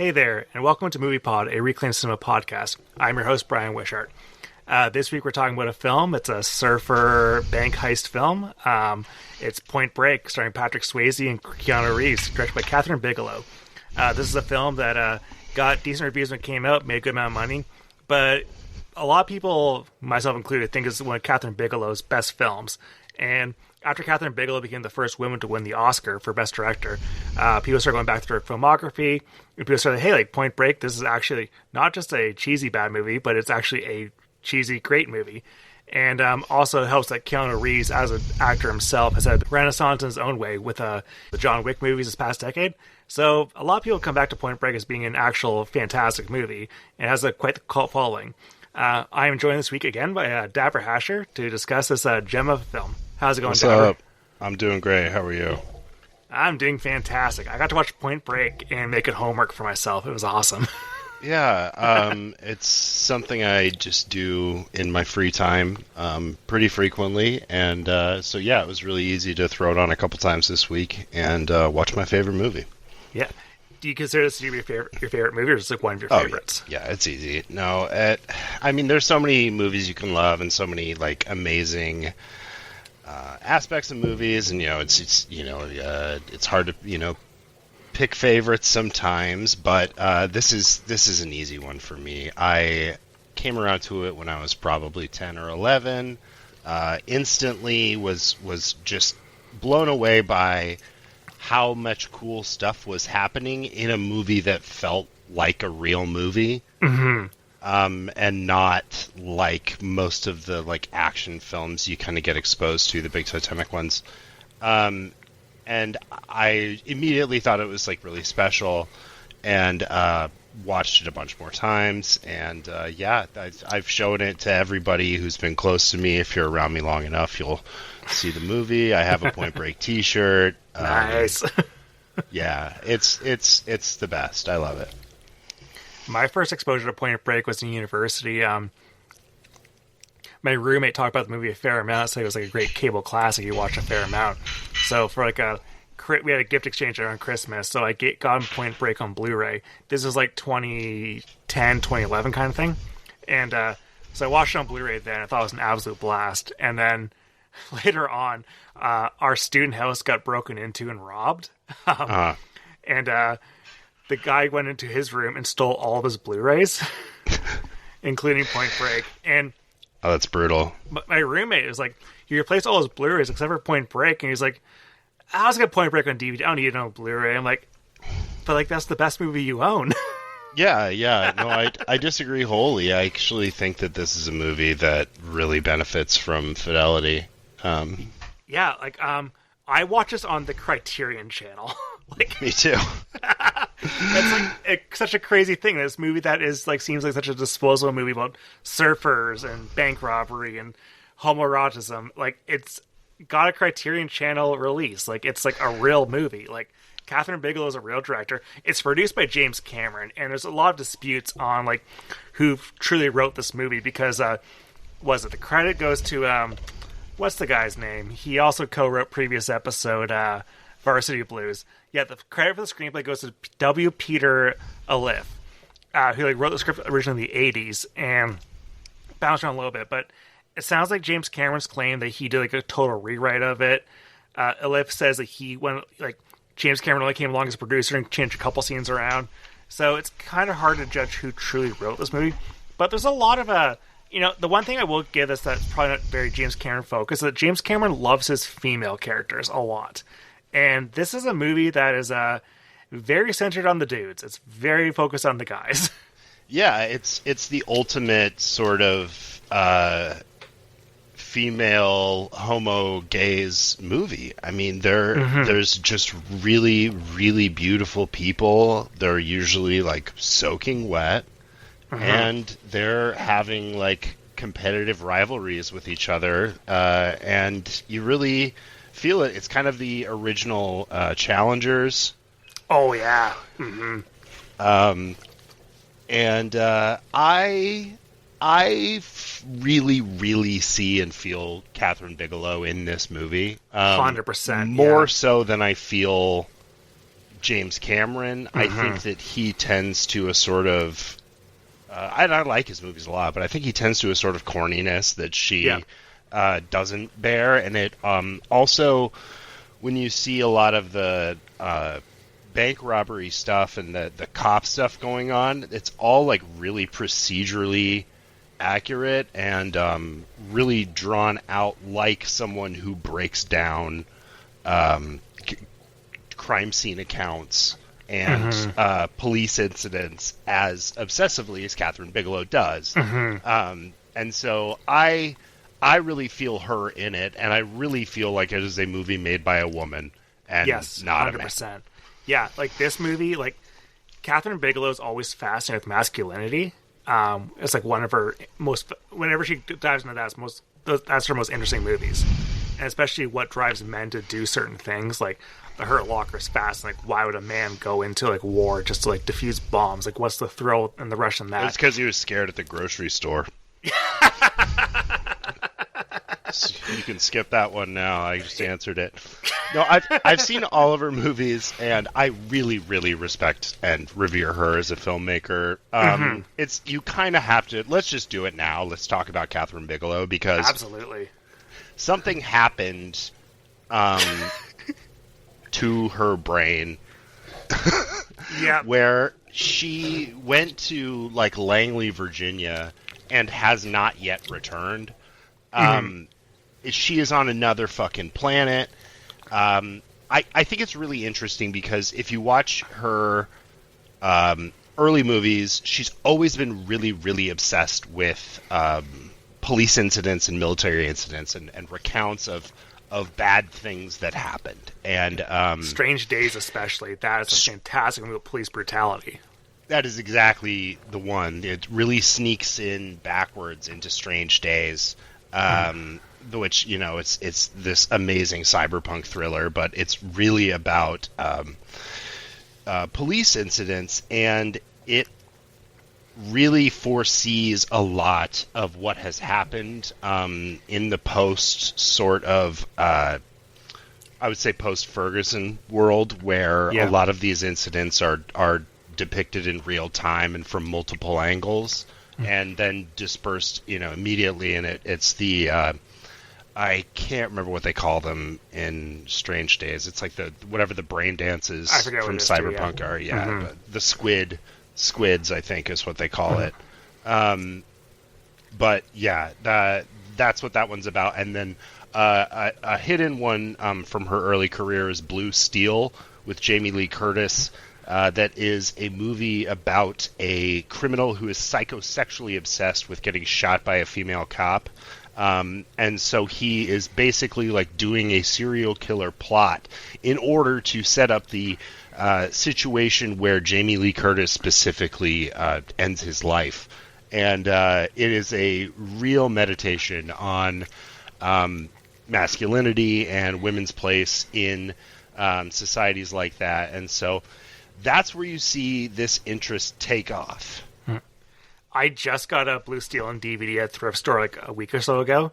Hey there, and welcome to MoviePod, a Reclaimed Cinema podcast. I'm your host, Brian Wishart. This week we're talking about a film. It's a surfer bank heist film. It's Point Break, starring Patrick Swayze and Keanu Reeves, directed by Kathryn Bigelow. This is a film that got decent reviews when it came out, made a good amount of money, but a lot of people, myself included, think it's one of Kathryn Bigelow's best films. And after Kathryn Bigelow became the first woman to win the Oscar for Best Director, people started going back to her filmography, and people started, hey, like, Point Break, this is actually not just a cheesy bad movie, but it's actually a cheesy great movie. And also it helps that Keanu Reeves, as an actor himself, has had a renaissance in his own way with the John Wick movies this past decade. So a lot of people come back to Point Break as being an actual fantastic movie, and it has quite the cult following. I am joined this week again by Daberhasher to discuss this gem of a film. How's it going, Daber? What's up? I'm doing great. How are you? I'm doing fantastic. I got to watch Point Break and make it homework for myself. It was awesome. Yeah, it's something I just do in my free time pretty frequently, and so yeah, it was really easy to throw it on a couple times this week and watch my favorite movie. Yeah. Do you consider this to be your favorite movie, or is it like one of your favorites? Yeah, it's easy. No, I mean, there's so many movies you can love, and so many like amazing aspects of movies, and it's hard to pick favorites sometimes, but this is an easy one for me. I came around to it when I was probably 10 or 11. Instantly was just blown away by how much cool stuff was happening in a movie that felt like a real movie. Mm-hmm. And not like most of the like action films you kind of get exposed to, the big Titanic ones. And I immediately thought it was like really special, and watched it a bunch more times. And I've shown it to everybody who's been close to me. If you're around me long enough, you'll see the movie. I have a Point Break T-shirt. Nice. Yeah, it's the best. I love it. My first exposure to Point Break was in university. My roommate talked about the movie a fair amount, so it was like a great cable classic you watch a fair amount. So for like we had a gift exchange around Christmas, so I got Point Break on Blu-ray. This was like 2010, 2011 kind of thing. And so I watched it on Blu-ray then. I thought it was an absolute blast. And then later on, our student house got broken into and robbed. And the guy went into his room and stole all of his Blu-rays, including Point Break. And oh, that's brutal. My roommate was like, "You replaced all his Blu-rays except for Point Break," and he's like, "I was gonna Point Break on DVD. I don't need no Blu-ray." I'm like, "But like, that's the best movie you own." Yeah. No, I disagree wholly. I actually think that this is a movie that really benefits from fidelity. Yeah, like I watch this on the Criterion channel. Like, me too. It's like such a crazy thing. This movie that is like seems like such a disposable movie about surfers and bank robbery and homoeroticism. Like, it's got a Criterion channel release. Like, it's like a real movie. Like, Kathryn Bigelow is a real director. It's produced by James Cameron, and there's a lot of disputes on like who truly wrote this movie because the credit goes to what's the guy's name? He also co-wrote previous episode Varsity Blues. Yeah, the credit for the screenplay goes to W. Peter Iliff, who like wrote the script originally in the 80s and bounced around a little bit. But it sounds like James Cameron's claim that he did like a total rewrite of it. Iliff says that James Cameron only came along as a producer and changed a couple scenes around. So it's kind of hard to judge who truly wrote this movie. But there's a lot of the one thing I will give this that's probably not very James Cameron focused is that James Cameron loves his female characters a lot. And this is a movie that is very centered on the dudes. It's very focused on the guys. Yeah, it's the ultimate sort of female homo gaze movie. I mean, there's just really, really beautiful people. They're usually like soaking wet, and they're having like competitive rivalries with each other, and you really feel it. It's kind of the original Challengers. Oh yeah. And I really, really see and feel Kathryn Bigelow in this movie. 100%. More so than I feel James Cameron. I think that he tends to a sort of I like his movies a lot, but I think he tends to a sort of corniness that she doesn't bear. And it also, when you see a lot of the bank robbery stuff and the cop stuff going on, it's all like really procedurally accurate and really drawn out, like someone who breaks down crime scene accounts and police incidents as obsessively as Kathryn Bigelow does. And so I really feel her in it, and I really feel like it is a movie made by a woman and not 100%. A man. Yeah, like this movie, like Kathryn Bigelow is always fascinated with masculinity. It's like one of her most, whenever she dives into that's her most interesting movies, and especially what drives men to do certain things. Like the Hurt Locker is fast. Like, why would a man go into like war just to like defuse bombs? Like, what's the thrill and the rush in that? It's because he was scared at the grocery store. You can skip that one now. I just answered it. No, I've seen all of her movies, and I really, really respect and revere her as a filmmaker. It's you kind of have to. Let's just do it now. Let's talk about Kathryn Bigelow, because absolutely something happened to her brain where she went to like Langley, Virginia, and has not yet returned. She is on another fucking planet. I think it's really interesting because if you watch her early movies, she's always been really, really obsessed with police incidents and military incidents and recounts of bad things that happened. And Strange Days especially. That is a fantastic movie with police brutality. That is exactly the one. It really sneaks in backwards into Strange Days. Which, you know, it's this amazing cyberpunk thriller, but it's really about police incidents, and it really foresees a lot of what has happened in the post sort of I would say post-Ferguson world, where a lot of these incidents are depicted in real time and from multiple angles, and then dispersed, you know, immediately. And it's the I can't remember what they call them in Strange Days. It's like whatever the brain dances from Cyberpunk are. Yeah, but the squids, I think, is what they call it. But yeah, that's what that one's about. And then a hidden one from her early career is Blue Steel with Jamie Lee Curtis. That is a movie about a criminal who is psychosexually obsessed with getting shot by a female cop. And so he is basically like doing a serial killer plot in order to set up the situation where Jamie Lee Curtis specifically ends his life. And it is a real meditation on masculinity and women's place in societies like that. And so that's where you see this interest take off. I just got a Blue Steel on DVD at a thrift store like a week or so ago,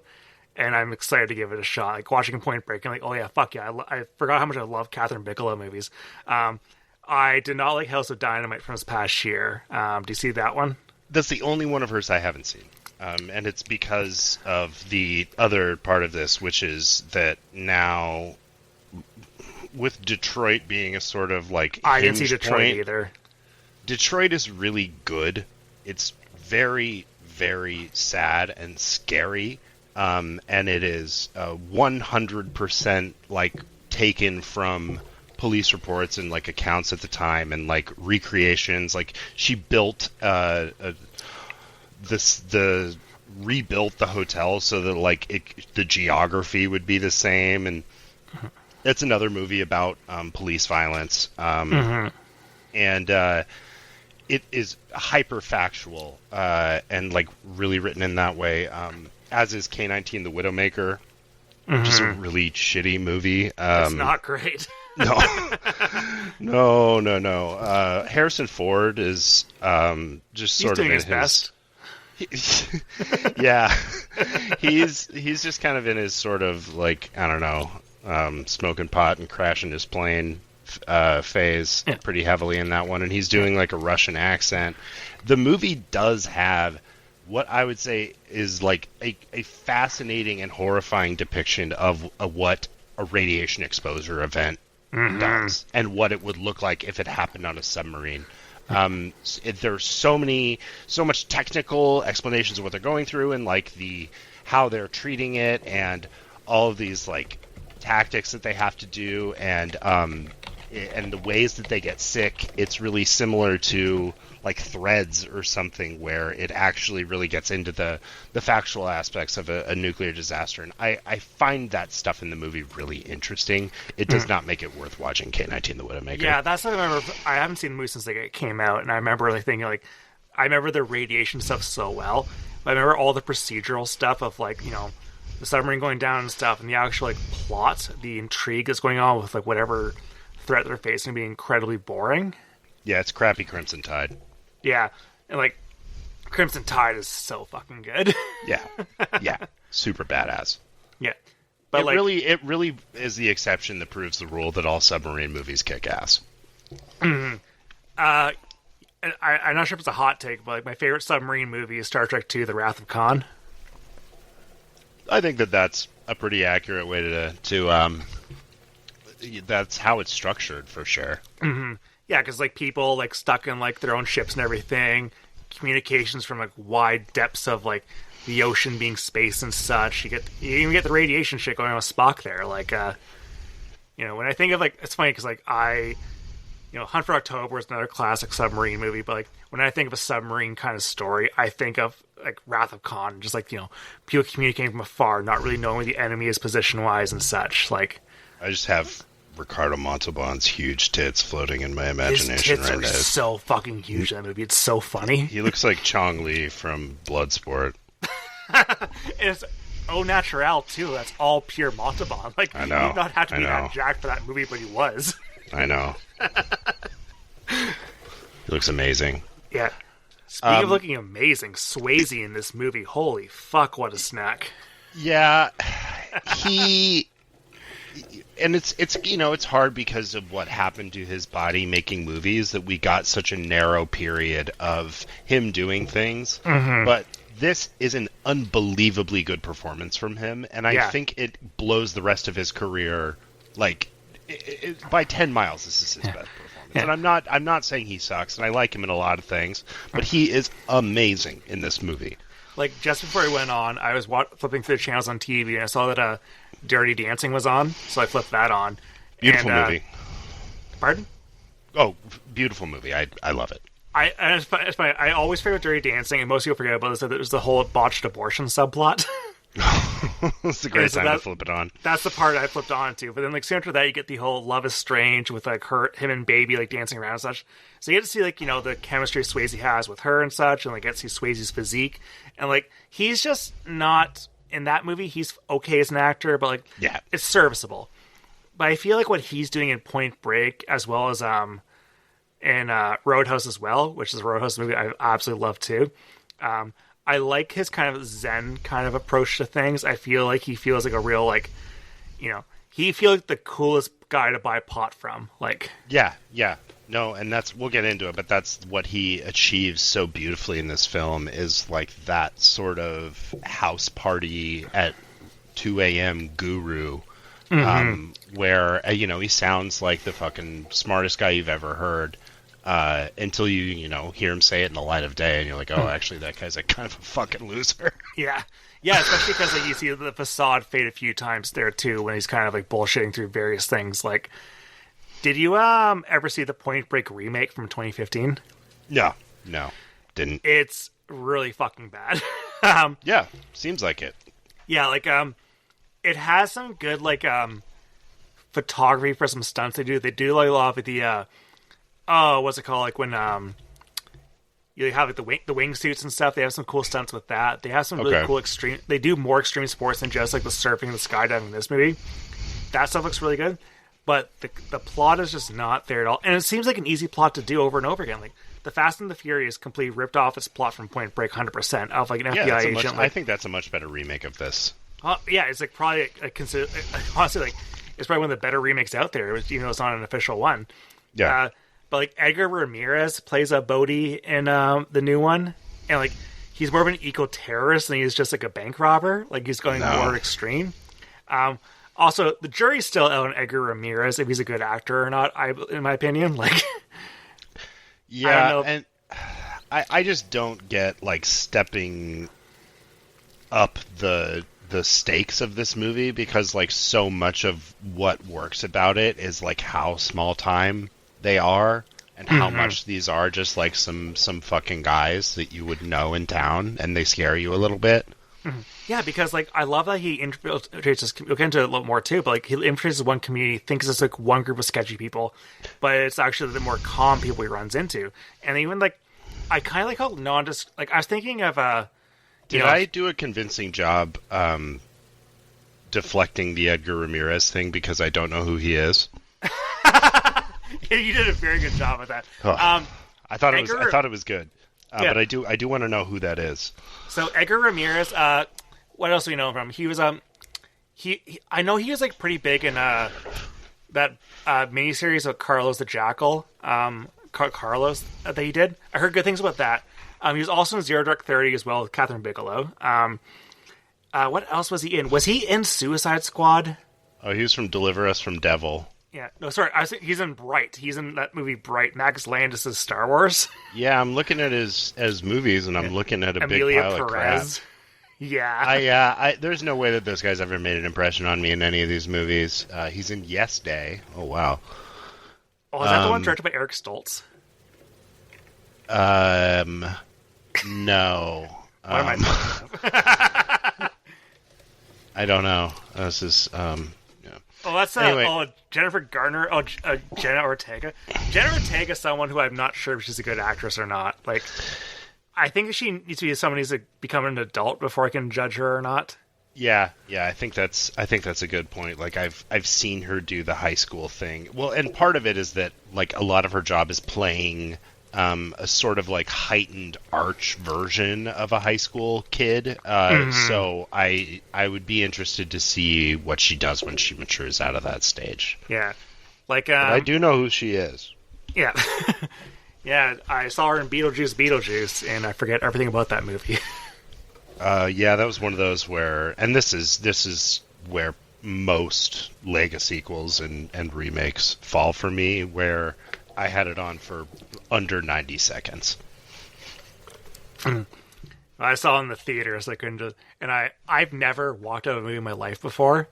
and I'm excited to give it a shot. Like watching Point Break, and like, oh yeah, fuck yeah! I forgot how much I love Kathryn Bigelow movies. I did not like House of Dynamite from this past year. Do you see that one? That's the only one of hers I haven't seen, and it's because of the other part of this, which is that now, with Detroit being a sort of like I didn't see Detroit point, either. Detroit is really good. It's very, very sad and scary, and it is 100% like taken from police reports and like accounts at the time and like recreations. Like she built rebuilt the hotel so that like the geography would be the same, and it's another movie about police violence, and it is hyper factual and like really written in that way, as is K-19 the Widowmaker, which is a really shitty movie. It's not great. No. Harrison Ford is just sort of in his best. Yeah, he's just kind of in his sort of like, I don't know, smoking pot and crashing his plane phase pretty heavily in that one, and he's doing like a Russian accent. The movie does have what I would say is like a fascinating and horrifying depiction of what a radiation exposure event does and what it would look like if it happened on a submarine. There's so much technical explanations of what they're going through and like how they're treating it and all of these like tactics that they have to do and the ways that they get sick. It's really similar to like Threads or something where it actually really gets into the factual aspects of a nuclear disaster. And I find that stuff in the movie really interesting. It does not make it worth watching K-19 The Widowmaker. Yeah, that's what I remember. I haven't seen the movie since it came out, and I remember like thinking like, I remember the radiation stuff so well. I remember all the procedural stuff of like, you know, the submarine going down and stuff, and the actual like plot, the intrigue that's going on with like whatever threat they're facing being incredibly boring. Yeah, it's crappy Crimson Tide. Yeah, and like Crimson Tide is so fucking good. yeah, super badass. Yeah, but it really is the exception that proves the rule that all submarine movies kick ass. I'm not sure if it's a hot take, but like my favorite submarine movie is Star Trek II: The Wrath of Khan. I think that's a pretty accurate way to that's how it's structured for sure. Mm-hmm. Yeah, because like people like stuck in like their own ships and everything, communications from like wide depths of like the ocean being space and such. You even get the radiation shit going on with Spock there. Like, you know, when I think of like, it's funny because like Hunt for October is another classic submarine movie, but like when I think of a submarine kind of story, I think of like Wrath of Khan, just like, you know, people communicating from afar, not really knowing where the enemy is position wise and such. Like, I just have Ricardo Montalban's huge tits floating in my imagination. His tits are so fucking huge in that movie. It's so funny. He looks like Chong Li from Bloodsport. It's au naturel too. That's all pure Montalban. Like, I know. You did not have to be that jacked for that movie, but he was. I know. He looks amazing. Yeah. Speaking of looking amazing, Swayze in this movie, holy fuck, what a snack. Yeah, and it's you know, it's hard because of what happened to his body making movies that we got such a narrow period of him doing things. Mm-hmm. But this is an unbelievably good performance from him, and I think it blows the rest of his career like by 10 miles. This is his best performance. And I'm not saying he sucks, and I like him in a lot of things, but he is amazing in this movie. Like, just before I went on, I was flipping through the channels on TV, and I saw that Dirty Dancing was on, so I flipped that on. Beautiful movie. Pardon? Oh, beautiful movie. I love it. It's funny. I always forget Dirty Dancing, and most people forget about this, that there's the whole botched abortion subplot. It's a great time to flip it on. That's the part I flipped on to. But then, like, soon after that, you get the whole Love is Strange with, like, him and Baby, like, dancing around and such. So you get to see, like, you know, the chemistry Swayze has with her and such, and, like, get to see Swayze's physique. And, like, he's just not, in that movie, he's okay as an actor, but, like, it's serviceable. But I feel like what he's doing in Point Break, as well as in Roadhouse as well, which is a Roadhouse movie I absolutely love, too. I like his kind of zen kind of approach to things. I feel like he feels like a real, like, you know, he feels like the coolest guy to buy pot from. Like, yeah. No, and we'll get into it, but that's what he achieves so beautifully in this film is like that sort of house party at 2 a.m. guru, where, you know, he sounds like the fucking smartest guy you've ever heard. Until you hear him say it in the light of day, and you're like, oh, actually, that guy's like kind of a fucking loser. Yeah, especially because like you see the facade fade a few times there too, when he's kind of like bullshitting through various things. Like, did you ever see the Point Break remake from 2015? No, didn't. It's really fucking bad. Yeah, seems like it. Yeah, like it has some good like photography for some stunts they do. They do like a lot of the what's it called? Like when you have like the wingsuits and stuff. They have some cool stunts with that. They have some really cool extreme. They do more extreme sports than just like the surfing and the skydiving in this movie. That stuff looks really good, but the plot is just not there at all. And it seems like an easy plot to do over and over again. Like the Fast and the Furious completely ripped off its plot from Point Break 100% of like an FBI agent. I think that's a much better remake of this. Yeah, it's like probably honestly like it's probably one of the better remakes out there, even though it's not an official one. Yeah. But like Edgar Ramirez plays a Bodhi in the new one, and like he's more of an eco-terrorist than he's just like a bank robber. Like he's going more extreme. Also, the jury's still out on Edgar Ramirez if he's a good actor or not. In my opinion, like yeah, and I just don't get like stepping up the stakes of this movie, because like so much of what works about it is like how small time they are, and how much these are just like some fucking guys that you would know in town, and they scare you a little bit. Yeah, because like I love that he infiltrates. We'll get into it a little more too, but like he infiltrates one community, thinks it's like one group of sketchy people, but it's actually the more calm people he runs into. And even like I kind of like how non-just like I was thinking of Did I do a convincing job deflecting the Edgar Ramirez thing because I don't know who he is? Yeah, you did a very good job with that. I thought it was good. But I do want to know who that is. So Edgar Ramirez, what else do we know him from? He was I know he was like pretty big in that miniseries of Carlos the Jackal. Carlos that he did. I heard good things about that. He was also in Zero Dark 30 as well with Kathryn Bigelow. What else was he in? Was he in Suicide Squad? Oh, he was from Deliver Us from Devil. Yeah, no, sorry. He's in Bright. He's in that movie Bright. Max Landis' Star Wars. Yeah, I'm looking at his movies, and I'm looking at a Emilia big pile Perez. of crap. Yeah. There's no way that this guy's ever made an impression on me in any of these movies. He's in Yes Day. Oh, wow. Oh, is that the one directed by Eric Stoltz? No. What am I I don't know. This is, yeah. Oh, that's anyway. Jennifer Garner. Oh, Jenna Ortega. Jenna Ortega is someone who I'm not sure if she's a good actress or not. Like, I think she needs to be someone who needs to become an adult before I can judge her or not. Yeah. I think that's a good point. Like, I've seen her do the high school thing. Well, and part of it is that like a lot of her job is playing a sort of like heightened arch version of a high school kid. So I would be interested to see what she does when she matures out of that stage. Yeah, like but I do know who she is. Yeah, yeah. I saw her in Beetlejuice, and I forget everything about that movie. Yeah, that was one of those where, and this is where most Lego sequels and remakes fall for me, where I had it on for under 90 seconds. I saw it in the theater, so I couldn't just... And I've never walked out of a movie in my life before.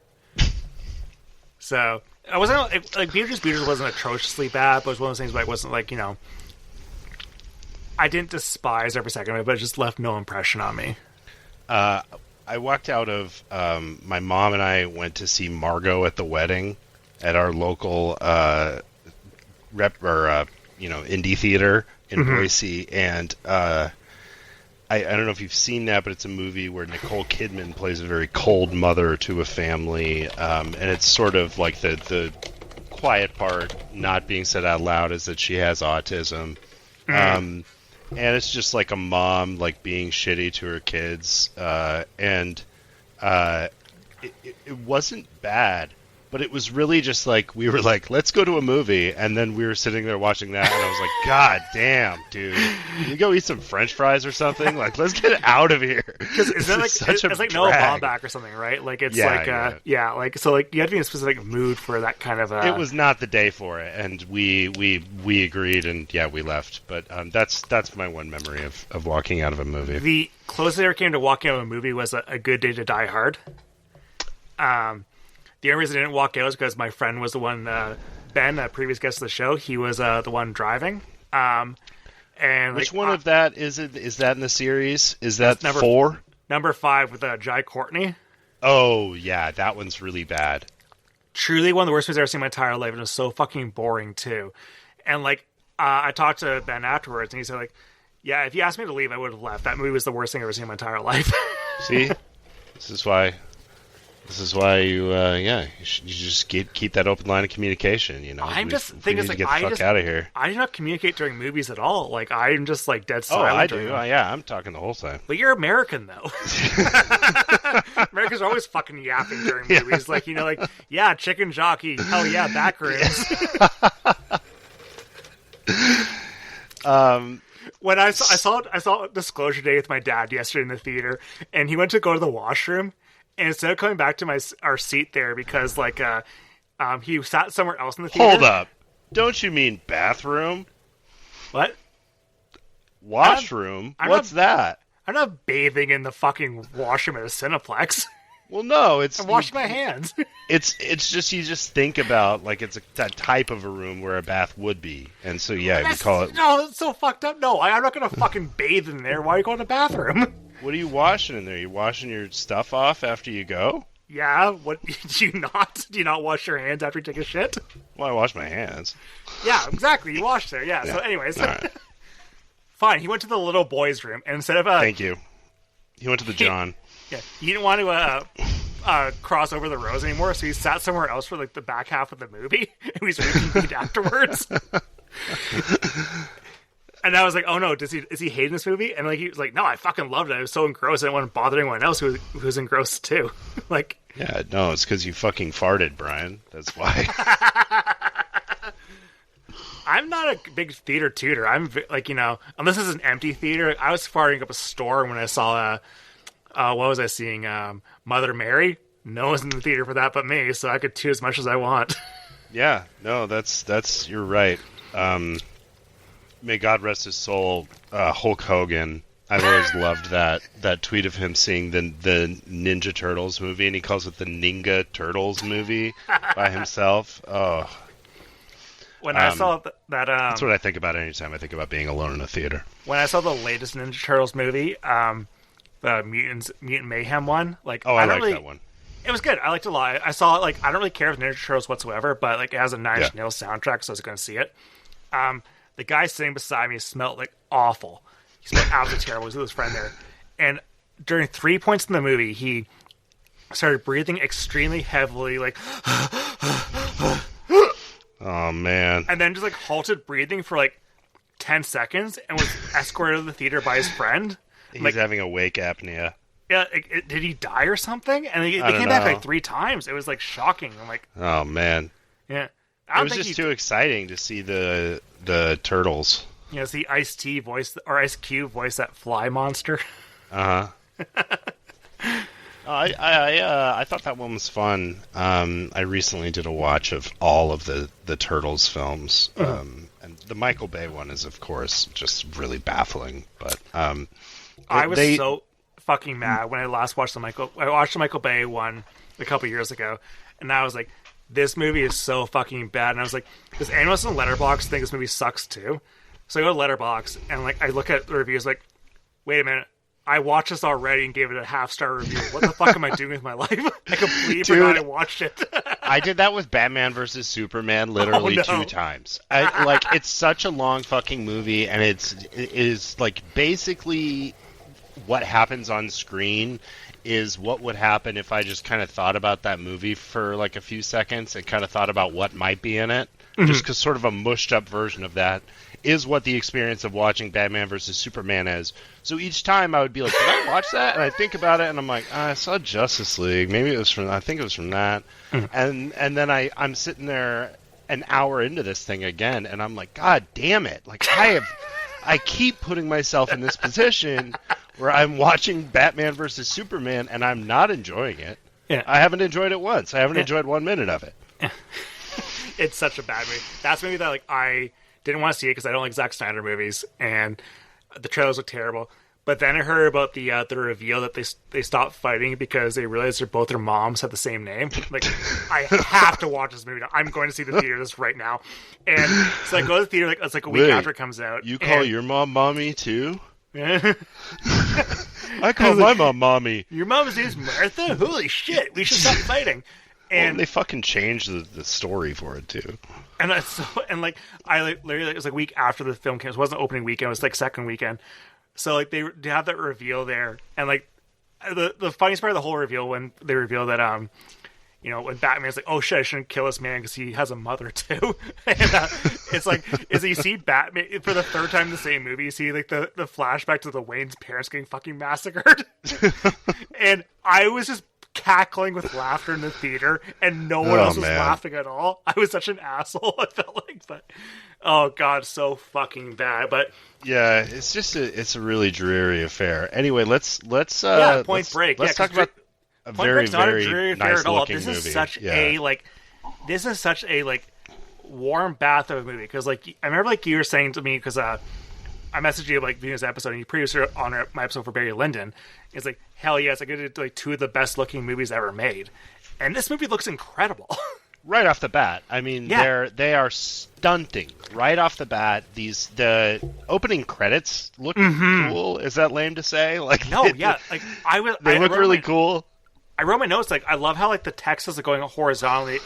So, I wasn't... Like, Beetlejuice wasn't atrociously bad, but it was one of those things where I wasn't, like, you know... I didn't despise every second of it, but it just left no impression on me. I walked out of... my mom and I went to see Margot at the Wedding at our local... indie theater in Boise, and I don't know if you've seen that, but it's a movie where Nicole Kidman plays a very cold mother to a family, and it's sort of like the quiet part, not being said out loud, is that she has autism, and it's just like a mom like being shitty to her kids, and it wasn't bad. But it was really just like, we were like, let's go to a movie. And then we were sitting there watching that. And I was like, God damn, dude. Can you go eat some French fries or something? Like, let's get out of here. Because it's like Noah Baumbach or something, right? Like, it's like, so like, you have to be in a specific mood for that kind of... It was not the day for it. And we agreed, and yeah, we left. But that's my one memory of walking out of a movie. The closest I ever came to walking out of a movie was A Good Day to Die Hard. The only reason I didn't walk out is because my friend was the one, Ben, a previous guest of the show. He was the one driving. And which one of that is it? Is that in the series? Is that 4? Number 5 with Jai Courtney. Oh yeah, that one's really bad. Truly one of the worst movies I've ever seen in my entire life, and it was so fucking boring too. And like, I talked to Ben afterwards, and he said like, "Yeah, if you asked me to leave, I would have left. That movie was the worst thing I've ever seen in my entire life." See, this is why. This is why you just keep that open line of communication. You know, I'm just we need to get the fuck out of here. I do not communicate during movies at all. Like I'm just like dead silent. Oh, I do. Yeah, I'm talking the whole time. But you're American though. Americans are always fucking yapping during movies. Like chicken jockey. Hell yeah, back rooms. When I saw Disclosure Day with my dad yesterday in the theater, and he went to go to the washroom. And instead of coming back to our seat there because he sat somewhere else in the theater. Hold up! Don't you mean bathroom? What? Washroom? What's that? I'm not bathing in the fucking washroom at a Cineplex. Well, no, I'm washing my hands. It's just you just think about it's that type of a room where a bath would be, and so we call it. No, that's so fucked up. No, I'm not gonna fucking bathe in there. Why are you going to the bathroom? What are you washing in there? You washing your stuff off after you go? Yeah. What do you not? Do you not wash your hands after you take a shit? Well, I wash my hands. Yeah, exactly. You wash there. Yeah. So, anyways, right. Fine. He went to the little boys' room, and instead of thank you. He went to the John. Yeah, he didn't want to cross over the rows anymore, so he sat somewhere else for the back half of the movie, and he was reconvened afterwards. And I was like, oh no, is he hating this movie? And he was like, no, I fucking loved it. I was so engrossed. I didn't want to bother anyone else who was engrossed too. Yeah, no, it's because you fucking farted, Brian. That's why. I'm not a big theater tutor. I'm unless it's an empty theater. I was farting up a storm when I saw what was I seeing? Mother Mary. No one's in the theater for that but me, so I could toot as much as I want. Yeah, no, that's you're right. May God rest his soul, Hulk Hogan. I've always loved that tweet of him seeing the Ninja Turtles movie, and he calls it the Ninga Turtles movie by himself. Oh. When I saw that... that's what I think about anytime I think about being alone in a theater. When I saw the latest Ninja Turtles movie, the Mutant Mayhem one, I like that one. It was good. I liked it a lot. I saw it, I don't really care for Ninja Turtles whatsoever, but it has a Nine Inch Nails soundtrack, so I was going to see it. The guy sitting beside me smelled awful. He smelled absolutely terrible. He was with his friend there. And during 3 points in the movie, he started breathing extremely heavily, oh, man. And then just, halted breathing for, 10 seconds and was escorted to the theater by his friend. He's having awake apnea. Yeah, did he die or something? And they came back 3 times. It was, shocking. I'm like... Oh, man. Yeah. It was just too exciting to see the turtles. See Ice-T voice, or Ice Cube voice that fly monster. Uh-huh. I thought that one was fun. I recently did a watch of all of the Turtles films. And the Michael Bay one is, of course, just really baffling. But I was so fucking mad when I last watched I watched the Michael Bay one a couple years ago, and I was like, this movie is so fucking bad. And I was like, does anyone else in Letterboxd think this movie sucks too? So I go to Letterboxd and I look at the reviews wait a minute, I watched this already and gave it a 5-star review. What the fuck am I doing with my life? I completely forgot I watched it. I did that with Batman vs. Superman literally 2 times. It's such a long fucking movie, and it is basically what happens on screen is what would happen if I just kind of thought about that movie for a few seconds and kind of thought about what might be in it. Mm-hmm. Just because sort of a mushed up version of that is what the experience of watching Batman vs. Superman is. So each time I would be like, did I watch that? And I think about it and I'm like, I saw Justice League. Maybe it was I think it was from that. Mm-hmm. And then I'm sitting there an hour into this thing again and I'm like, God damn it. I keep putting myself in this position where I'm watching Batman versus Superman and I'm not enjoying it. Yeah. I haven't enjoyed it once. I haven't enjoyed 1 minute of it. It's such a bad movie. That's a movie that I didn't want to see it because I don't like Zack Snyder movies, and the trailers look terrible. But then I heard about the reveal that they stopped fighting because they realized both their moms had the same name. I have to watch this movie now. I'm going to see the theater this right now. And so I go to the theater it's a week after it comes out. You call your mom mommy too? Yeah. I call my mom mommy. Your mom's name is Martha? Holy shit, we should stop fighting. And they fucking changed the story for it too. And literally it was a week after the film came. It wasn't opening weekend. It was second weekend. So they have that reveal there, and the funniest part of the whole reveal when they reveal that when Batman's like, oh shit, I shouldn't kill this man because he has a mother too. And it's like, is you see Batman for the third time in the same movie, you see like the flashback to the Wayne's parents getting fucking massacred. And I was just cackling with laughter in the theater, and no one else was laughing at all. I was such an asshole, I felt like, but oh god, so fucking bad. But yeah, it's a really dreary affair. Anyway, let's Point Break. Let's talk about a very, very nice looking movie. This is such a warm bath of a movie, because I remember you were saying to me, because I messaged you viewing this episode, and you produced it on my episode for Barry Lyndon. It's like, hell yes, I get to two of the best looking movies ever made, and this movie looks incredible. Right off the bat, I mean, they are stunting right off the bat. The opening credits look cool. Is that lame to say? They look really cool. I wrote my notes, I love how the text is going horizontally,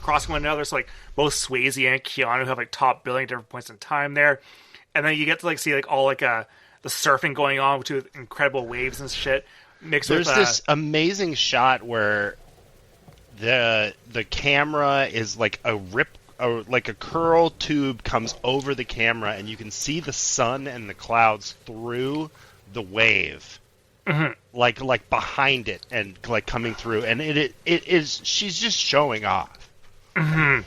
crossing one another. So both Swayze and Keanu have top billing at different points in time there, and then you get to see all the surfing going on with incredible waves and shit. There's this amazing shot where the camera is a curl tube comes over the camera, and you can see the sun and the clouds through the wave. Mm-hmm. Behind it and coming through, and it is she's just showing off. Mm-hmm.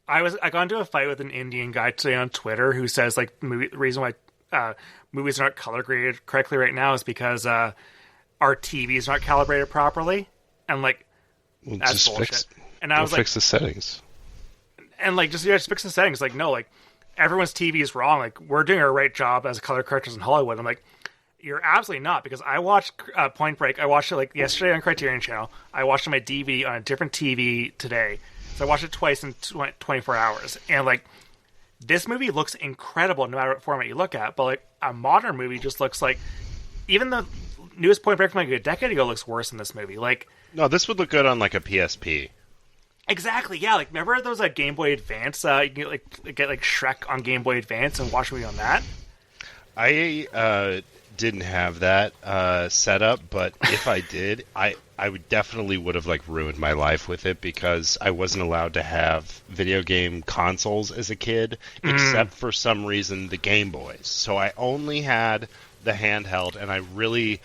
I got into a fight with an Indian guy today on Twitter who says the reason why movies are not color graded correctly right now is because our TV is not calibrated properly, and that's bullshit. And I was fix the settings, and just fix the settings. No, everyone's TV is wrong. We're doing our right job as color correctors in Hollywood. I'm like, you're absolutely not, because I watched Point Break. I watched it yesterday on Criterion Channel. I watched it on my DVD on a different TV today. So I watched it twice in 24 hours. And this movie looks incredible no matter what format you look at. But a modern movie just looks even the newest Point Break from a decade ago looks worse than this movie. No, this would look good on a PSP. Exactly, yeah. Remember those Game Boy Advance? You can get Shrek on Game Boy Advance and watch a movie on that. I didn't have that set up, but if I did, I would definitely would have ruined my life with it, because I wasn't allowed to have video game consoles as a kid, except for some reason the Game Boys. So I only had the handheld, and I really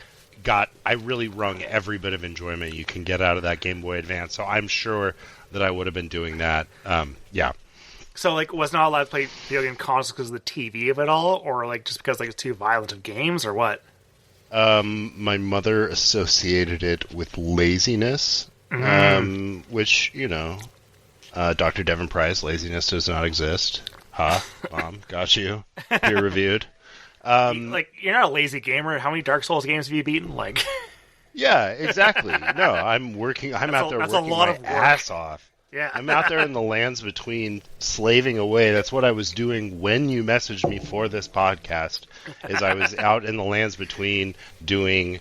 wrung every bit of enjoyment you can get out of that Game Boy Advance. So I'm sure that I would have been doing that. Yeah. So, was not allowed to play video game consoles because of the TV of it all, or just because it's too violent of games, or what? My mother associated it with laziness, which Dr. Devon Price, laziness does not exist. Mom, got you. Peer reviewed. You're not a lazy gamer. How many Dark Souls games have you beaten? Yeah, exactly. No, I'm out there working my ass off. Yeah. I'm out there in the lands between, slaving away. That's what I was doing when you messaged me for this podcast, is I was out in the lands between doing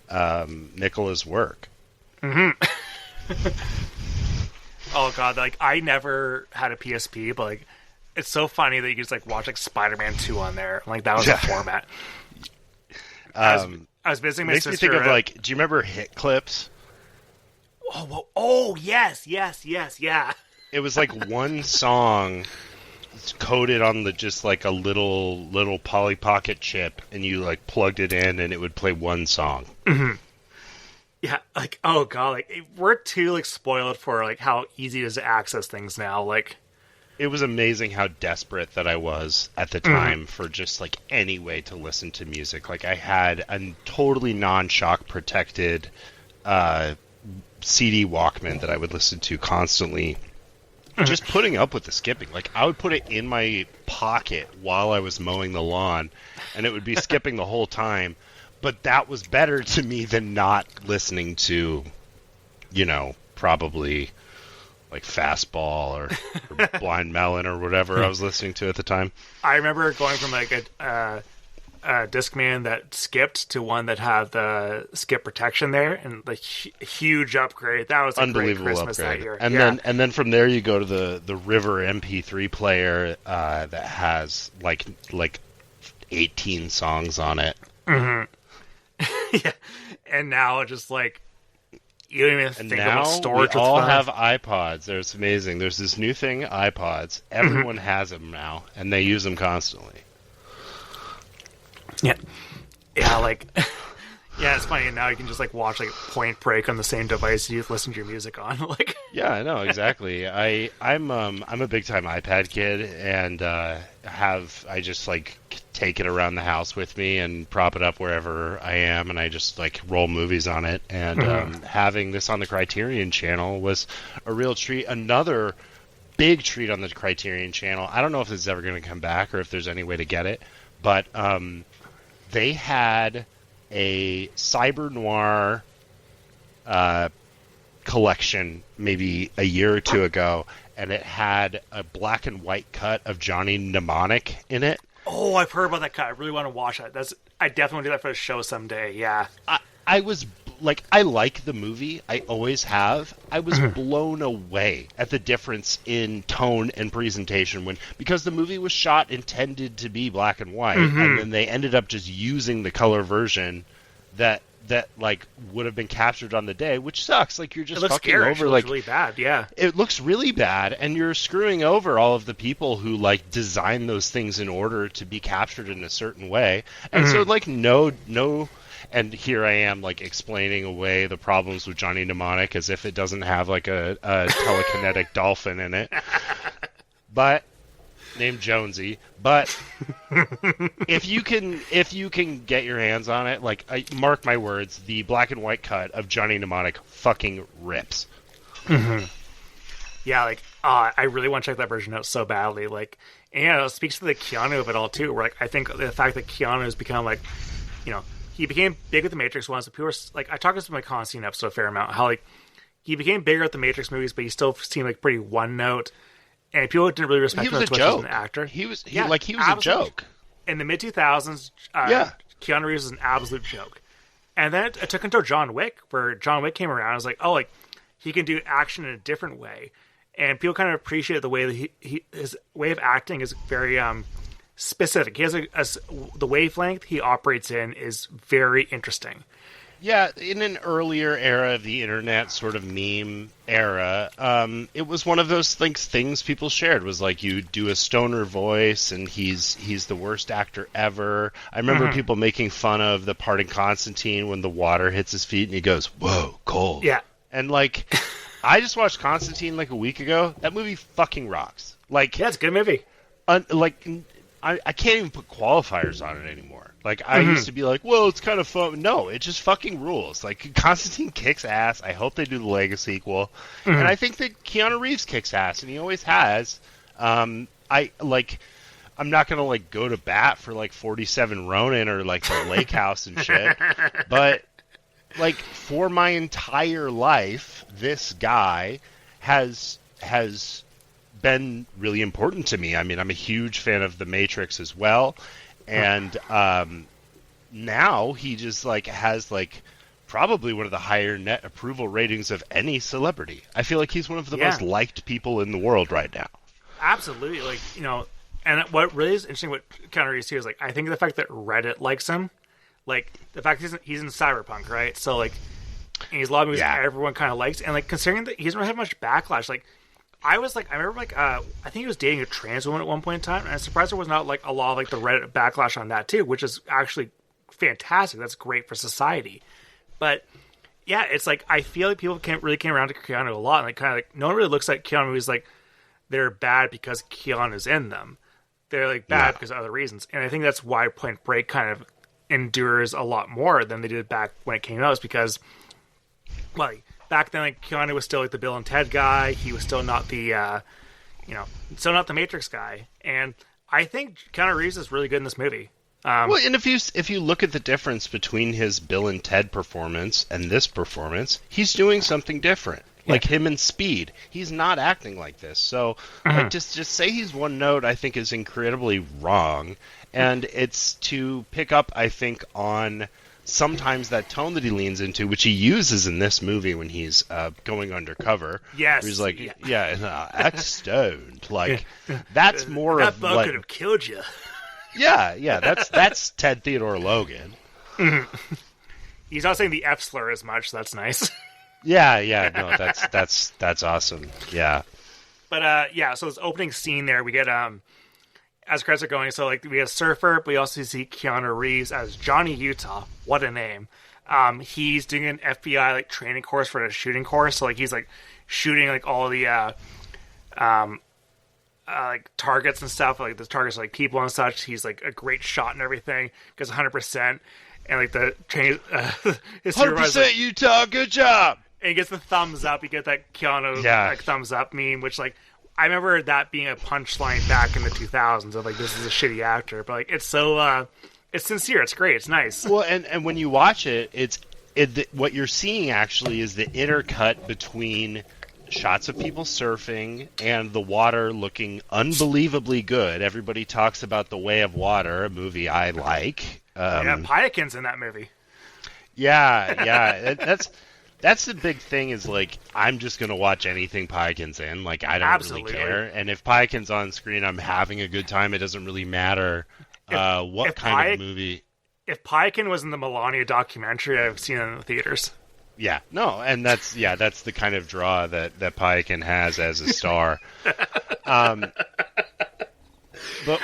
Nicola's work. Mm-hmm. Oh, God. I never had a PSP, but, it's so funny that you can just, watch, Spider-Man 2 on there. That was the format. I was visiting my sister. Makes me think of, do you remember Hit Clips? Oh, yes, yeah. It was one song coded on just a little Polly Pocket chip, and you plugged it in, and it would play one song. Mm-hmm. Yeah, oh god, we're too spoiled for how easy it is to access things now. It was amazing how desperate that I was at the time for just any way to listen to music. I had a totally non-shock protected CD Walkman that I would listen to constantly, just putting up with the skipping. I would put it in my pocket while I was mowing the lawn, and it would be skipping the whole time. But that was better to me than not listening to, probably Fastball or Blind Melon or whatever I was listening to at the time. I remember going from a Discman that skipped to one that had the skip protection there, and huge upgrade. That was a unbelievable great Christmas upgrade. That year. And then from there you go to the River MP3 player that has 18 songs on it. Mm-hmm. Yeah. and now just like you don't even And think now about storage. we all with have iPods. It's amazing. There's this new thing, iPods. Everyone has them now, and they use them constantly. Yeah, like yeah, it's funny. And now you can just like watch like Point Break on the same device you listen to your music on. Like, Yeah, I know exactly. I'm a big time iPad kid, and I just like take it around the house with me and prop it up wherever I am, and I just like roll movies on it. And having this on the Criterion Channel was a real treat. Another big treat on the Criterion Channel. I don't know if this is ever going to come back or if there's any way to get it, but they had a cyber noir collection maybe a year or two ago, and it had a black and white cut of Johnny Mnemonic in it. oh, I've heard about that cut. I really want to watch that. I definitely want to do that for the show someday. Yeah. I was like, I like the movie. I always have. I was blown away at the difference in tone and presentation because the movie was shot intended to be black and white, and then they ended up just using the color version that like would have been captured on the day, which sucks. Like you're just fucking scary. over. It like looks really bad. Yeah. It looks really bad, and you're screwing over all of the people who like design those things in order to be captured in a certain way. And so like no. And here I am, like, explaining away the problems with Johnny Mnemonic as if it doesn't have, like, a telekinetic dolphin in it. But, named Jonesy. But, if you can get your hands on it, like, mark my words, the black and white cut of Johnny Mnemonic fucking rips. Yeah, like, I really want to check that version out so badly. Like, and it speaks to the Keanu of it all, too, where, like, I think the fact that Keanu has become, like, you know, he became big with the Matrix ones. People were, like, I talked about my Constantine episode a fair amount, how, like, he became bigger with the Matrix movies, but he still seemed, like, pretty one-note, and people didn't really respect him as much as an actor. He was a joke. In the mid-2000s, Keanu Reeves was an absolute joke. And then it took until John Wick, where John Wick came around, I was like, oh, like, he can do action in a different way. And people kind of appreciate the way that his way of acting is very, specific. He has the wavelength he operates in is very interesting. Yeah, in an earlier era of the internet, sort of meme era, it was one of those things people shared. Was like you do a stoner voice, and he's the worst actor ever. I remember people making fun of the part in Constantine when the water hits his feet, and he goes, "Whoa, cold." Yeah, and like, I just watched Constantine like a week ago. That movie fucking rocks. Like, yeah, it's a good movie. I can't even put qualifiers on it anymore. Like, I used to be like, well, it's kind of fun. No, it just fucking rules. Like, Constantine kicks ass. I hope they do the Lego sequel. And I think that Keanu Reeves kicks ass, and he always has. I'm not going to, like, go to bat for, like, 47 Ronin or, like, the Lake House and shit. But, like, for my entire life, this guy has been really important to me. I mean, I'm a huge fan of The Matrix as well, and now he just like has like probably one of the higher net approval ratings of any celebrity. I feel like he's one of the most liked people in the world right now. Absolutely, like, you know, and what really is interesting what Keanu Reeves here is like, I think the fact that Reddit likes him, like the fact he's in Cyberpunk, right? So like, and he's a lot of movies that everyone kind of likes, and like considering that he doesn't have much backlash, like. I remember like, I think he was dating a trans woman at one point in time, and I'm surprised there was not like a lot of like the Reddit backlash on that too, which is actually fantastic. That's great for society. But yeah, it's like, I feel like people really came around to Keanu a lot, and like kind of like, no one really looks at Keanu movies like they're bad because Keanu's in them. They're like bad because of other reasons. And I think that's why Point Break kind of endures a lot more than they did back when it came out, is because, well, back then, like, Keanu was still like the Bill and Ted guy. He was still not the, still not the Matrix guy. And I think Keanu Reeves is really good in this movie. Well, and if you look at the difference between his Bill and Ted performance and this performance, he's doing something different. Like him in Speed, he's not acting like this. So, like, just say he's one note, I think, is incredibly wrong. And it's to pick up, I think, on sometimes that tone that he leans into, which he uses in this movie when he's going undercover. Yes. He's like, act stoned. Like, that's more that of bug what... could have killed you. Yeah, that's Ted Theodore Logan. He's not saying the F slur as much, so that's nice. Yeah, no, that's awesome. Yeah. But so this opening scene there, we get as credits are going, so like we have Surfer, but we also see Keanu Reeves as Johnny Utah. What a name. He's doing an FBI like training course for a shooting course, so like he's like shooting like all the like targets and stuff, like the targets are, like people and such. He's like a great shot and everything, gets 100%, and like the train his 100% Utah, good job. And he gets the thumbs up. You get that Keanu like thumbs up meme, which like I remember that being a punchline back in the 2000s of like, this is a shitty actor, but like it's so it's sincere, it's great, it's nice. Well, and when you watch it, what you're seeing actually is the intercut between shots of people surfing and the water looking unbelievably good. Everybody talks about The Way of Water, a movie I like. Pyakin's in that movie. Yeah, that's the big thing is, like, I'm just going to watch anything Pyakin's in. Like, I don't really care. And if Pyakin's on screen, I'm having a good time. It doesn't really matter what kind of movie. If Pyakin was in the Melania documentary, I've seen it in the theaters. Yeah, no, and that's the kind of draw that Pyakin has as a star. But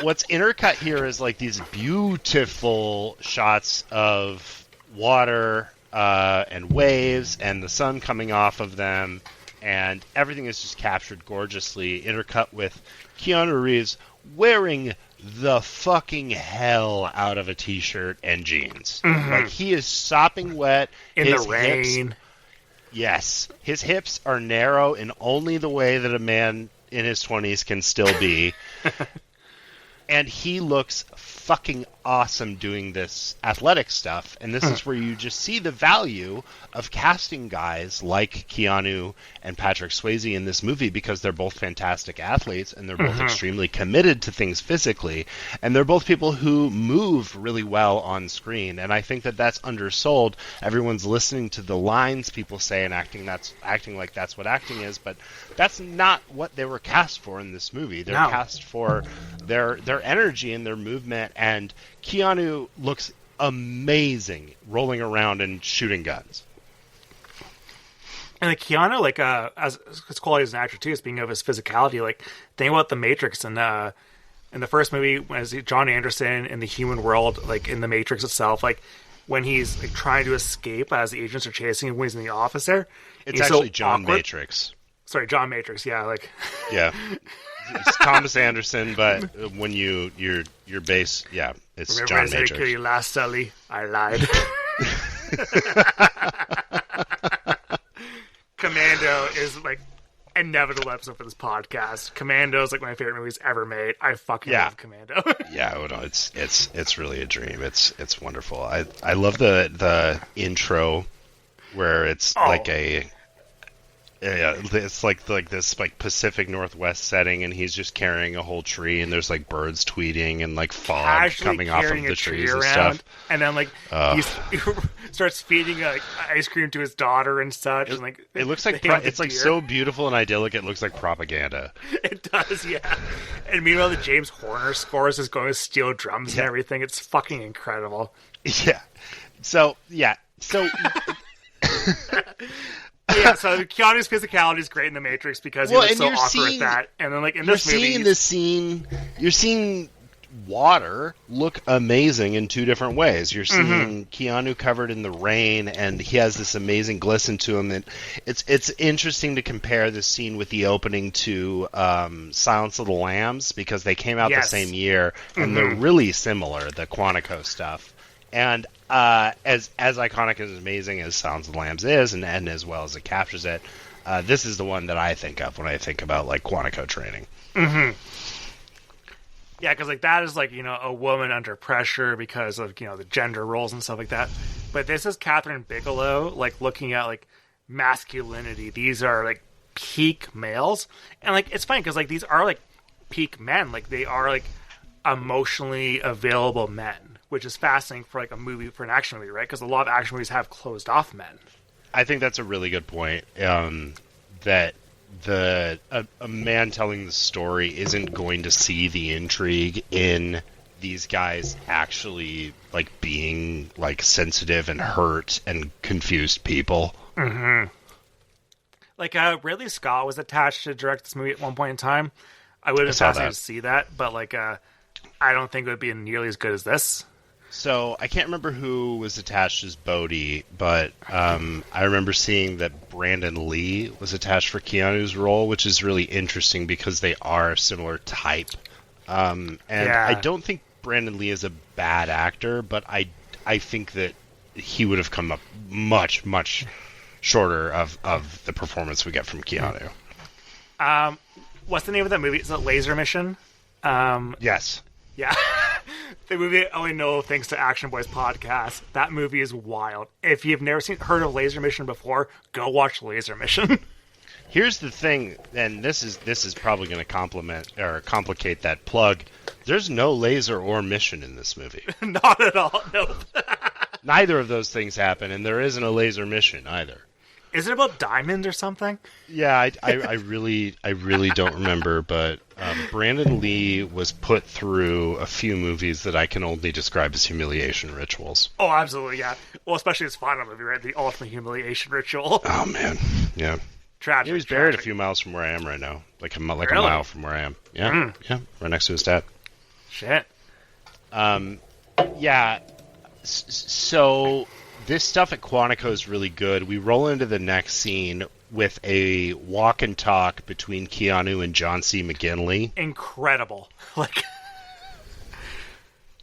what's intercut here is, like, these beautiful shots of water and waves and the sun coming off of them, and everything is just captured gorgeously, intercut with Keanu Reeves wearing the fucking hell out of a t-shirt and jeans. Mm-hmm. Like, he is sopping wet in the rain. Yes, his hips are narrow in only the way that a man in his 20s can still be. And he looks fucking awesome doing this athletic stuff. And this is where you just see the value of casting guys like Keanu and Patrick Swayze in this movie, because they're both fantastic athletes and they're both extremely committed to things physically. And they're both people who move really well on screen. And I think that that's undersold. Everyone's listening to the lines people say and acting like that's what acting is, but that's not what they were cast for in this movie. They're cast for their energy and their movement, and Keanu looks amazing rolling around and shooting guns. And like Keanu, like as his quality as an actor too, speaking of his physicality, like think about The Matrix and in the first movie, as John Anderson in the human world, like in The Matrix itself, like when he's like trying to escape as the agents are chasing him when he's in the office there. It's actually so John awkward. Matrix. Sorry, John Matrix. Yeah, like yeah. It's Thomas Anderson, but when your base, it's remember John I said Matrix. I kill you last, Sully? I lied. Commando is like inevitable episode for this podcast. Commando is like my favorite movies ever made. I fucking love Commando. It's really a dream. It's wonderful. I love the intro where it's like a. Yeah, it's like this like Pacific Northwest setting, and he's just carrying a whole tree, and there's like birds tweeting and like fog coming off of the trees and stuff. And then like he starts feeding like ice cream to his daughter and such. And like it looks like it's like so beautiful and idyllic. It looks like propaganda. It does, yeah. And meanwhile, the James Horner scores is going with steel drums and everything. It's fucking incredible. Yeah. So. Yeah, so Keanu's physicality is great in The Matrix because he was so awkward at that. And then, like, in this movie... You're seeing water look amazing in two different ways. You're seeing Keanu covered in the rain, and he has this amazing glisten to him. And it's interesting to compare this scene with the opening to Silence of the Lambs, because they came out the same year, and they're really similar, the Quantico stuff. And as iconic and as amazing as Silence of the Lambs is, and as well as it captures it, this is the one that I think of when I think about like Quantico training. Mm-hmm. Yeah, because like that is like, you know, a woman under pressure because of, you know, the gender roles and stuff like that. But this is Kathryn Bigelow, like looking at like masculinity. These are like peak males, and like it's funny because like these are like peak men. Like they are like emotionally available men. Which is fascinating for like for an action movie, right? Because a lot of action movies have closed off men. I think that's a really good point. That a man telling the story isn't going to see the intrigue in these guys actually like being like sensitive and hurt and confused people. Mm-hmm. Like Ridley Scott was attached to direct this movie at one point in time. I would have been fascinated to see that, but like I don't think it would be nearly as good as this. So I can't remember who was attached as Bodhi, but I remember seeing that Brandon Lee was attached for Keanu's role, which is really interesting because they are a similar type. I don't think Brandon Lee is a bad actor, but I think that he would have come up much, much shorter of the performance we get from Keanu. What's the name of that movie? Is it Laser Mission? Yes. Yeah. The movie I only know thanks to Action Boys podcast. That movie is wild. If you've never heard of Laser Mission before, go watch Laser Mission. Here's the thing, and this is probably going to complicate that plug. There's no laser or mission in this movie. Not at all. No. Neither of those things happen, and there isn't a laser mission either. Is it about diamonds or something? Yeah, I really don't remember, but Brandon Lee was put through a few movies that I can only describe as humiliation rituals. Oh, absolutely, yeah. Well, especially his final movie, right? The Ultimate Humiliation Ritual. Oh, man. Yeah. Tragic. He was buried a few miles from where I am right now. Like a mile from where I am. Yeah, yeah, right next to his dad. Shit. Yeah, so this stuff at Quantico is really good. We roll into the next scene with a walk and talk between Keanu and John C. McGinley. Incredible. Like,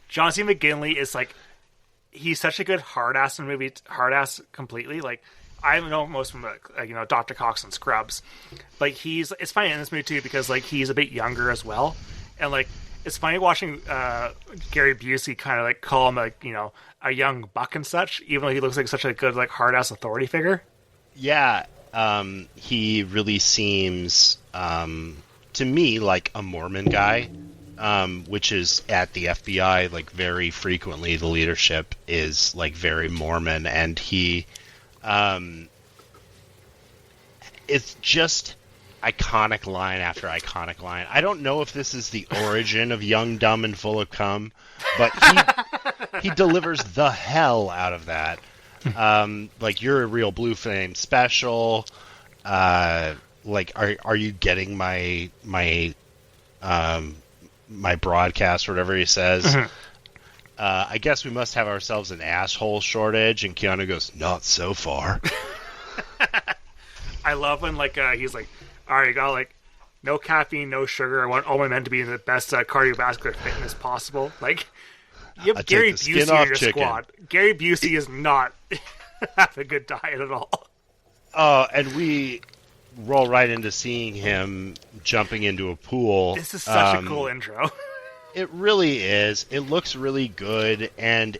John C. McGinley is like, he's such a good hard ass in the movie, hard ass completely. Like, I know most from Dr. Cox and Scrubs, but it's funny in this movie too because like he's a bit younger as well, and like it's funny watching Gary Busey kind of like call him like a young buck and such, even though he looks like such a good like hard ass authority figure. Yeah, he really seems to me like a Mormon guy, which is at the FBI like very frequently the leadership is like very Mormon, and he. It's just iconic line after iconic line. I don't know if this is the origin of Young, Dumb, and Full of Cum, but he delivers the hell out of that. Like, you're a real Blue Flame special. Like, are you getting my broadcast or whatever he says? Mm-hmm. I guess we must have ourselves an asshole shortage, and Keanu goes, not so far. I love when like he's like, all right, you got like no caffeine, no sugar. I want all my men to be in the best cardiovascular fitness possible. Like, you have Gary Busey in your squad. Gary Busey is not have a good diet at all. And we roll right into seeing him jumping into a pool. This is such a cool intro. It really is. It looks really good, and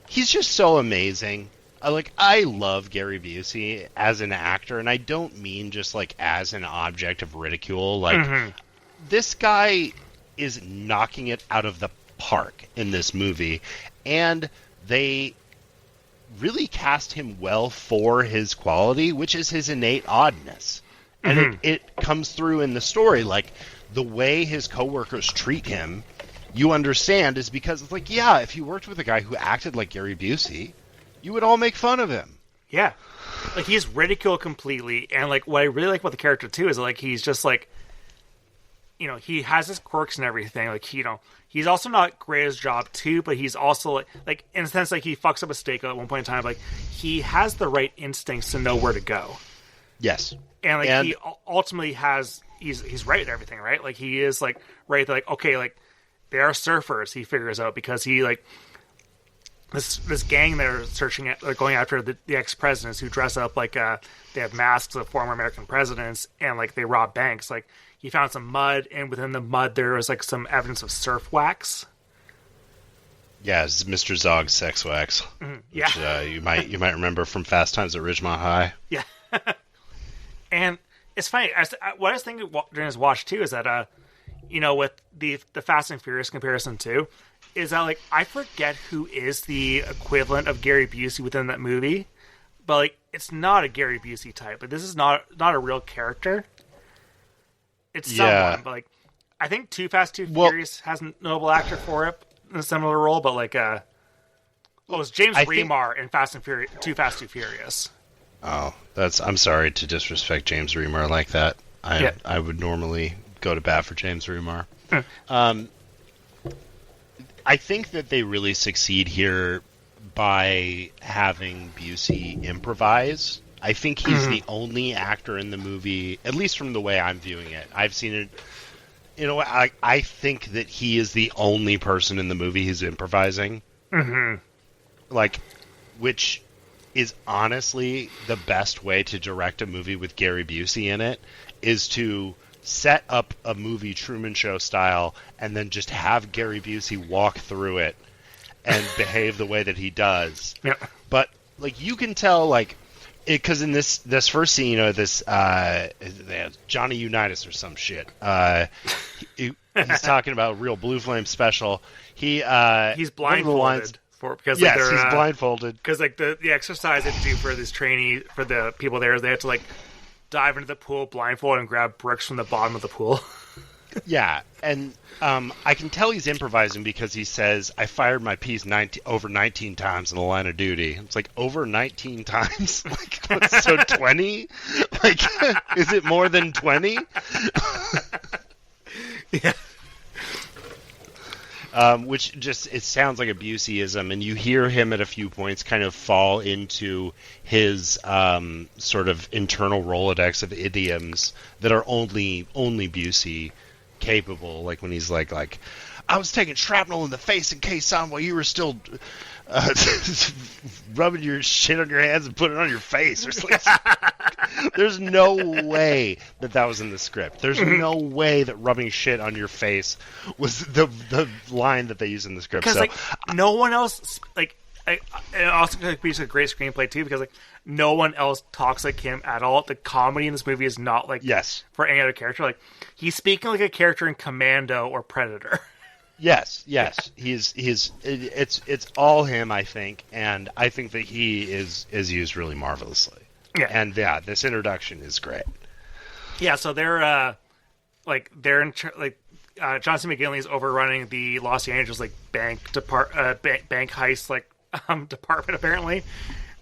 he's just so amazing. I love Gary Busey as an actor, and I don't mean just like as an object of ridicule. Like, this guy is knocking it out of the park in this movie, and they really cast him well for his quality, which is his innate oddness. And it comes through in the story. Like, the way his coworkers treat him, you understand, is because it's like, yeah, if you worked with a guy who acted like Gary Busey, you would all make fun of him. Yeah. Like, he's ridiculed completely, and like what I really like about the character too is like he's just like, he has his quirks and everything. Like, he's also not great at his job too, but he's also like in a sense, like, he fucks up a steak at one point in time. Like, he has the right instincts to know where to go. Yes. And like he ultimately has, he's right at everything, right? Like, he is like right, like, okay, like, they are surfers, he figures out, because he like this gang they're searching at, they're going after the ex-presidents who dress up like they have masks of former American presidents, and like they rob banks. Like, he found some mud, and within the mud there was like some evidence of surf wax. Yeah, it's Mr. Zog's sex wax. Yeah, which, you might remember from Fast Times at Ridgemont High. Yeah. And it's funny, what I was thinking during this watch too is that with the Fast and Furious comparison too, is that like I forget who is the equivalent of Gary Busey within that movie, but like it's not a Gary Busey type. Like, this is not a real character. It's someone, but like I think Too Fast, Too Furious has a notable actor for it in a similar role, but like, it's James Remar in Too Fast, Too Furious. Oh, I'm sorry to disrespect James Remar like that. I would normally go to bat for James Remar. I think that they really succeed here by having Busey improvise. I think he's the only actor in the movie, at least from the way I'm viewing it. I've seen it. You know, I think that he is the only person in the movie who's improvising. Like, which is honestly the best way to direct a movie with Gary Busey in it, is to set up a movie Truman Show style and then just have Gary Busey walk through it and behave the way that he does. Yep. But, like, you can tell, like, because in this first scene, this Johnny Unitas or some shit, he's talking about a real Blue Flame special. He's blindfolded because he's blindfolded because like the exercise they do for this trainee for the people there is they have to like dive into the pool blindfolded and grab bricks from the bottom of the pool. Yeah, and I can tell he's improvising because he says, I fired my piece over 19 times in the line of duty. It's like, over 19 times? Like, what's, so 20? Like, is it more than 20? Yeah. Which just, it sounds like a Buseyism, and you hear him at a few points kind of fall into his sort of internal Rolodex of idioms that are only Busey capable, like when he's like I was taking shrapnel in the face in Khe-Sanh while you were still rubbing your shit on your hands and putting it on your face. There's no way that was in the script. There's no way that rubbing shit on your face was the line that they use in the script. Because no one else and also it's a great screenplay too because no one else talks like him at all. The comedy in this movie is not for any other character. Like he's speaking like a character in Commando or Predator. Yes. It's all him, I think, and I think that he is used really marvelously. Yeah, and this introduction is great. Yeah, so they're in John C. McGinley is overrunning the Los Angeles bank heist department. Apparently,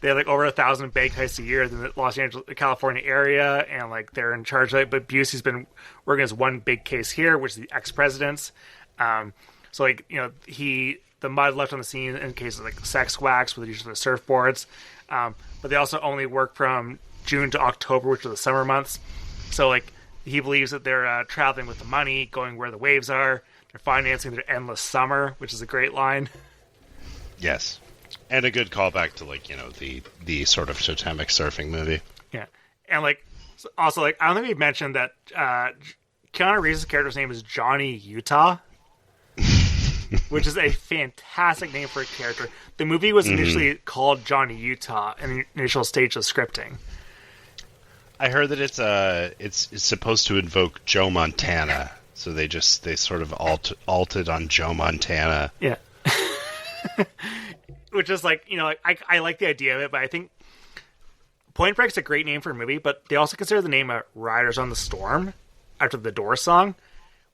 they have over 1,000 bank heists a year in the Los Angeles, California area, and they're in charge of it. But Busey's been working as one big case here, which is the ex-presidents. So the mud left on the scene in case of sex wax with the use of the surfboards. But they also only work from June to October, which are the summer months. So he believes that they're traveling with the money, going where the waves are. They're financing their endless summer, which is a great line. Yes. And a good callback to the sort of totemic surfing movie. Yeah. And also I don't think we mentioned that Keanu Reeves' character's name is Johnny Utah. Which is a fantastic name for a character. The movie was initially called Johnny Utah in the initial stage of scripting. I heard that it's supposed to invoke Joe Montana, so they sort of alted on Joe Montana. Yeah. Which is I like the idea of it, but I think Point Break's a great name for a movie, but they also consider the name Riders on the Storm after the Doors song.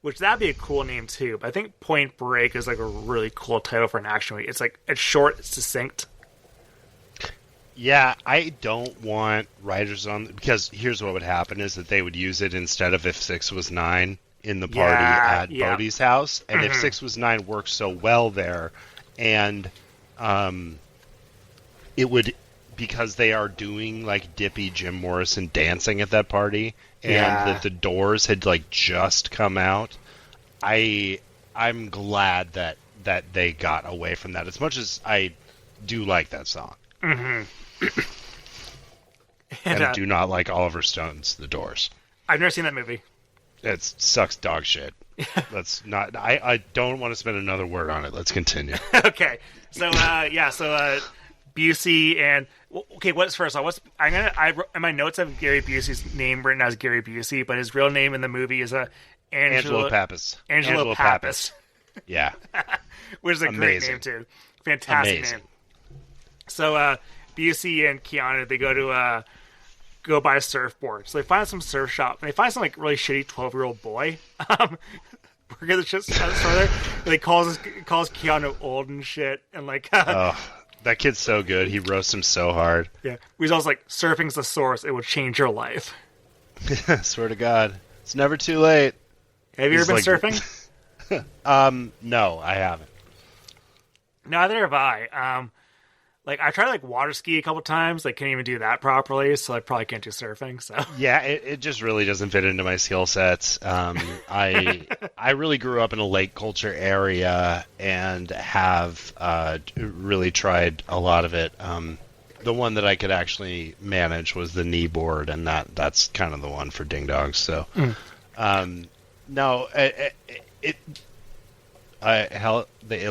Which that'd be a cool name too, but I think Point Break is a really cool title for an action movie. It's short, it's succinct. Yeah, I don't want Riders on because here's what would happen is that they would use it instead of If 6 Was 9 in the party at Bodhi's house, and If 6 Was 9 works so well there, and it would because they are doing dippy Jim Morrison dancing at that party. And that the Doors had just come out. I'm glad that they got away from that. As much as I do like that song, and I do not like Oliver Stone's The Doors. I've never seen that movie. It sucks dog shit. Let's not. I don't want to spend another word on it. Let's continue. Okay. So Busey and what's first? In my notes I have Gary Busey's name written as Gary Busey, but his real name in the movie is Angelo Pappas. Angelo Pappas. Yeah, which is a great name too. Fantastic name. So Busey and Keanu they go buy a surfboard. So they find some surf shop and they find some really shitty 12-year-old boy. working at the shit store there. And he calls Keanu old and shit, and like, oh, that kid's so good. He roasts him so hard. Yeah, he's also like, surfing's the source. It will change your life. Swear to God, it's never too late. Have you ever been surfing? No, I haven't. Neither have I. Like, I tried, like, water ski a couple times. Like, can't even do that properly, so I probably can't do surfing, so. Yeah, it just really doesn't fit into my skill sets. I really grew up in a lake culture area and have really tried a lot of it. The one that I could actually manage was the knee board, and that's kind of the one for ding dogs, so. No, it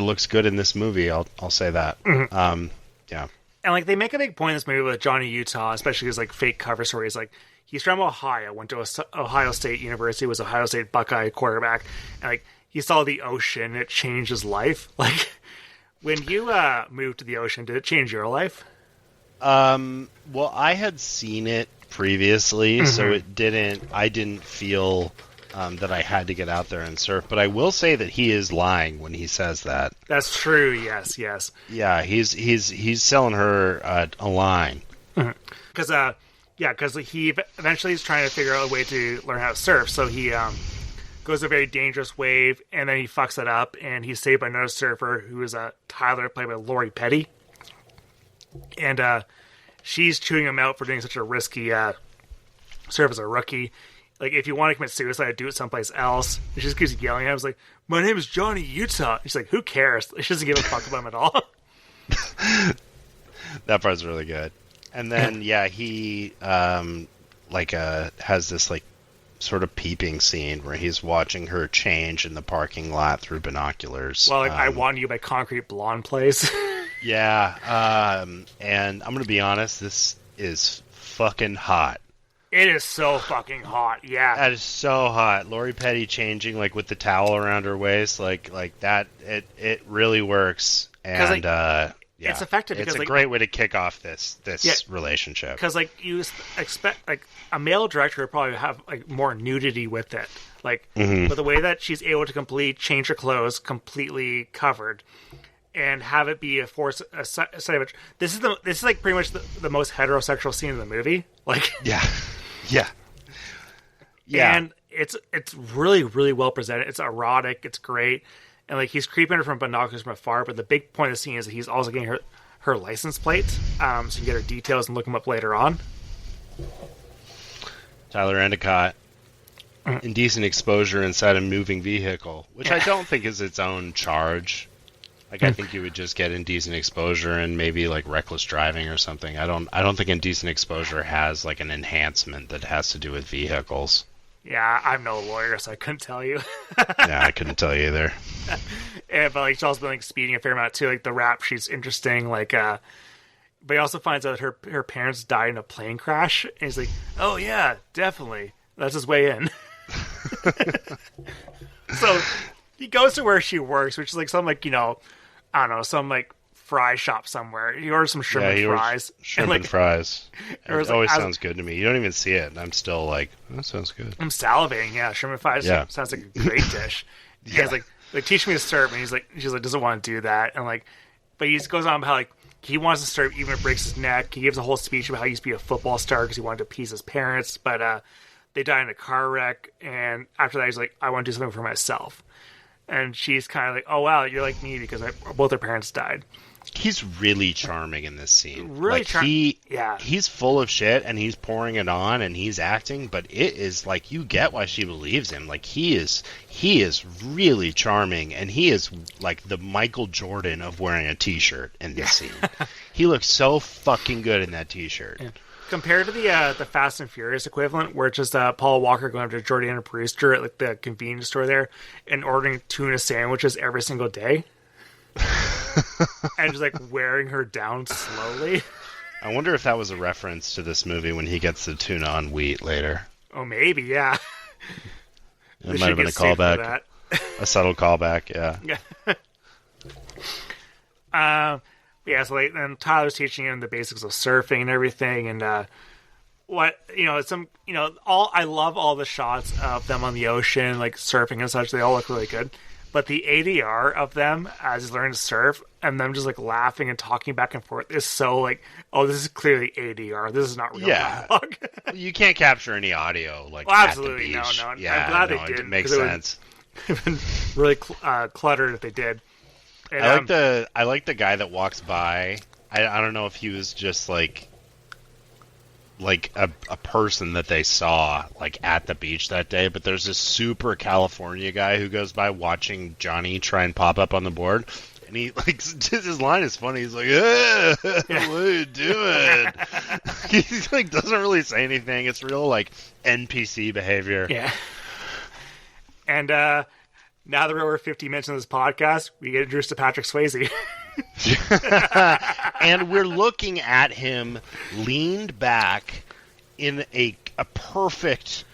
looks good in this movie, I'll say that. Mm-hmm. Yeah. And, like, they make a big point in this movie with Johnny Utah, especially his, like, fake cover story. He's like, he's from Ohio, went to Ohio State University, was Ohio State Buckeye quarterback, and, like, he saw the ocean, it changed his life. Like, when you moved to the ocean, did it change your life? Well, I had seen it previously, so I didn't feel that I had to get out there and surf, but I will say that he is lying when he says that. That's true. Yes. Yeah, he's selling her a line. Because he eventually is trying to figure out a way to learn how to surf. So he goes a very dangerous wave, and then he fucks it up, and he's saved by another surfer who is Tyler, played by Lori Petty, and she's chewing him out for doing such a risky surf as a rookie. Like, if you want to commit suicide, do it someplace else. And she just keeps yelling at him. I was like, my name is Johnny Utah. She's like, who cares? She doesn't give a fuck about him at all. That part's really good. And then, yeah, he, has this, like, sort of peeping scene where he's watching her change in the parking lot through binoculars. Well, like, I Want You by Concrete Blonde plays. Yeah, and I'm going to be honest, this is fucking hot. It is so fucking hot, yeah. That is so hot. Lori Petty changing, like, with the towel around her waist, like that. It really works, and yeah, it's effective. Because, it's a great way to kick off this relationship. Because, like, you expect, like, a male director would probably have, like, more nudity with it, like, but the way that she's able to change her clothes completely covered, and have it be a side of it. This is like pretty much the most heterosexual scene in the movie, like. Yeah. And it's really, really well presented. It's erotic. It's great. And, like, he's creeping her from binoculars from afar. But the big point of the scene is that he's also getting her license plate, so you can get her details and look them up later on. Tyler Endicott. Indecent exposure inside a moving vehicle, which I don't think is its own charge. Like, I think you would just get indecent exposure and maybe, like, reckless driving or something. I don't think indecent exposure has, like, an enhancement that has to do with vehicles. Yeah, I'm no lawyer, so I couldn't tell you. Yeah, I couldn't tell you either. But, like, she's also been, like, speeding a fair amount too. Like, the rap she's interesting. Like, but he also finds out that her parents died in a plane crash, and he's like, "Oh yeah, definitely." That's his way in. So he goes to where she works, which is like some, like, you know, I don't know, some, like, fry shop somewhere. He orders some shrimp and fries. Shrimp and fries. It always sounds good to me. You don't even see it, and I'm still like, that sounds good. I'm salivating. Yeah, shrimp and fries sounds like a great dish. Yeah. He's like, teach me to surf, and she's like, doesn't want to do that, and, like, but he just goes on about how, like, he wants to surf even if it breaks his neck. He gives a whole speech about how he used to be a football star because he wanted to appease his parents, but they died in a car wreck, and after that he's like, I want to do something for myself. And she's kind of like, oh wow, you're like me because both our parents died. He's really charming in this scene. Really like, charming. He's full of shit and he's pouring it on and he's acting, but it is like, you get why she believes him. Like, he is really charming, and he is like the Michael Jordan of wearing a t-shirt in this scene. He looks so fucking good in that t-shirt. Yeah. Compared to the Fast and Furious equivalent, where it's just Paul Walker going up to Jordana Brewster at, like, the convenience store there and ordering tuna sandwiches every single day. And just, like, wearing her down slowly. I wonder if that was a reference to this movie when he gets the tuna on wheat later. Oh, maybe, yeah. It might have been a callback. A subtle callback, yeah. Yeah, so, like, then Tyler's teaching him the basics of surfing and everything, and what some all I love all the shots of them on the ocean, like surfing and such. They all look really good. But the ADR of them as he's learning to surf and them just like laughing and talking back and forth is so like, oh, this is clearly ADR. This is not real dialogue. You can't capture any audio like absolutely at the beach. No. Yeah, I'm glad they did. It makes sense. It would have been really cluttered if they did. And, I like the guy that walks by. I don't know if he was just like a person that they saw like at the beach that day, but there's this super California guy who goes by watching Johnny try and pop up on the board, and he like his line is funny. He's like, what are you doing? He like doesn't really say anything. It's real like NPC behavior. Yeah. And now that we're over 50 minutes in this podcast, we get introduced to Patrick Swayze. And we're looking at him leaned back in a perfect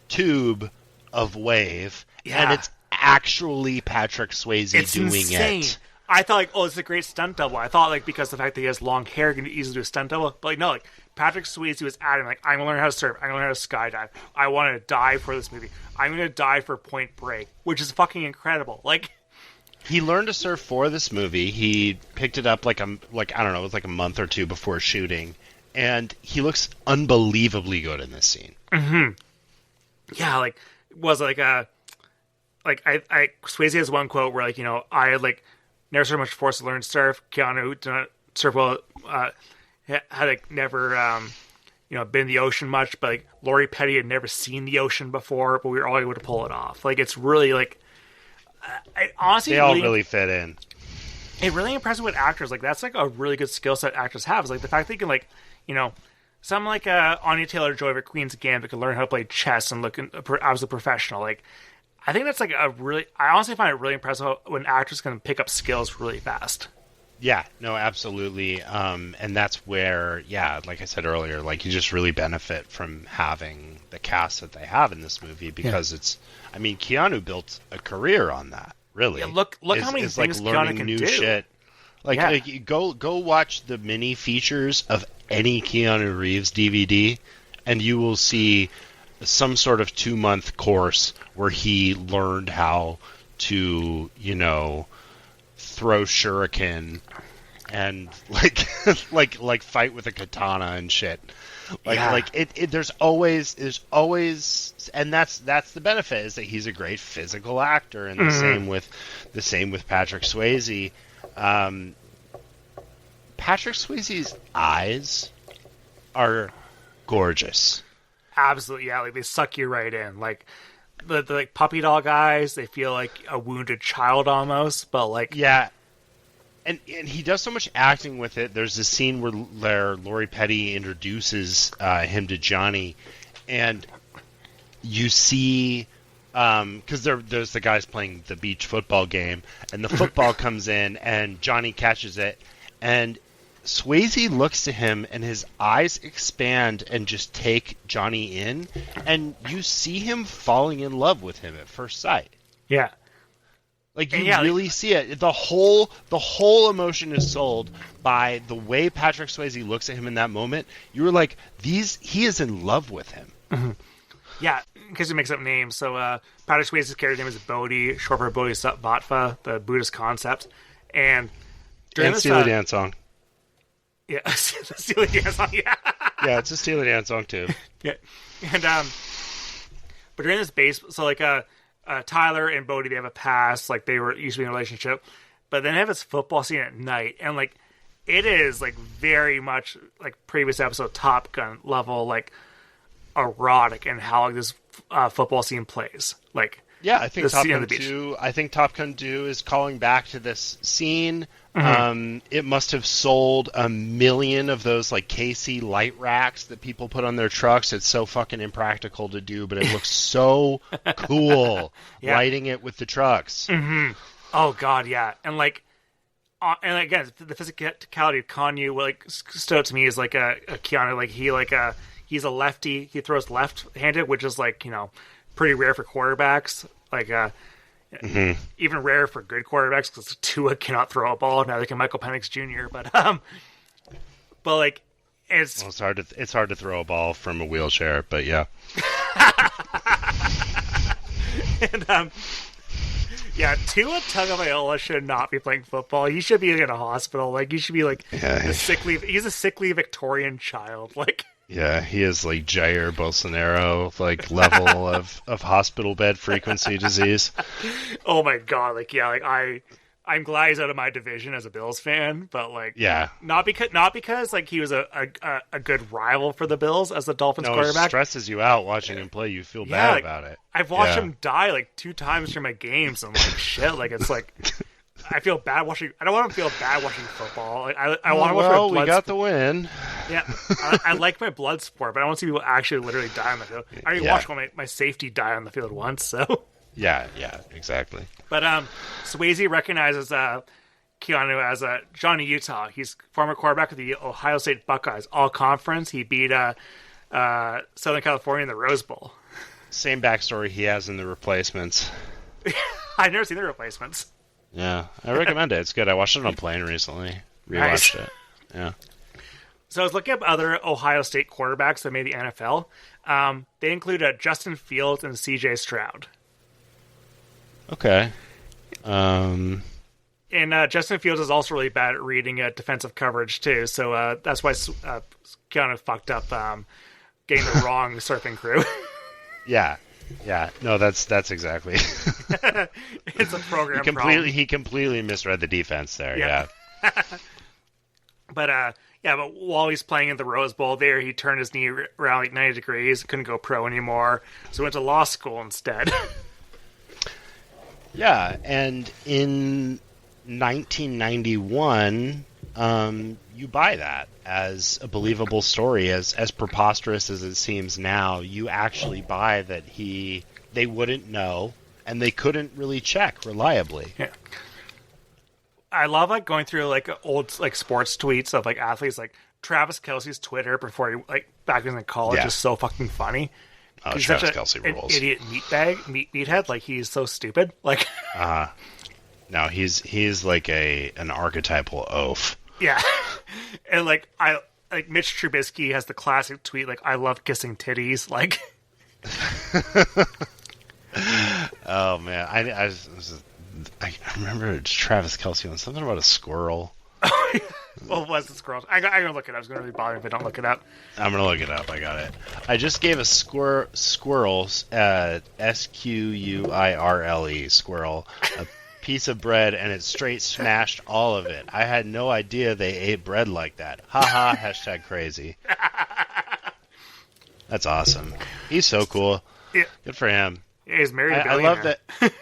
tube of wave, and it's actually Patrick Swayze doing insane. it. I thought, like, oh, it's a great stunt double. I thought, like, because of the fact that he has long hair, he can easily do a stunt double. But, like, no, like, Patrick Swayze was adding, like, I'm going to learn how to surf. I'm going to learn how to skydive. I want to dive for this movie. I'm going to dive for Point Break, which is fucking incredible. Like, he learned to surf for this movie. He picked it up, I don't know, it was like a month or two before shooting. And he looks unbelievably good in this scene. Mm-hmm. Yeah, like, was, like, Swayze has one quote where, like, I had, like, never so much forced to learn surf. Keanu did not surf well. Had like never, been in the ocean much. But like Lori Petty had never seen the ocean before. But we were all able to pull it off. Like it's really like, I honestly, they all really fit in. It really impresses with actors. Like that's like a really good skill set actors have. Is like the fact they can like, someone like Anya Taylor-Joy of Queen's Gambit can learn how to play chess and look as a professional. Like. I think that's like I honestly find it really impressive when actors can pick up skills really fast. Yeah, no, absolutely. And that's where, like I said earlier, like you just really benefit from having the cast that they have in this movie because it's, I mean, Keanu built a career on that, really. Yeah, look how many things like Keanu can new do. Shit. Like go watch the mini features of any Keanu Reeves DVD, and you will see some sort of 2-month course where he learned how to, throw shuriken and like fight with a katana and shit. There's always, and that's the benefit is that he's a great physical actor, and the same with Patrick Swayze. Patrick Swayze's eyes are gorgeous. Absolutely, yeah. Like they suck you right in. Like the like puppy dog eyes, they feel like a wounded child almost. But like, yeah, and he does so much acting with it. There's this scene where Lori Petty introduces him to Johnny, and you see because there's the guys playing the beach football game, and the football comes in, and Johnny catches it, and Swayze looks to him and his eyes expand and just take Johnny in, and you see him falling in love with him at first sight. Yeah. Like you really see it. The whole emotion is sold by the way Patrick Swayze looks at him in that moment. You were like, he is in love with him. Mm-hmm. Yeah, because he makes up names. So Patrick Swayze's character's name is Bodhi, short for Bodhisattva, the Buddhist concept. And during this Steely Dan song. Yeah, the Steely Dan song, yeah. Yeah, it's a Steely Dan song, too. Yeah. And, but during this base, so, like, Tyler and Bodhi, they have a past, like, they were used to be in a relationship, but then they have this football scene at night, and, like, it is, like, very much, like, previous episode Top Gun level, like, erotic and how, like, this football scene plays. Like, yeah, I think Top Gun 2 is calling back to this scene. Mm-hmm. It must have sold 1 million of those like KC light racks that people put on their trucks. It's so fucking impractical to do, but it looks so cool lighting it with the trucks. Mm-hmm. Oh god, yeah, and like, and again, the physicality of Keanu like stood out to me as like a Keanu, like he's a lefty. He throws left-handed, which is like pretty rare for quarterbacks. Like even rare for good quarterbacks because Tua cannot throw a ball. Neither can Michael Penix Jr. But like, It's it's hard to throw a ball from a wheelchair, but yeah. And yeah, Tua Tagovailoa should not be playing football. He should be in a hospital. Like, he should be like a sick leave. He's a sickly Victorian child. Like, yeah, he is like Jair Bolsonaro like level of hospital bed frequency disease. Oh my god! Like, yeah, like I'm glad he's out of my division as a Bills fan, but like, yeah, not because like he was a good rival for the Bills as the Dolphins quarterback. It stresses you out watching him play. You feel bad about it. I've watched him die like 2 times through my games. I'm like, shit. Like, it's like I feel bad watching. I don't want to feel bad watching football. Like, I want to watch my blood. We got the win. Yeah, I like my blood sport, but I want to see people actually literally die on the field. I already watched my safety die on the field once, so. Yeah, exactly. But Swayze recognizes Keanu as Johnny Utah. He's former quarterback of the Ohio State Buckeyes, all conference. He beat Southern California in the Rose Bowl. Same backstory he has in The Replacements. I've never seen The Replacements. Yeah, I recommend it. It's good. I watched it on a plane recently. Rewatched it. Yeah. So I was looking up other Ohio State quarterbacks that made the NFL. They include Justin Fields and C.J. Stroud. Okay. And Justin Fields is also really bad at reading defensive coverage too, so that's why Keanu fucked up getting the wrong surfing crew. Yeah. No, that's exactly. It's a program problem. He completely misread the defense there. Yeah. But while he's playing in the Rose Bowl, there he turned his knee around like 90 degrees, couldn't go pro anymore, so went to law school instead. Yeah, and in 1991, you buy that as a believable story, as preposterous as it seems now. You actually buy that they wouldn't know, and they couldn't really check reliably. Yeah. I love like going through like old like sports tweets of like athletes, like Travis Kelce's Twitter before he like back when he was in college is so fucking funny. Oh, he's Travis such Kelce rules. An idiot meathead. Like, he's so stupid. Like, no, he's like an archetypal oaf. Yeah, and like Mitch Trubisky has the classic tweet like, "I love kissing titties." Like, oh man, I remember Travis Kelce on something about a squirrel. Well, it was the squirrel. I'm going to look it up. It's going to be bothering if I don't look it up. I'm going to look it up. I got it. I just gave a squirrel, S-Q-U-I-R-L-E, squirrel, a piece of bread, and it straight smashed all of it. I had no idea they ate bread like that. Ha ha, #crazy. That's awesome. He's so cool. Yeah. Good for him. Yeah, he's married to a I love billionaire. that.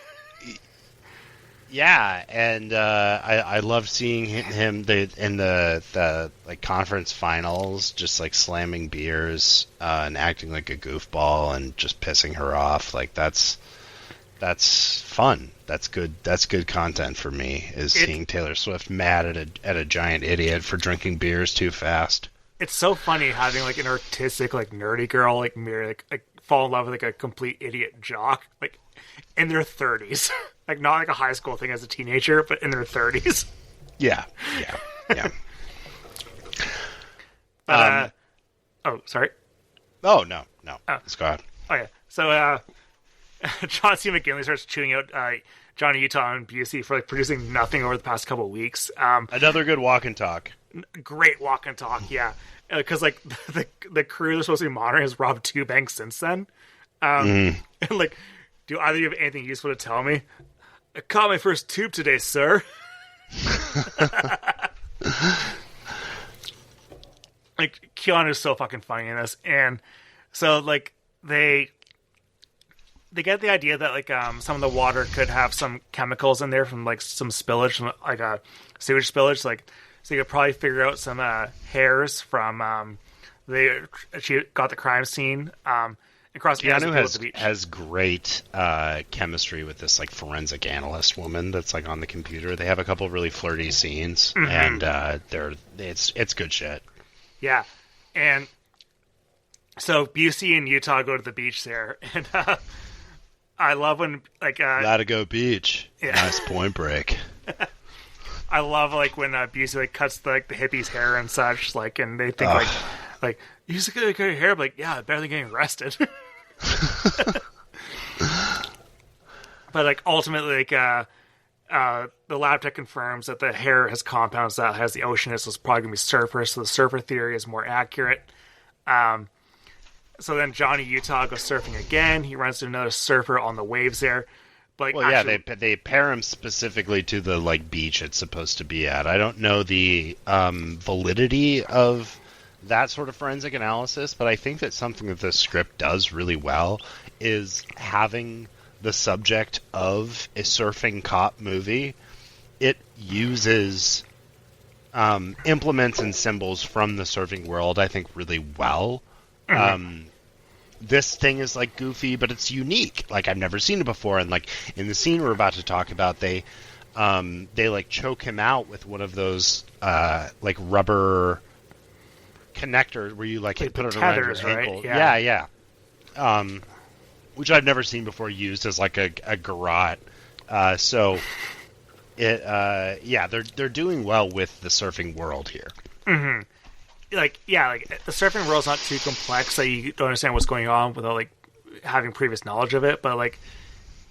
Yeah, and I love seeing him in the like conference finals, just like slamming beers and acting like a goofball and just pissing her off. Like that's fun. That's good content for me. Is seeing Taylor Swift mad at a giant idiot for drinking beers too fast. It's so funny having like an artistic like nerdy girl like marry like fall in love with like a complete idiot jock like in their 30s. Like, not like a high school thing as a teenager, but in their 30s. Yeah. But, oh, sorry. Oh, no. Let's go ahead. Okay, so, John C. McGinley starts chewing out Johnny Utah and Busey for, like, producing nothing over the past couple of weeks. Another good walk and talk. Great walk and talk, yeah. Because, like, the crew they're supposed to be monitoring has robbed 2 banks since then. And, like, do either of you have anything useful to tell me? I caught my first tube today, sir. Like, Keanu's so fucking funny in this. And so, like, they get the idea that, like, some of the water could have some chemicals in there from, like, some spillage, from, like, a sewage spillage. Like, so you could probably figure out some hairs from, she got the crime scene, across Keanu has great chemistry with this like forensic analyst woman that's like on the computer. They have a couple of really flirty scenes, and it's good shit. Yeah, and so Busey and Utah go to the beach there, and I love when like Gotta go beach. Yeah. Nice point break. I love like when Busey like cuts the hippies' hair and such, like, and they think like you just cut your hair, but like, yeah, better than getting arrested. But like ultimately, like the lab tech confirms that the hair has compounds that has the ocean, so it's probably gonna be surfer. So the surfer theory is more accurate. So then Johnny Utah goes surfing again. He runs into another surfer on the waves there. But, like, well, actually, yeah, they pair him specifically to the like beach it's supposed to be at. I don't know the validity of that sort of forensic analysis, but I think that something that the script does really well is having the subject of a surfing cop movie. It uses implements and symbols from the surfing world, I think, really well. Mm-hmm. This thing is like goofy, but it's unique. Like I've never seen it before. And like in the scene we're about to talk about, they like choke him out with one of those like rubber connectors where you like put it around your ankle. Right? Yeah. Which I've never seen before used as like a garrote. So it they're doing well with the surfing world here. Mm-hmm. Like the surfing world's not too complex that you don't understand what's going on without like having previous knowledge of it, but like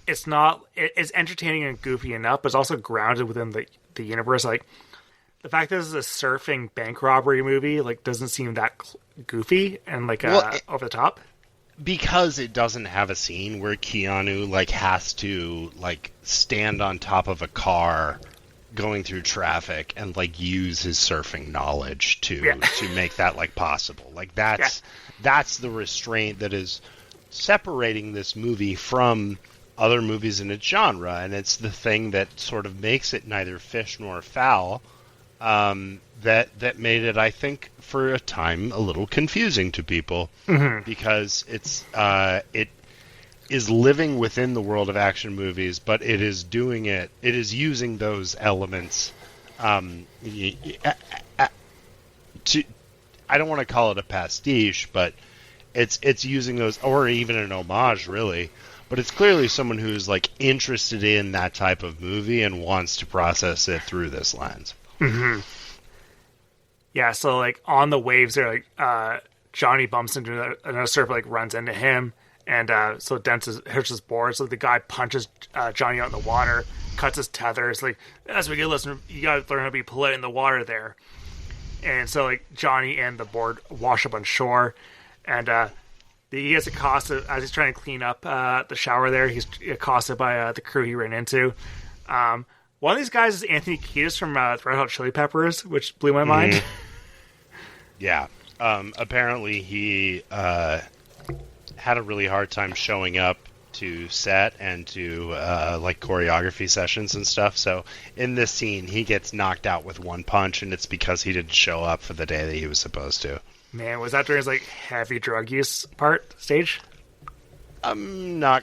it's entertaining and goofy enough, but it's also grounded within the universe. Like the fact that this is a surfing bank robbery movie like doesn't seem that goofy and like over the top, because it doesn't have a scene where Keanu like has to like stand on top of a car going through traffic and like use his surfing knowledge to make that like possible. Like that's the restraint that is separating this movie from other movies in its genre, and it's the thing that sort of makes it neither fish nor fowl. That made it, I think, for a time a little confusing to people, because it is living within the world of action movies, but it is using those elements to, I don't want to call it a pastiche, but it's using those, or even an homage, really. But it's clearly someone who's like interested in that type of movie and wants to process it through this lens. Mm-hmm. Yeah, so like on the waves there, like Johnny bumps into another surfer, like runs into him. And so Dent hurts his board. So the guy punches Johnny out in the water, cuts his tether. It's like, that's what you listen. You got to learn how to be polite in the water there. And so like Johnny and the board wash up on shore, and he gets accosted as he's trying to clean up the shower there. He's accosted by the crew he ran into. One of these guys is Anthony Kiedis from Red Hot Chili Peppers, which blew my mind. Yeah. Apparently he had a really hard time showing up to set and to like choreography sessions and stuff. So in this scene, he gets knocked out with one punch, and it's because he didn't show up for the day that he was supposed to. Man, was that during his like heavy drug use stage? I don't know.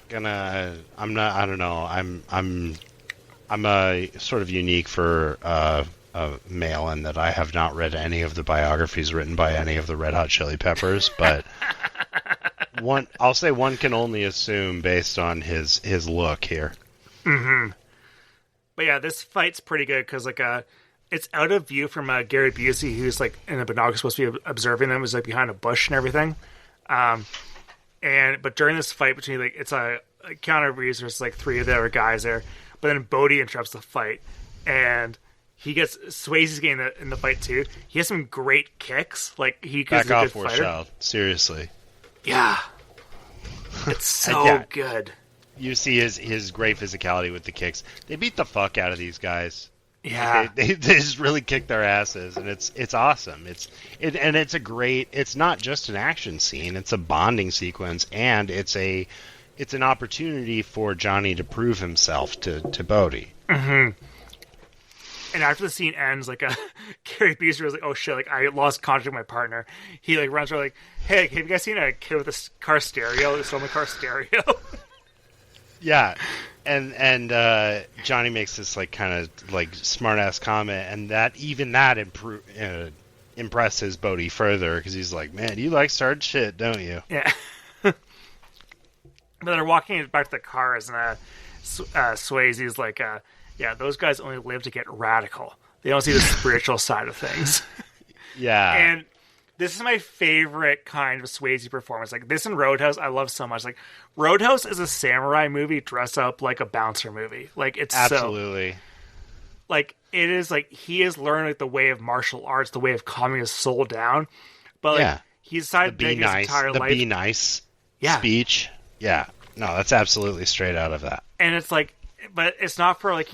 I'm a sort of unique for a male in that I have not read any of the biographies written by any of the Red Hot Chili Peppers, but I'll say one can only assume based on his look here. Mm-hmm. But yeah, this fight's pretty good because like it's out of view from Gary Busey, who's like in the binoculars supposed to be observing them, is like behind a bush and everything. But during this fight between like it's a Keanu Reeves versus like three of the other guys there, but then Bodhi interrupts the fight, and he gets Swayze's getting in the fight too. He has some great kicks. Like he back a off, good fighter. Child. Seriously. Yeah, it's so good. You see his great physicality with the kicks. They beat the fuck out of these guys. Yeah, they just really kick their asses, and it's awesome. It's a great. It's not just an action scene. It's a bonding sequence, and it's an opportunity for Johnny to prove himself to Bodhi. Mm-hmm. And after the scene ends, like Gary Busey was like, "Oh shit! Like I lost contact with my partner." He like runs around like, "Hey, have you guys seen a kid with a car stereo? It's on the car stereo." Yeah, and Johnny makes this like kind of like smart ass comment, and that impresses Bodhi further because he's like, "Man, you like started shit, don't you?" Yeah. But they're walking back to the cars, and Swayze's like, "Yeah, those guys only live to get radical. They don't see the spiritual side of things. Yeah. And this is my favorite kind of Swayze performance. Like, this and Roadhouse, I love so much. Like, Roadhouse is a samurai movie dressed up like a bouncer movie. Like, it's absolutely. Like, it is like he has learned like the way of martial arts, the way of calming his soul down. But like, he decided to take his entire life. The be nice speech. Yeah. No, that's absolutely straight out of that. And it's like, but it's not for like,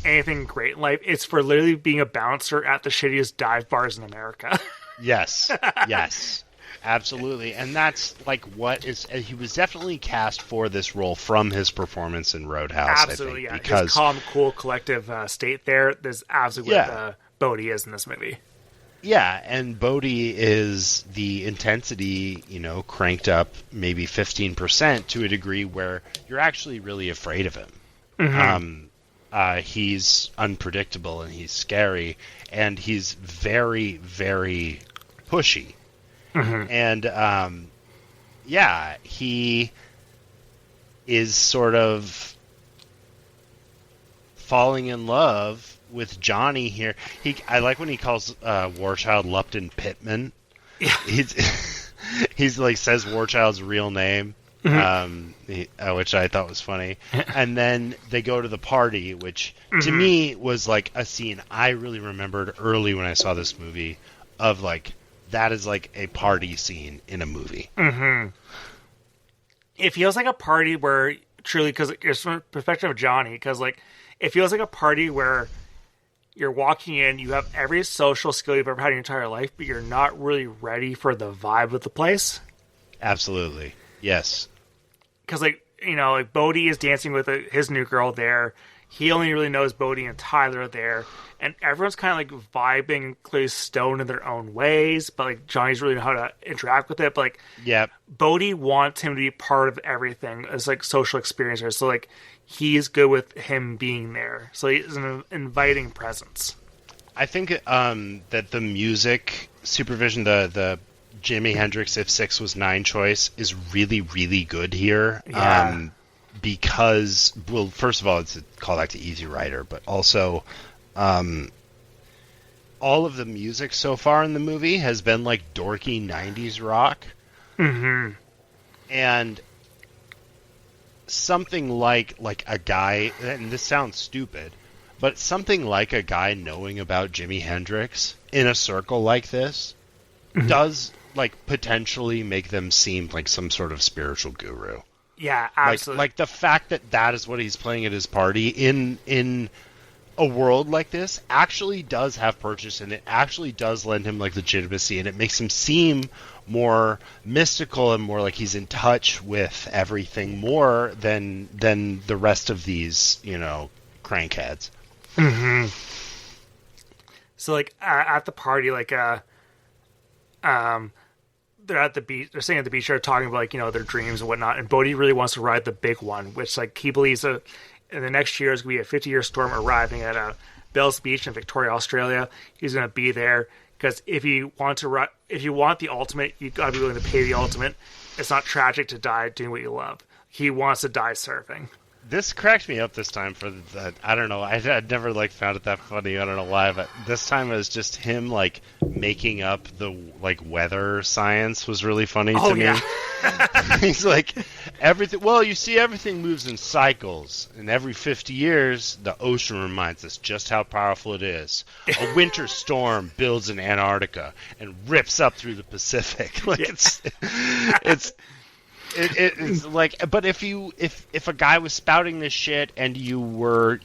anything great in life. It's for literally being a bouncer at the shittiest dive bars in America. Yes. Yes. Absolutely. And that's like he was definitely cast for this role from his performance in Roadhouse. Absolutely, I think, yeah. His calm, cool, collective state there. There's absolutely what Bodhi is in this movie. Yeah, and Bodhi is the intensity, cranked up maybe 15% to a degree where you're actually really afraid of him. Mm-hmm. He's unpredictable and he's scary, and he's very, very pushy. Mm-hmm. And, he is sort of falling in love with Johnny here. I like when he calls Warchild Lupton Pittman. Yeah. He's like says Warchild's real name, mm-hmm. Which I thought was funny. And then they go to the party, which mm-hmm. to me was like a scene I really remembered early when I saw this movie of like, that is like a party scene in a movie. Mm-hmm. It feels like a party where truly, because it's from the perspective of Johnny, because like it feels like a party where you're walking in, you have every social skill you've ever had in your entire life, but you're not really ready for the vibe of the place. Absolutely. Yes. Because, like Bodhi is dancing with his new girl there. He only really knows Bodhi and Tyler there. And everyone's kind of like vibing, clearly stoned in their own ways, but like Johnny's really know how to interact with it. But like, yep. Bodhi wants him to be part of everything as like social experiencer. So like, he's good with him being there. So he's an inviting presence. I think that the music supervision, the Jimi Hendrix If 6 Was 9 choice is really, really good here. Yeah. Because, well, first of all, it's a callback to Easy Rider, but also all of the music so far in the movie has been like dorky 90s rock. Mm-hmm. And something like a guy, and this sounds stupid, but something like a guy knowing about Jimi Hendrix in a circle like this mm-hmm. does like potentially make them seem like some sort of spiritual guru. Yeah, absolutely. Like the fact that is what he's playing at his party in a world like this actually does have purchase, and it actually does lend him like legitimacy, and it makes him seem more mystical and more like he's in touch with everything more than the rest of these, crankheads. Mm-hmm. So like at the party, like they're at the beach. They're sitting at the beach. They're talking about like their dreams and whatnot. And Bodhi really wants to ride the big one, which like he believes in the next year is going to be a 50-year storm arriving at Bell's Beach in Victoria, Australia. He's going to be there because if you want the ultimate, you got to be willing to pay the ultimate. It's not tragic to die doing what you love. He wants to die surfing. This cracked me up this time for the, I don't know. I'd never like found it that funny. I don't know why, but this time it was just him like making up the like weather science was really funny to me. Yeah. He's like everything. Well, you see, everything moves in cycles, and every 50 years, the ocean reminds us just how powerful it is. A winter storm builds in Antarctica and rips up through the Pacific. Like it's like, but if a guy was spouting this shit and you were,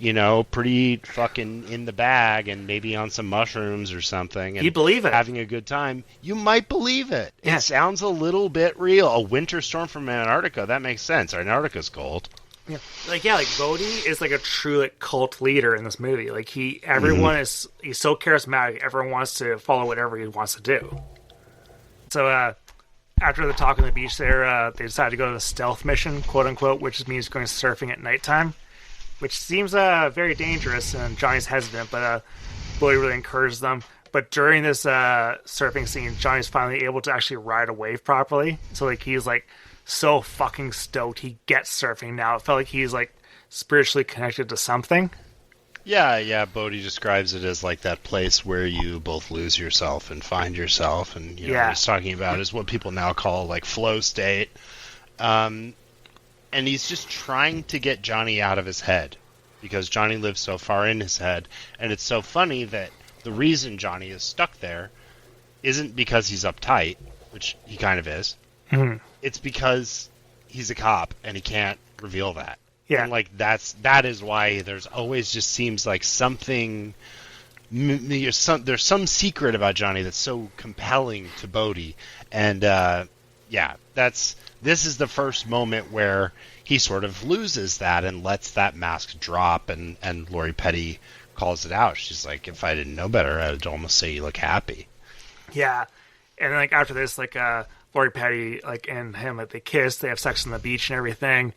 pretty fucking in the bag and maybe on some mushrooms or something, and you believe it, having a good time, you might believe it. Yeah. It sounds a little bit real. A winter storm from Antarctica, that makes sense. Antarctica's cold. Yeah, like Bodhi is like a true like cult leader in this movie. Like everyone is he's so charismatic. Everyone wants to follow whatever he wants to do. So after the talk on the beach there, they decided to go to the stealth mission, quote unquote, which means going surfing at nighttime, which seems very dangerous. And Johnny's hesitant, but Bodhi really encourages them. But during this surfing scene, Johnny's finally able to actually ride a wave properly. So like he's like so fucking stoked he gets surfing now. It felt like he's like spiritually connected to something. Yeah. Bodhi describes it as like that place where you both lose yourself and find yourself, and what he's talking about is what people now call like flow state. And he's just trying to get Johnny out of his head because Johnny lives so far in his head, and it's so funny that the reason Johnny is stuck there isn't because he's uptight, which he kind of is. Mm-hmm. It's because he's a cop and he can't reveal that. Yeah. And like that is why there's always just seems like something. There's some secret about Johnny that's so compelling to Bodhi, and this is the first moment where he sort of loses that and lets that mask drop, and Lori Petty calls it out. She's like, if I didn't know better, I'd almost say you look happy. Yeah, and like after this, like Lori Petty, like and him, like they kiss, they have sex on the beach and everything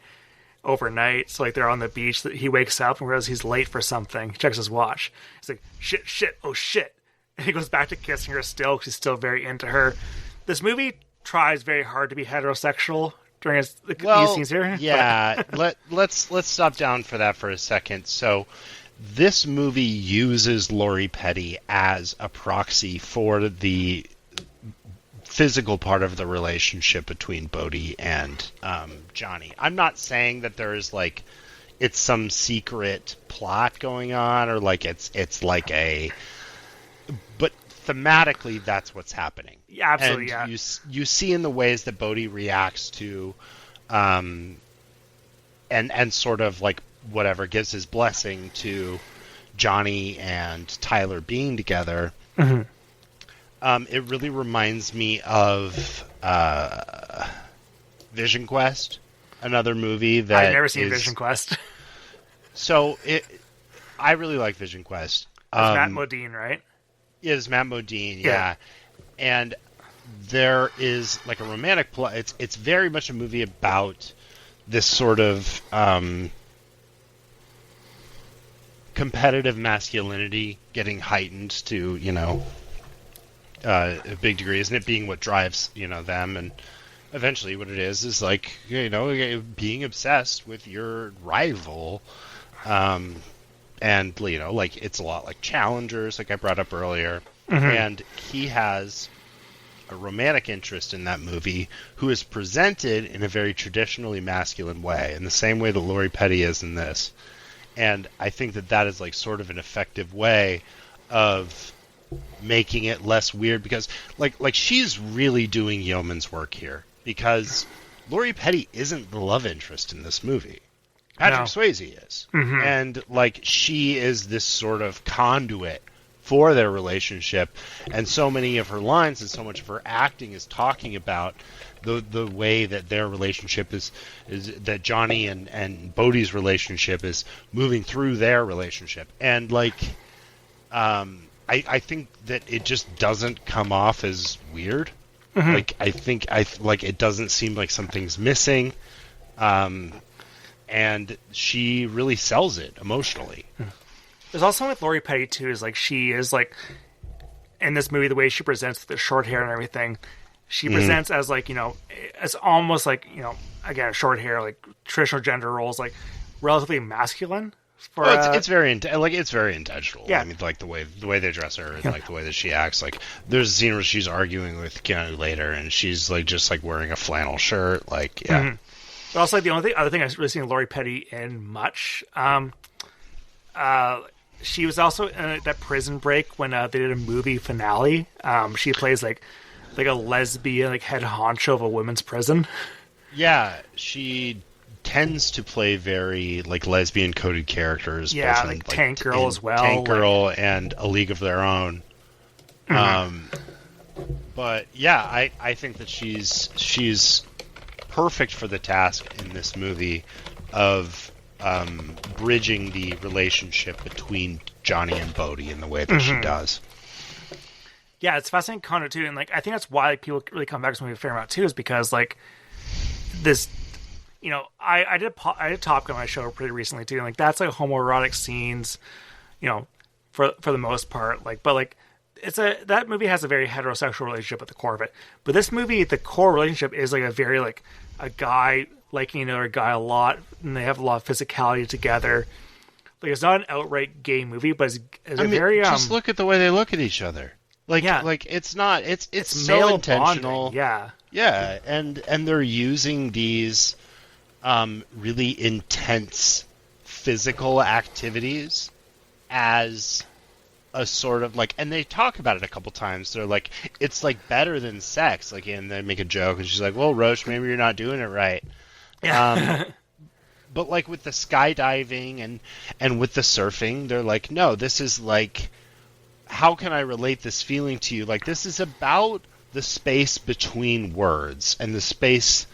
overnight. So like they're on the beach. He wakes up and realizes he's late for something. He checks his watch. He's like, shit, oh shit, and he goes back to kissing her still because he's still very into her. This movie tries very hard to be heterosexual during these scenes here. Yeah, let's stop down for that for a second. So this movie uses Lori Petty as a proxy for the physical part of the relationship between Bodhi and Johnny. I'm not saying that there's like it's some secret plot going on or like it's like a, but thematically that's what's happening. Yeah, absolutely. And yeah, you see in the ways that Bodhi reacts to, and sort of like whatever gives his blessing to Johnny and Tyler being together. Mm-hmm. It really reminds me of Vision Quest, another movie that I've never seen Vision Quest. So I really like Vision Quest. That's Matt Modine, right? It is Matt Modine, yeah. And there is like a romantic plot. It's very much a movie about this sort of competitive masculinity getting heightened to, a big degree, isn't it? Being what drives, them, and eventually what it is like, being obsessed with your rival, and like it's a lot like Challengers, like I brought up earlier, mm-hmm. and he has a romantic interest in that movie who is presented in a very traditionally masculine way, in the same way that Lori Petty is in this, and I think that is like sort of an effective way of making it less weird, because like she's really doing yeoman's work here, because Lori Petty isn't the love interest in this movie. Patrick Swayze is. Mm-hmm. And like she is this sort of conduit for their relationship, and so many of her lines and so much of her acting is talking about the way that their relationship is that Johnny and Bodhi's relationship is moving through their relationship. And like I think that it just doesn't come off as weird. Mm-hmm. Like I think it doesn't seem like something's missing, and she really sells it emotionally. There's also with Lori Petty too, is like she is like in this movie, the way she presents with the short hair and everything, she presents as like as almost like again short hair, like traditional gender roles, like relatively masculine. It's very intentional. Yeah. I mean, like the way they dress her and like the way that she acts. Like there's a scene where she's arguing with Keanu later, and she's like just like wearing a flannel shirt. Like Mm-hmm. But also, like the other thing I've really seen Lori Petty in much. She was also in that Prison Break when they did a movie finale. She plays like a lesbian, like head honcho of a women's prison. Yeah, she tends to play very like lesbian coded characters. Yeah, both like Tank Girl as well. Tank Girl and A League of Their Own. Mm-hmm. But yeah, I think that she's perfect for the task in this movie of bridging the relationship between Johnny and Bodhi in the way that she does. Yeah, it's fascinating content too, and like I think that's why people really come back to this movie a fair amount too, is because like this, I did Top Gun on my show pretty recently too, and like that's like homoerotic scenes, for the most part, like, but like that movie has a very heterosexual relationship at the core of it, but this movie, the core relationship is like a very like a guy liking another guy a lot, and they have a lot of physicality together, Like, it's not an outright gay movie, but it's very just look at the way they look at each other. Like, it's not. It's so intentional. Bonding, yeah, and they're using these really intense physical activities as a sort of like, and they talk about it a couple times. They're like, it's like better than sex. Like, and they make a joke, and she's like, "Well, Roche, maybe you're not doing it right." Yeah. But like with the skydiving and with the surfing, they're like, no, this is like, how can I relate this feeling to you? Like, this is about the space between words and the space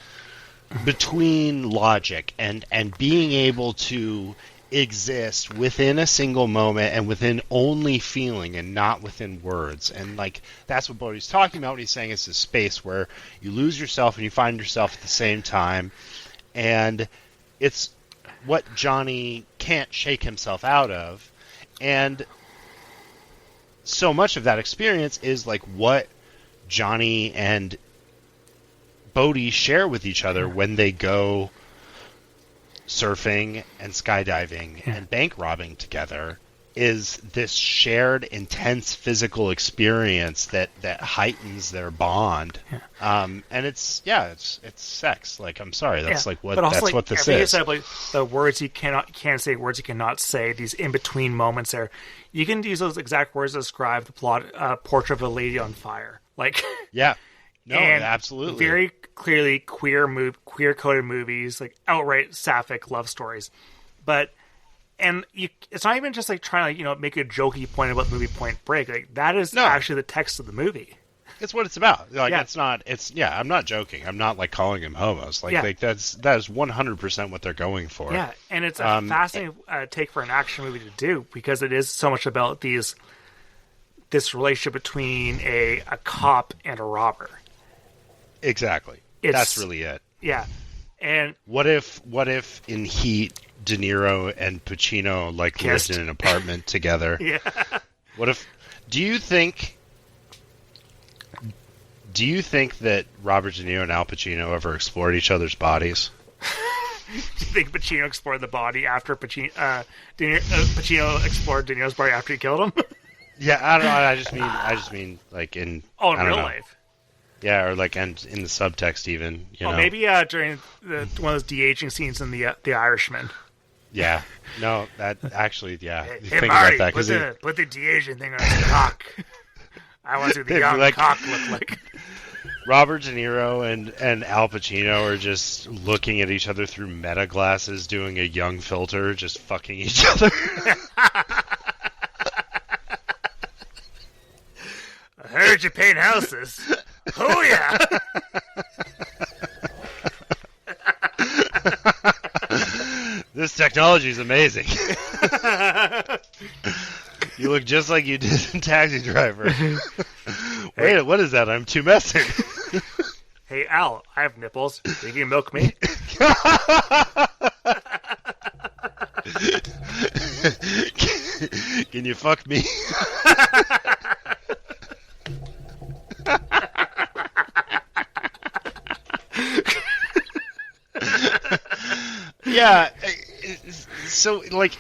between logic and being able to exist within a single moment and within only feeling and not within words. And like, that's what Bodhi's talking about when he's saying it's a space where you lose yourself and you find yourself at the same time. And it's what Johnny can't shake himself out of. And so much of that experience is like what Johnny and Bodhi share with each other when they go surfing and skydiving and bank robbing together, is this shared intense physical experience that heightens their bond. And it's sex. Like, I'm sorry, that's like what, that's like, what this is. Said, like, the words you can't say, words you cannot say, these in between moments there, you can use those exact words to describe the plot, Portrait of a Lady on Fire. Like, absolutely, very clearly queer coded movies, like outright sapphic love stories. But it's not even just like trying to make a jokey point about the movie Point Break. Like, that is actually the text of the movie. It's what it's about. Like, it's not. It's I'm not joking. I'm not like calling them homos. Like that is 100% what they're going for. Yeah, and it's a fascinating take for an action movie to do, because it is so much about this relationship between a cop and a robber. Exactly. That's really it. Yeah. And what if in Heat, De Niro and Pacino like kissed, lived in an apartment together? Yeah. What if? Do you think that Robert De Niro and Al Pacino ever explored each other's bodies? Do you think Pacino explored the body after Pacino explored De Niro's body after he killed him? Yeah, I don't know. I just mean like in real life. Yeah, or like and in the subtext even. Maybe during one of those de-aging scenes in the Irishman. Yeah. No, that actually, yeah. Hey Marty, about that, put the de-aging thing on his cock. I want to see the young cock look like. Robert De Niro and Al Pacino are just looking at each other through meta glasses, doing a young filter, just fucking each other. I heard you paint houses. Oh yeah. This technology is amazing. You look just like you did in Taxi Driver. Wait, what is that? I'm too messy. Hey Al, I have nipples. You can milk me. Can you fuck me? Yeah, so like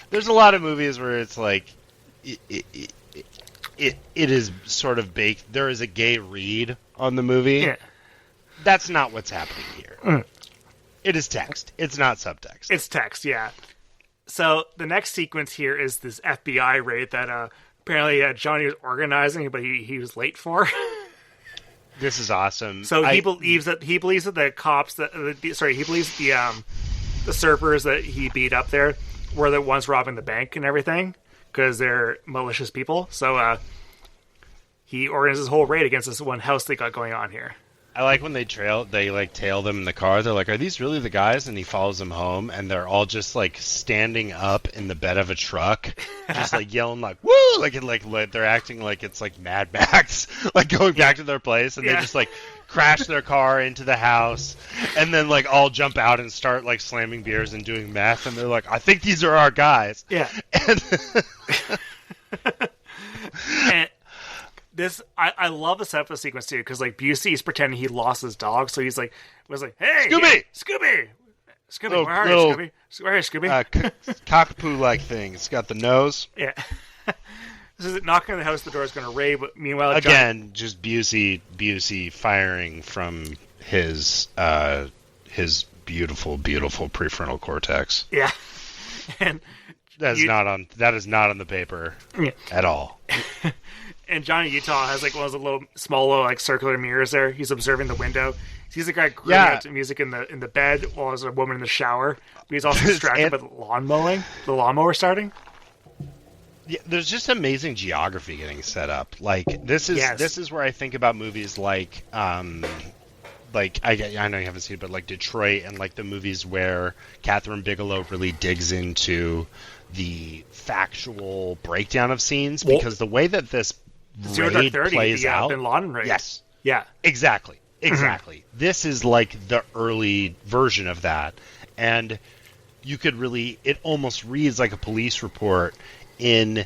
there's a lot of movies where it's like it is sort of baked. There is a gay read on the movie. Yeah. That's not what's happening here. It is text. It's not subtext. It's text, yeah. So the next sequence here is this FBI raid that apparently Johnny was organizing, but he was late for. This is awesome. So he believes that the cops the surfers that he beat up there were the ones robbing the bank and everything, because they're malicious people. So he organizes this whole raid against this one house they got going on here. I like when they tail them in the car. They're like, "Are these really the guys?" And he follows them home, and they're all just like standing up in the bed of a truck, just like yelling like "woo!" like they're acting like it's like Mad Max, like going back to their place, and they just like crash their car into the house, and then like all jump out and start like slamming beers and doing meth, and they're like, "I think these are our guys." Yeah. And I love this episode sequence too, because like Busey is pretending he lost his dog, so he's like, "Hey, Scooby!" Scooby!" Scooby, where are you, Scooby? Where are you, Scooby? Cockapoo-like thing. It's got the nose. Yeah. This is knocking on the house. The door is going to raid. But meanwhile, again, just Busey firing from his beautiful prefrontal cortex. Yeah, and that is not on the paper at all. And Johnny Utah has like one of those small like circular mirrors there. He's observing the window. He sees a guy grooving out to music in the bed while there's a woman in the shower. But he's also distracted by the lawnmower starting. Yeah, there's just amazing geography getting set up. Like this is where I think about movies like I know you haven't seen it, but like Detroit and like the movies where Kathryn Bigelow really digs into the factual breakdown of scenes, because the way that this raid plays out, Bin Laden raid. Yes. Yeah. Exactly. This is like the early version of that, and you could it almost reads like a police report in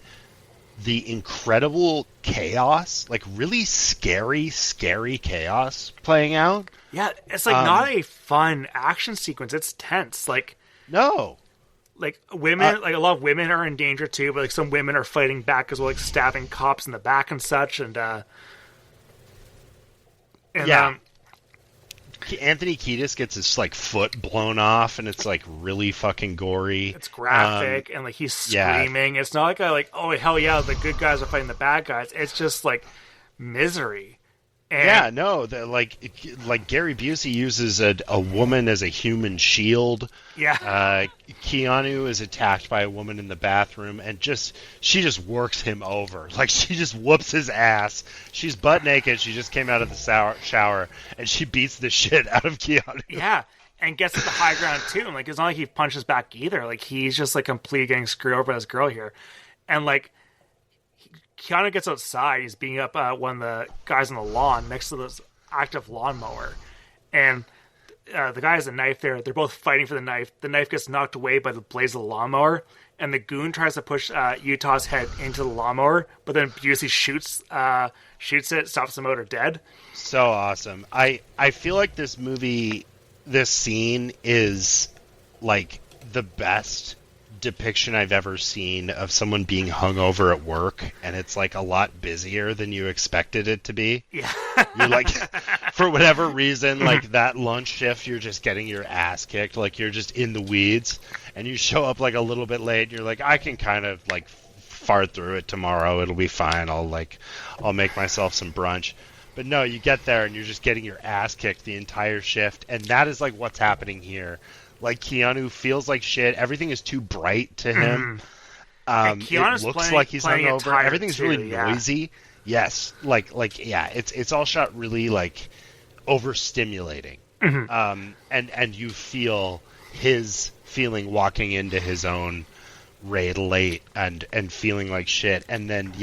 the incredible chaos, like really scary chaos playing out. Yeah, it's like not a fun action sequence. It's tense. Like no. Like women, like a lot of women are in danger too, but like some women are fighting back as well, like stabbing cops in the back and such. Anthony Kiedis gets his like foot blown off, and it's like really fucking gory. It's graphic, and like he's screaming. It's not like oh hell yeah, the good guys are fighting the bad guys. It's just like misery. And like Gary Busey uses a woman as a human shield. Yeah. Keanu is attacked by a woman in the bathroom, and she just works him over. Like she just whoops his ass. She's butt naked. She just came out of the shower, and she beats the shit out of Keanu. Yeah, and gets at the high ground too. And like it's not like he punches back either. Like he's just like completely getting screwed over by this girl here, and like. Keanu gets outside. He's beating up one of the guys on the lawn next to this active lawnmower. And the guy has a knife there. They're both fighting for the knife. The knife gets knocked away by the blades of the lawnmower. And the goon tries to push Utah's head into the lawnmower. But then Busey shoots it, stops the motor dead. So awesome. I feel like this scene is like the best depiction I've ever seen of someone being hungover at work, and it's like a lot busier than you expected it to be. Yeah. You're like, for whatever reason, like that lunch shift, you're just getting your ass kicked, like you're just in the weeds, and you show up like a little bit late, and you're like, I can kind of like fart through it tomorrow, it'll be fine, I'll make myself some brunch. But no, you get there and you're just getting your ass kicked the entire shift, and that is like what's happening here. Like Keanu feels like shit. Everything is too bright to him. It looks like he's hungover. Everything's really noisy. Yes, it's all shot really like overstimulating. And you feel his feeling walking into his own raid late and feeling like shit. And then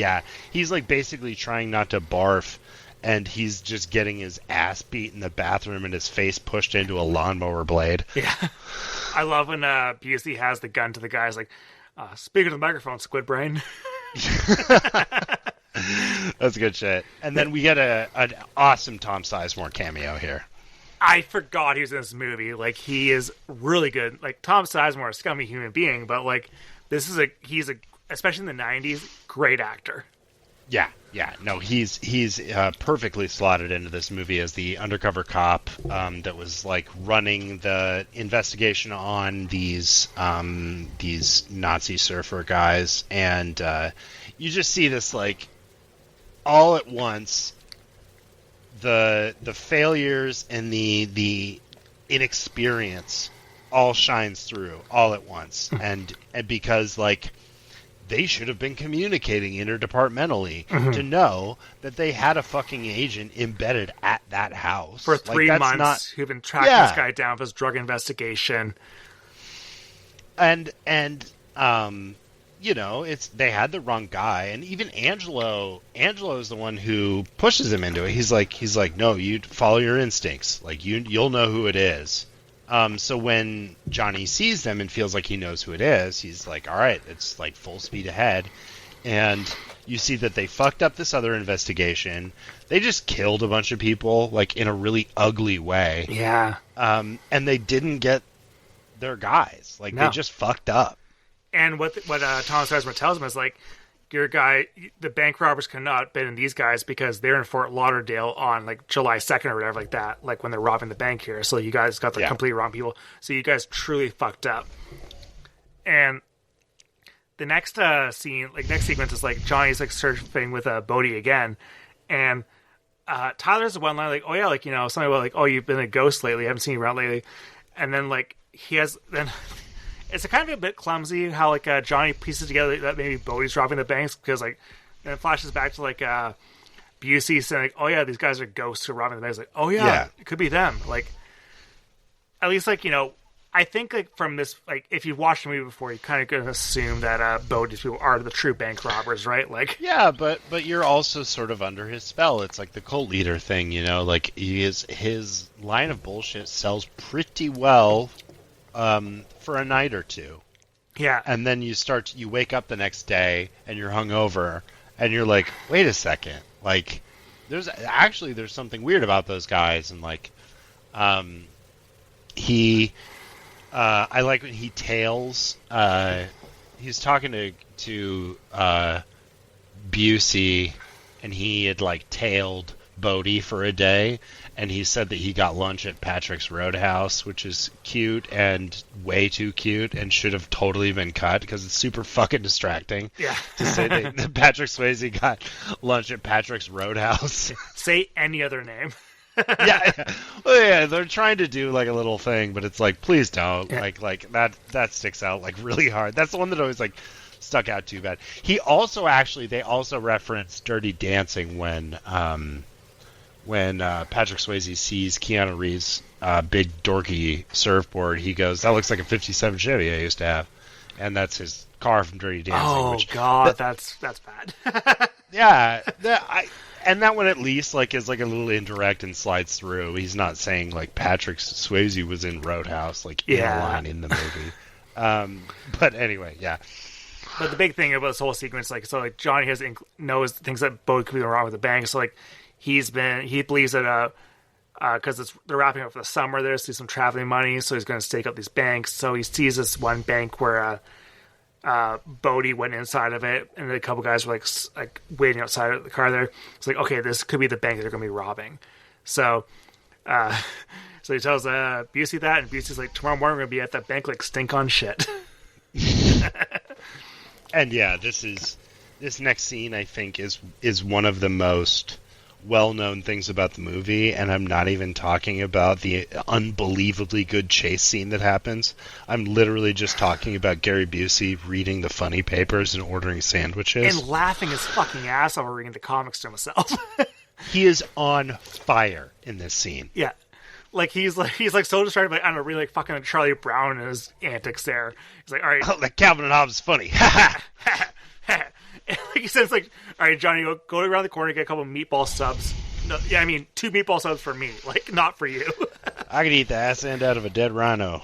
he's like basically trying not to barf. And he's just getting his ass beat in the bathroom and his face pushed into a lawnmower blade. Yeah. I love when Busey has the gun to the guy. He's like, speaking to the microphone, squid brain. That's good shit. And then we get an awesome Tom Sizemore cameo here. I forgot he was in this movie. Like, he is really good. Like, Tom Sizemore is a scummy human being, but, like, he's especially in the 90s, great actor. Yeah. No, he's perfectly slotted into this movie as the undercover cop that was like running the investigation on these Nazi surfer guys, and you just see this like all at once the failures and the inexperience all shines through all at once, and because like. They should have been communicating interdepartmentally to know that they had a fucking agent embedded at that house. For 3 months, who've been tracking this guy down for his drug investigation. And they had the wrong guy. And even Angelo is the one who pushes him into it. He's like, no, you follow your instincts. Like, you'll know who it is. So when Johnny sees them and feels like he knows who it is, he's like, all right, it's like full speed ahead. And you see that they fucked up this other investigation. They just killed a bunch of people, like in a really ugly way. Yeah. And they didn't get their guys. Like, No. they just fucked up. And what Thomas Sizemore tells him is like, your guy, the bank robbers cannot bid in these guys because they're in Fort Lauderdale on like July 2nd or whatever like that, like when they're robbing the bank here. So you guys got the completely wrong people. So you guys truly fucked up. And the next scene, like next sequence is like Johnny's like surfing with Bodhi again, and Tyler's the one line like, oh yeah, like, you know, something about like, oh, you've been a ghost lately, I haven't seen you around lately, and then like he has then. It's a kind of a bit clumsy how like Johnny pieces together that maybe Bodhi's robbing the banks, because like then it flashes back to like Busey saying like, oh yeah, these guys are ghosts who are robbing the banks. Like, oh yeah, it could be them. Like, at least like, you know, I think like from this, like if you've watched the movie before, you kind of gonna assume that Bodhi's people are the true bank robbers, right? Like, yeah, but you're also sort of under his spell. It's like the cult leader thing, you know. Like his line of bullshit sells pretty well. For a night or two. Yeah. And then you wake up the next day and you're hungover and you're like, wait a second. Like, there's something weird about those guys. And like, I like when he tails, he's talking to Busey, and he had like tailed Bodhi for a day, and he said that he got lunch at Patrick's Roadhouse, which is cute and way too cute and should have totally been cut because it's super fucking distracting. Yeah. To say that Patrick Swayze got lunch at Patrick's Roadhouse. Say any other name. Yeah. Well, yeah, they're trying to do like a little thing, but it's like, please don't. Yeah. Like that sticks out like really hard. That's the one that always like stuck out too bad. They also reference Dirty Dancing when Patrick Swayze sees Keanu Reeves' big dorky surfboard. He goes, that looks like a 57 Chevy I used to have. And that's his car from Dirty Dancing. Oh, God, that's bad. Yeah. And that one at least like is like a little indirect and slides through. He's not saying like Patrick Swayze was in Roadhouse, like in a line in the movie. But anyway, yeah. But the big thing about this whole sequence, like, so like Johnny knows things that both could be wrong with the bank. So like, he believes that because they're wrapping up for the summer, there's some traveling money, so he's going to stake out these banks. So he sees this one bank where Bodhi went inside of it, and a couple guys were like waiting outside of the car there. It's like, okay, this could be the bank they're going to be robbing. So he tells Busey that, and Busey's like, tomorrow morning we're going to be at that bank like stink on shit. And yeah, this next scene I think is one of the most well-known things about the movie, and I'm not even talking about the unbelievably good chase scene that happens. I'm literally just talking about Gary Busey reading the funny papers and ordering sandwiches. And laughing his fucking ass off reading the comics to himself. He is on fire in this scene. Yeah. Like he's so distracted by, I don't know, really like fucking Charlie Brown and his antics there. He's like, all right. Oh, like Calvin and Hobbes is funny. And like he says, like, all right, Johnny, go around the corner, get a couple of meatball subs. No, yeah, I mean, 2 meatball subs for me, like, not for you. I could eat the ass end out of a dead rhino.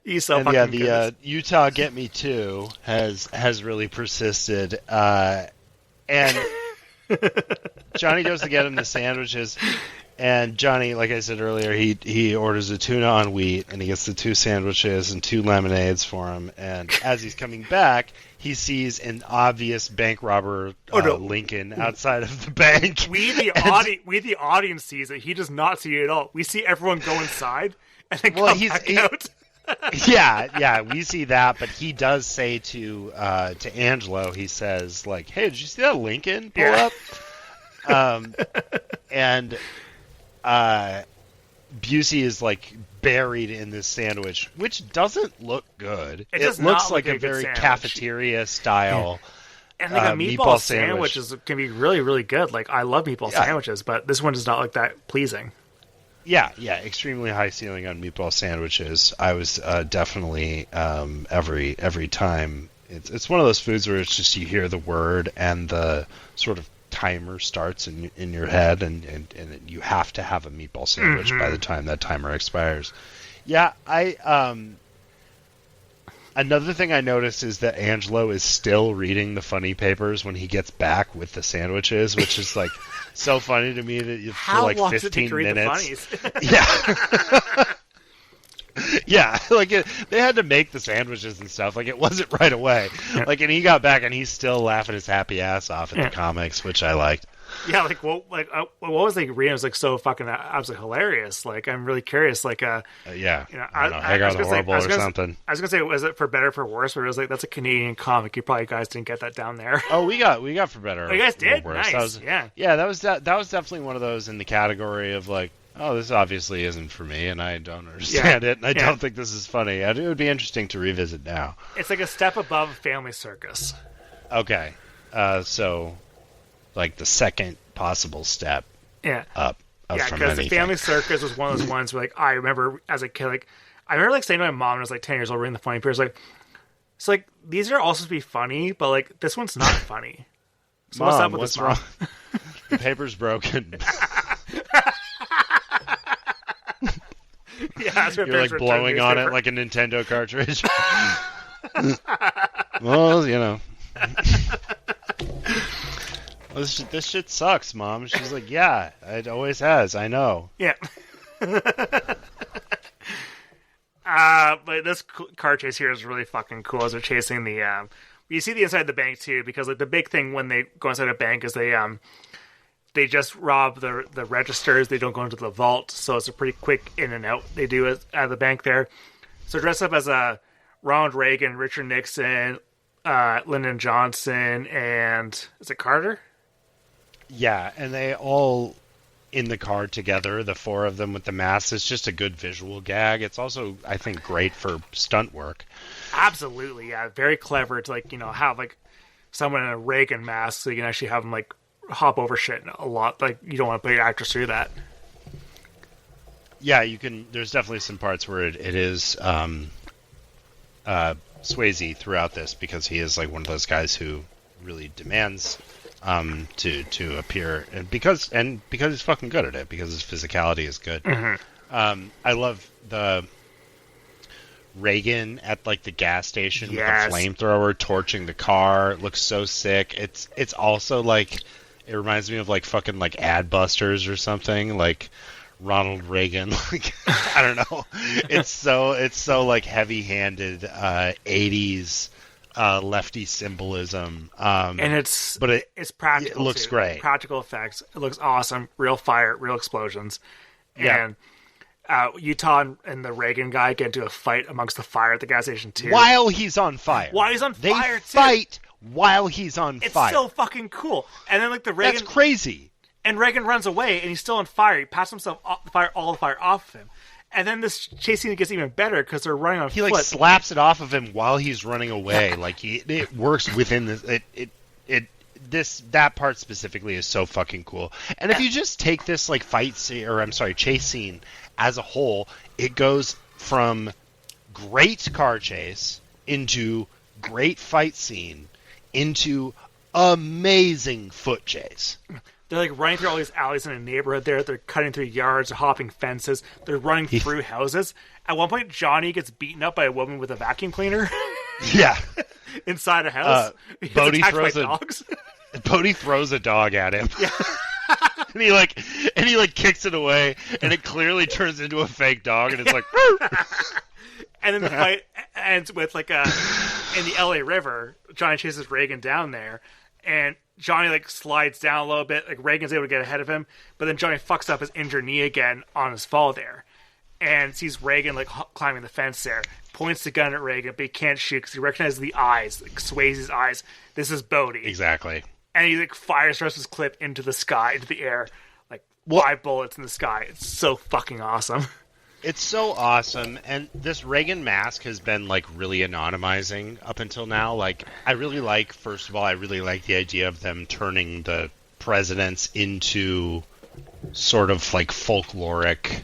He's so fucking good. Yeah, the Utah Get Me Too has really persisted. And Johnny goes to get him the sandwiches. And Johnny, like I said earlier, he orders a tuna on wheat, and he gets the 2 sandwiches and 2 lemonades for him. And as he's coming back, he sees an obvious bank robber Lincoln outside of the bank. We the audience sees it. He does not see it at all. We see everyone go inside and then come back out. Yeah, we see that, but he does say to Angelo, he says like, "Hey, did you see that Lincoln pull up?" And Busey is like buried in this sandwich, which doesn't look good. It looks like a very cafeteria style. And like a meatball sandwich can be really, really good. Like I love meatball sandwiches, but this one does not look that pleasing. Yeah, extremely high ceiling on meatball sandwiches. I was definitely every time. It's one of those foods where it's just you hear the word and the sort of timer starts in your head, and you have to have a meatball sandwich by the time that timer expires. Yeah, another thing I noticed is that Angelo is still reading the funny papers when he gets back with the sandwiches, which is like so funny to me that for like 15 minutes. Yeah. Yeah, like they had to make the sandwiches and stuff. Like it wasn't right away. Like, and he got back and he's still laughing his happy ass off at the comics, which I liked. Yeah, like what was like Reno was like so fucking absolutely hilarious. Like I'm really curious. Like yeah, you know, I don't know, Hagar the Horrible or something. I was gonna say, was it for better or for worse? But it was like that's a Canadian comic. You probably guys didn't get that down there. Oh, we got for better. Oh, you guys did? Worse. Nice. That was definitely one of those in the category of like, oh, this obviously isn't for me, and I don't understand it, and I don't think this is funny. It would be interesting to revisit now. It's like a step above Family Circus. Okay, so like the second possible step up. Yeah, because the Family Circus was one of those ones where, like, I remember as a kid, like, I remember like saying to my mom when I was like 10 years old, reading the funny papers, like, it's like these are all supposed to be funny, but like this one's not funny. So Mom, what's up with what's this, wrong? The paper's broken. Yeah, that's what you're like blowing on it like a Nintendo cartridge. Well, you know. Well, this shit sucks, Mom. She's like, yeah, it always has. I know. Yeah. But this car chase here is really fucking cool as they're chasing the... you see the inside of the bank, too, because like the big thing when they go inside a bank is they just rob the registers. They don't go into the vault, so it's a pretty quick in and out they do it out of the bank there. So dress up as Ronald Reagan, Richard Nixon, Lyndon Johnson, and is it Carter? Yeah, and they all in the car together, the four of them with the masks. It's just a good visual gag. It's also, I think, great for stunt work. Absolutely, yeah. Very clever to, like, you know, have, like, someone in a Reagan mask so you can actually have them, like, hop over shit a lot. Like, you don't want to put your actors through that. Yeah, you can. There's definitely some parts where it is Swayze throughout this, because he is, like, one of those guys who really demands to appear, and because he's fucking good at it, because his physicality is good. Mm-hmm. I love the Reagan at like the gas station with the flamethrower torching the car. It looks so sick. It's also like, it reminds me of like fucking like Adbusters or something, like Ronald Reagan. Like, I don't know. It's so like heavy-handed 80s lefty symbolism, and it's practical. It looks great. Practical effects. It looks awesome. Real fire, real explosions. And Utah and the Reagan guy get into a fight amongst the fire at the gas station too. While he's on fire. They fight while he's on fire. It's so fucking cool. And then like the Reagan, that's crazy. And Reagan runs away, and he's still on fire. He passes himself off the fire, all the fire off of him. And then this chase scene gets even better because they're running on foot. He like slaps it off of him while he's running away. Like it works within this. That part specifically is so fucking cool. And if you just take this like chase scene as a whole, it goes from great car chase into great fight scene into amazing foot chase. They're like running through all these alleys in a neighborhood there. They're cutting through yards, they're hopping fences. They're running through houses. At one point, Johnny gets beaten up by a woman with a vacuum cleaner. Yeah. Inside a house. Bodhi throws a dog at him. Yeah. and he kicks it away, and it clearly turns into a fake dog, and it's like... And then the fight ends with like in the LA River, Johnny chases Reagan down there, and Johnny like slides down a little bit, like Reagan's able to get ahead of him, but then Johnny fucks up his injured knee again on his fall there, and sees Reagan like climbing the fence there, points the gun at Reagan, but he can't shoot because he recognizes the eyes, like Swayze's eyes. This is Bodhi. Exactly. And he like fires the rest of his clip into the sky, into the air, like 5 bullets in the sky. It's so fucking awesome. It's so awesome, and this Reagan mask has been, like, really anonymizing up until now. Like, first of all, I really like the idea of them turning the presidents into sort of, like, folkloric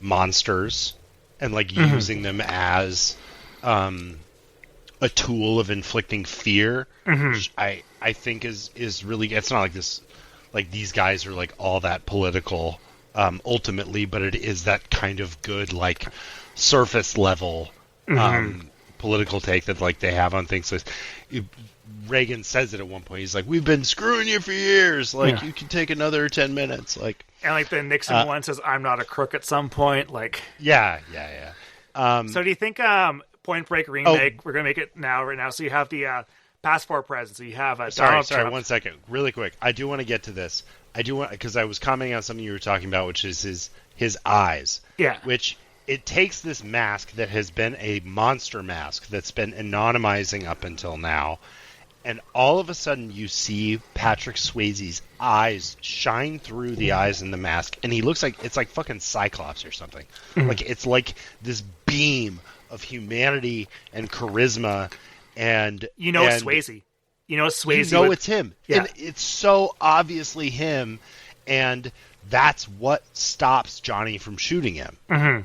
monsters, and, like, using them as a tool of inflicting fear, which I think is really... It's not like this... Like, these guys are, like, all that political... ultimately, but it is that kind of good, like, surface level political take that, like, they have on things. So Reagan says it at one point. He's like, "We've been screwing you for years. Like, you can take another 10 minutes." Like, and like the Nixon one says, "I'm not a crook" at some point. Like, yeah. So do you think Point Break remake? We're gonna make it right now. So you have the past four present. So you have Donald Trump. 1 second, really quick. I do want to get to this. I do want, because I was commenting on something you were talking about, which is his eyes. Yeah. Which it takes this mask that has been a monster mask that's been anonymizing up until now, and all of a sudden you see Patrick Swayze's eyes shine through the eyes in the mask, and he looks like it's like fucking Cyclops or something. Mm-hmm. Like it's like this beam of humanity and charisma, and Swayze. Swayze. It's him. Yeah. And it's so obviously him, and that's what stops Johnny from shooting him. Mm-hmm.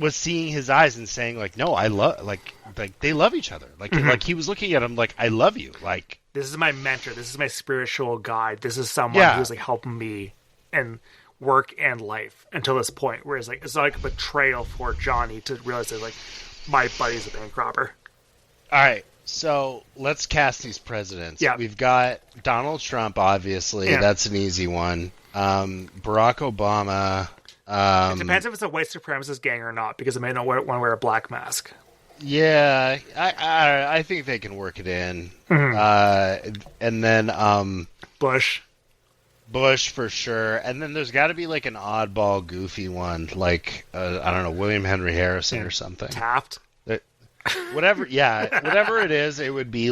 Was seeing his eyes and saying like, "No, I love like they love each other." Like Mm-hmm. like he was looking at him like, "I love you." Like, this is my mentor. This is my spiritual guide. This is someone who's like helping me in work and life until this point. Whereas like it's like a betrayal for Johnny to realize that like my buddy's a bank robber. All right, so let's cast these presidents. Yeah. We've got Donald Trump, obviously. Yeah. That's an easy one. Barack Obama. It depends if it's a white supremacist gang or not, because they may not want to wear a black mask. Yeah, I think they can work it in. Mm-hmm. And then Bush for sure. And then there's got to be like an oddball, goofy one, like I don't know, William Henry Harrison or something. Taft. Whatever it is, it would be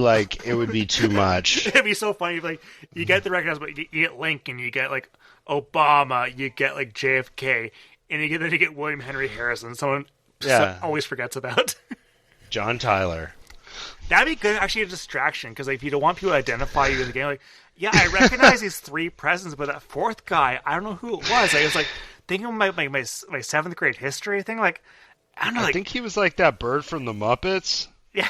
too much. It'd be so funny. Like you get the recognizable, you get Lincoln, you get like Obama, you get like JFK, and you get William Henry Harrison. Someone always forgets about. John Tyler. That'd be good. Actually, a distraction, because like, if you don't want people to identify you in the game, like, yeah, I recognize these three presidents, but that fourth guy, I don't know who it was. I was like thinking of my seventh grade history thing. Like, I don't know. I think he was like that bird from the Muppets. Yeah.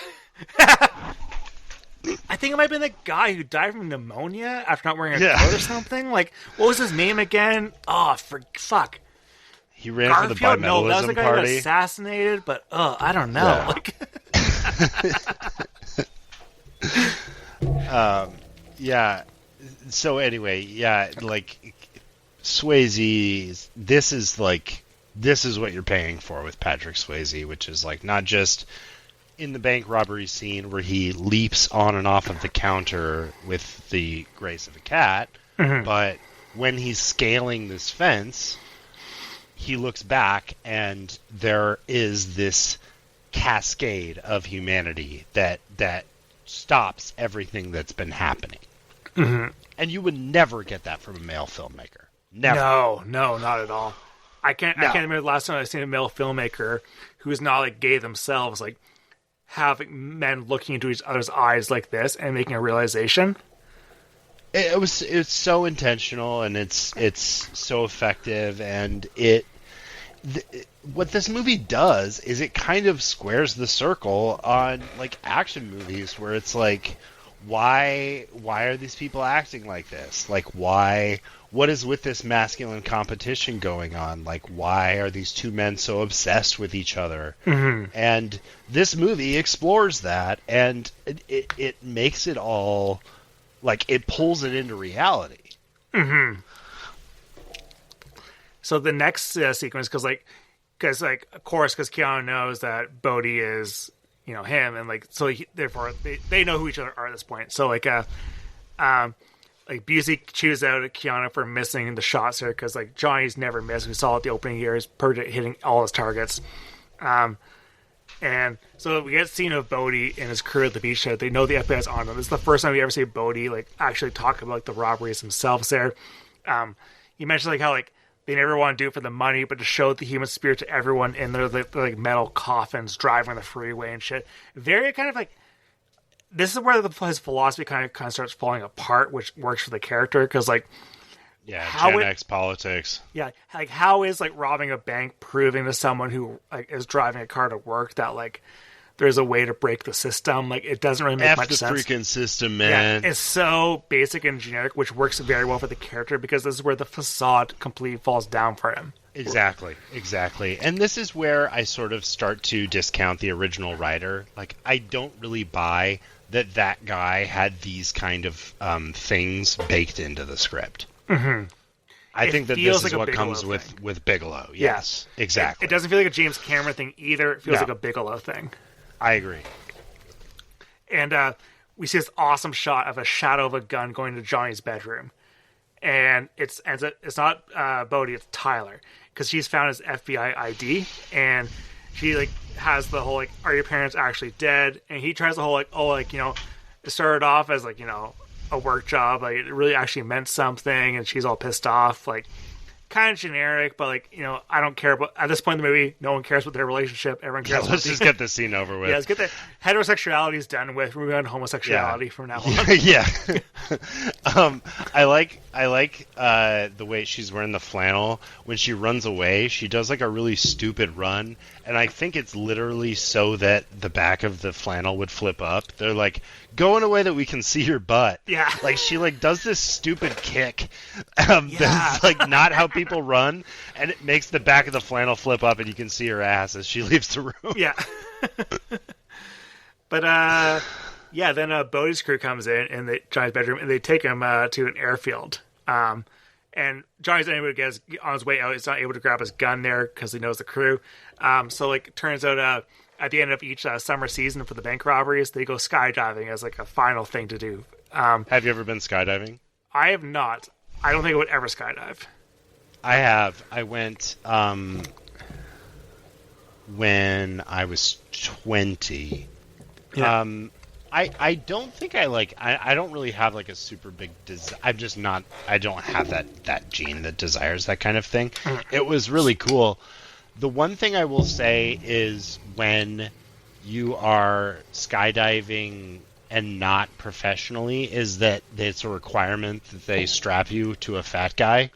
I think it might have been the guy who died from pneumonia after not wearing a coat or something. Like, what was his name again? Oh, fuck. He ran Garfield? for the bimetallism No, that was the guy who got party. assassinated, but I don't know. Yeah. Yeah. So anyway, yeah, like Swayze, this is what you're paying for with Patrick Swayze, which is like not just in the bank robbery scene where he leaps on and off of the counter with the grace of a cat, mm-hmm. but when he's scaling this fence, he looks back and there is this cascade of humanity that stops everything that's been happening. Mm-hmm. And you would never get that from a male filmmaker. Never. No, not at all. I can't remember the last time I've seen a male filmmaker who's not like gay themselves, like having men looking into each other's eyes like this and making a realization. It's so intentional, and it's so effective, and what this movie does is it kind of squares the circle on like action movies where it's like, why are these people acting like this? Like, what is with this masculine competition going on? Like, why are these two men so obsessed with each other? Mm-hmm. And this movie explores that, and it makes it all, like, it pulls it into reality. Mm-hmm. So the next sequence, because of course, because Keanu knows that Bodhi is, him, and like, so therefore they know who each other are at this point. So like Busey chews out at Keanu for missing the shots here, because like Johnny's never missed. We saw at the opening year, he's perfect, hitting all his targets. And so we get a scene of Bodhi and his crew at the beach. They know the FBI's on them. This is the first time we ever see Bodhi like actually talk about like the robberies themselves there. You mentioned like how like they never want to do it for the money, but to show the human spirit to everyone in their like metal coffins driving on the freeway and shit. Very kind of like, this is where his philosophy kind of starts falling apart, which works for the character, because like, Gen X politics. Yeah, like how is like robbing a bank proving to someone who like is driving a car to work that like there's a way to break the system? Like, it doesn't really make much sense. F the freaking system, man. Yeah, it's so basic and generic, which works very well for the character, because this is where the facade completely falls down for him. Exactly. And this is where I sort of start to discount the original writer. Like, I don't really buy that guy had these kind of things baked into the script. Mm-hmm. I think that this is what comes thing. with Bigelow. Yes, exactly. It doesn't feel like a James Cameron thing either. It feels like a Bigelow thing. I agree. And we see this awesome shot of a shadow of a gun going to Johnny's bedroom. And it's not Bodhi, it's Tyler. Because she's found his FBI ID. And she, like, has the whole, like, are your parents actually dead? And he tries the whole, like, it started off as, like, a work job. Like, it really actually meant something. And she's all pissed off. Like, kind of generic, but, like, I don't care. But at this point in the movie, no one cares about their relationship. Everyone cares. Let's just get the scene over with. Yeah, let's get the heterosexuality done with. We're on homosexuality from now on. Yeah. I like the way she's wearing the flannel. When she runs away, she does like a really stupid run, and I think it's literally so that the back of the flannel would flip up. They're like, go in a way that we can see your butt. Yeah. Like she like does this stupid kick. That's like not how people run, and it makes the back of the flannel flip up, and you can see her ass as she leaves the room. Yeah. But then Bodhi's crew comes in Johnny's bedroom, and they take him to an airfield. And Johnny's not able to get on his way out. He's not able to grab his gun there because he knows the crew. So, like, it turns out at the end of each summer season for the bank robberies, they go skydiving as, like, a final thing to do. Have you ever been skydiving? I have not. I don't think I would ever skydive. I have. I went when I was 20. Yeah. I don't think I don't really have like a super big I'm just not, I don't have that gene that desires that kind of thing. It was really cool. The one thing I will say is when you are skydiving and not professionally is that it's a requirement that they strap you to a fat guy.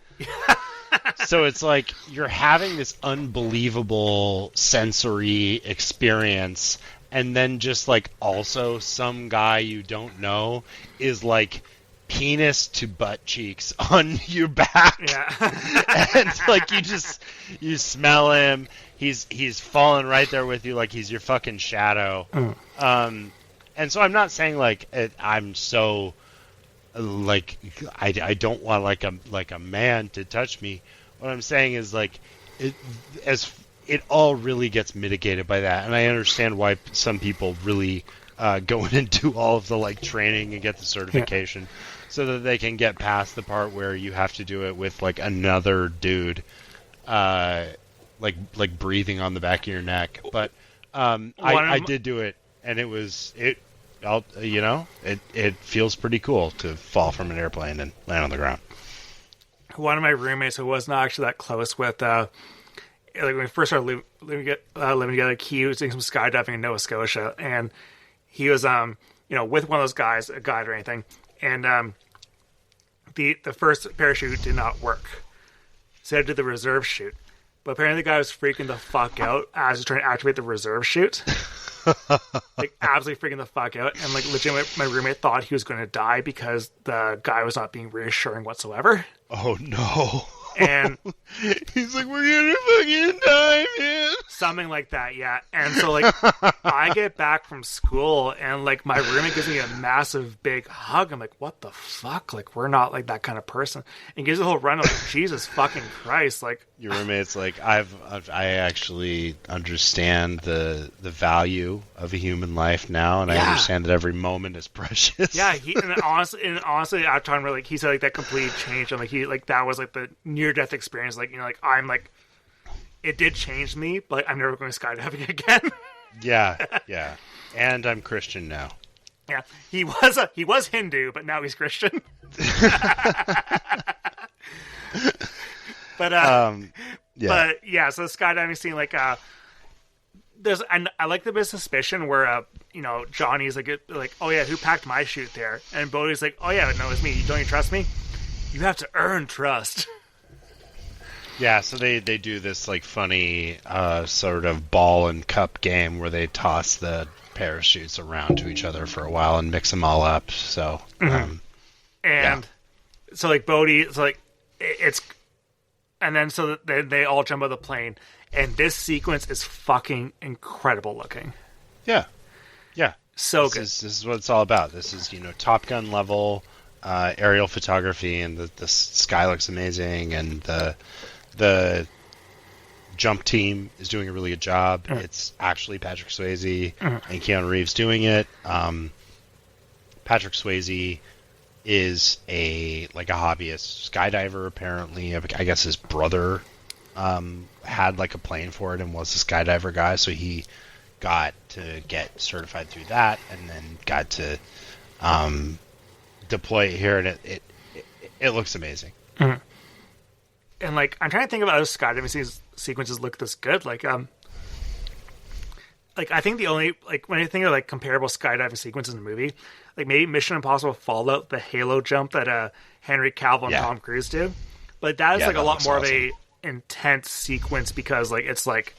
So it's like you're having this unbelievable sensory experience, and then just like also some guy you don't know is like penis to butt cheeks on your back. Yeah. And like you smell him. He's falling right there with you like he's your fucking shadow. And so I'm not saying like I'm so like I don't want like a man to touch me. What I'm saying is like it all really gets mitigated by that, and I understand why some people really go in and do all of the like training and get the certification, so that they can get past the part where you have to do it with like another dude, like breathing on the back of your neck. But I did do it, and it feels pretty cool to fall from an airplane and land on the ground. One of my roommates who was not actually that close with, like when we first started living together, he was doing some skydiving in Nova Scotia, and he was, with one of those guys, a guide or anything, and the first parachute did not work, so I did the reserve chute. But apparently the guy was freaking the fuck out as he was trying to activate the reserve chute. Like, absolutely freaking the fuck out. And, like, legitimately, my roommate thought he was going to die because the guy was not being reassuring whatsoever. Oh, no. And he's like, we're going to fucking die, man. Something like that, yeah. And so, like, I get back from school, and, like, my roommate gives me a massive, big hug. I'm like, what the fuck? Like, we're not, like, that kind of person. And gives a whole run of, like, Jesus fucking Christ. Like, your roommate's like, I actually understand the value of a human life now, and I understand that every moment is precious. Yeah, and honestly, at time where, like, he said, like, that completely changed him. Like, that was, like, the near-death experience. Like, like, I'm, like, it did change me, but I'm never going to skydiving again. Yeah. And I'm Christian now. Yeah, he was Hindu, but now he's Christian. But so the skydiving scene, like, and I like the bit of suspicion where Johnny's like, oh yeah, who packed my chute there? And Bodhi's like, oh yeah, no, it's me. Don't you trust me? You have to earn trust. Yeah, so they do this like funny sort of ball and cup game where they toss the parachutes around to each other for a while and mix them all up. So, so like Bodhi, so like it's, and then so they all jump out of the plane, and this sequence is fucking incredible looking. Yeah, yeah, so good. This is what it's all about. This is Top Gun level aerial photography, and the sky looks amazing, and the jump team is doing a really good job. It's actually Patrick Swayze and Keanu Reeves doing it. Patrick Swayze is a hobbyist skydiver, apparently. I guess his brother had like a plane for it and was a skydiver guy, so he got to get certified through that, and then got to deploy it here, and it looks amazing. And like, I'm trying to think about how skydiving sequences look this good. Like I think the only, like, when I think of like comparable skydiving sequences in a movie, like maybe Mission Impossible Fallout, the Halo jump that Henry Cavill and Tom Cruise do, but that is like a lot more of a intense sequence, because like it's like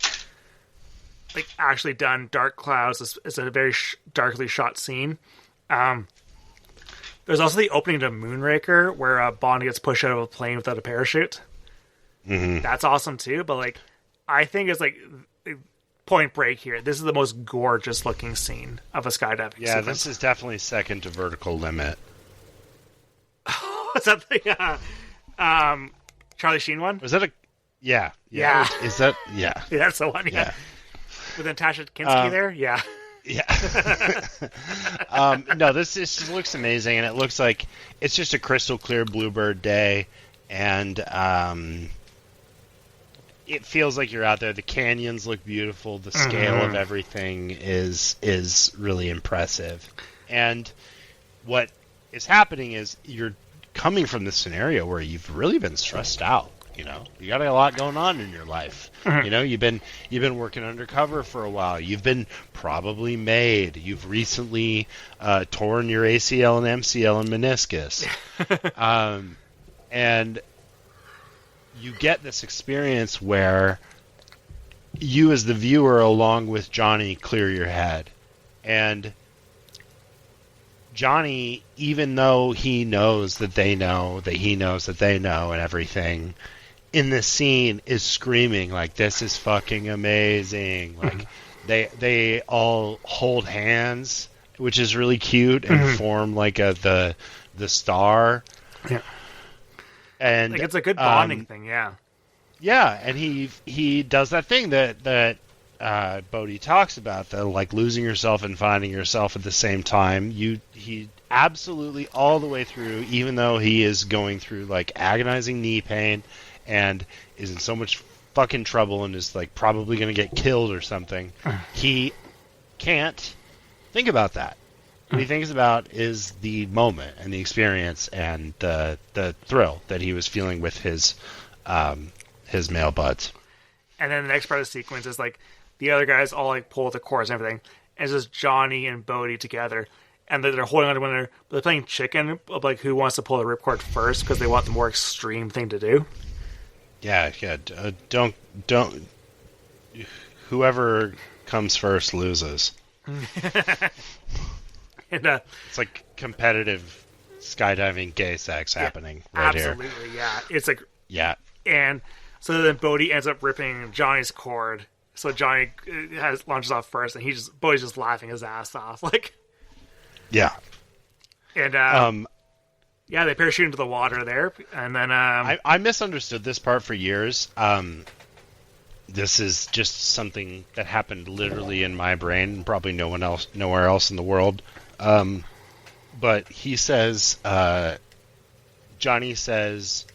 actually done. Dark Clouds is a very darkly shot scene. There's also the opening to Moonraker, where Bond gets pushed out of a plane without a parachute. That's awesome too, but like, I think it's like Point Break here. This is the most gorgeous looking scene of a skydiving sequence. This is definitely second to Vertical Limit. Is that the Charlie Sheen one? Was that a... Yeah. Is that... Yeah. Yeah, that's the one, yeah. With Natasha Kinski there? Yeah. Yeah. No, this just looks amazing, and it looks like it's just a crystal clear Bluebird day, and it feels like you're out there. The canyons look beautiful. The scale of everything is really impressive. And what is happening is you're coming from this scenario where you've really been stressed out. You know, you got a lot going on in your life. You know, you've been working undercover for a while. You've been probably made. You've recently torn your ACL and MCL and meniscus, and you get this experience where you, as the viewer, along with Johnny, clear your head, and Johnny, even though he knows that they know that he knows that they know and everything, in this scene is screaming like, this is fucking amazing. Like they all hold hands, which is really cute, and form like the star. Yeah. And like, it's a good bonding thing, yeah. Yeah, and he does that thing that Bodhi talks about, the like losing yourself and finding yourself at the same time. He absolutely all the way through, even though he is going through like agonizing knee pain and is in so much fucking trouble and is like probably going to get killed or something, he can't think about that. What he thinks about is the moment and the experience and the thrill that he was feeling with his male buds. And then the next part of the sequence is like the other guys all like pull the cords and everything, and it's just Johnny and Bodhi together, and they're holding on to one another. They're playing chicken of like who wants to pull the ripcord first, because they want the more extreme thing to do. Yeah. Don't. Whoever comes first loses. And, it's like competitive skydiving gay sex happening right absolutely, here. Yeah. It's like, yeah. And so then Bodhi ends up ripping Johnny's cord. So Johnny launches off first, and Bodhi's just laughing his ass off. Like, yeah. And yeah, they parachute into the water there, and then I misunderstood this part for years. This is just something that happened literally in my brain, probably nowhere else in the world. But he says, Johnny says,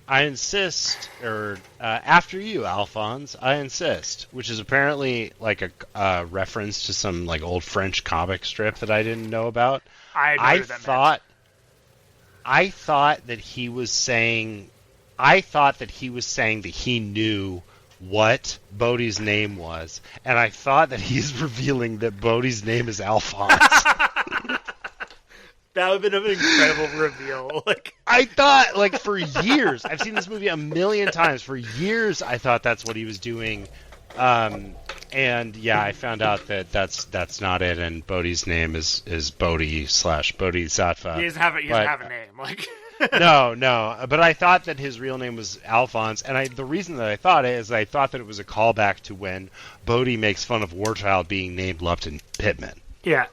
I insist, or after you, Alphonse, I insist, which is apparently like a reference to some like old French comic strip that I didn't know about. I thought that he was saying that he knew what Bodhi's name was, and I thought that he's revealing that Bodhi's name is Alphonse. That would have been an incredible reveal. Like, I thought, like, for years, I've seen this movie a million times. For years, I thought that's what he was doing. And yeah, I found out that that's not it. And Bodhi's name is Bodhi/Bodhisattva. He doesn't have a name. Like, no. But I thought that his real name was Alphonse, and the reason that I thought it is I thought that it was a callback to when Bodhi makes fun of Warchild being named Lupton Pittman. Yeah.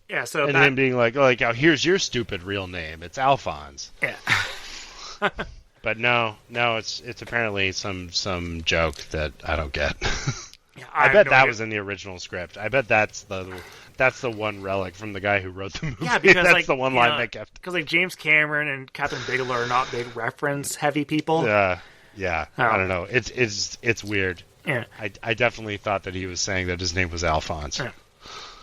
Yeah, so and him being like, oh, here's your stupid real name. It's Alphonse. Yeah. But no, it's apparently some joke that I don't get. Yeah, I bet that was in the original script. I bet that's the one relic from the guy who wrote the movie. Yeah, because that's the one line they kept. Because like James Cameron and Kathryn Bigelow are not big reference heavy people. Yeah. I don't know. It's weird. Yeah. I definitely thought that he was saying that his name was Alphonse.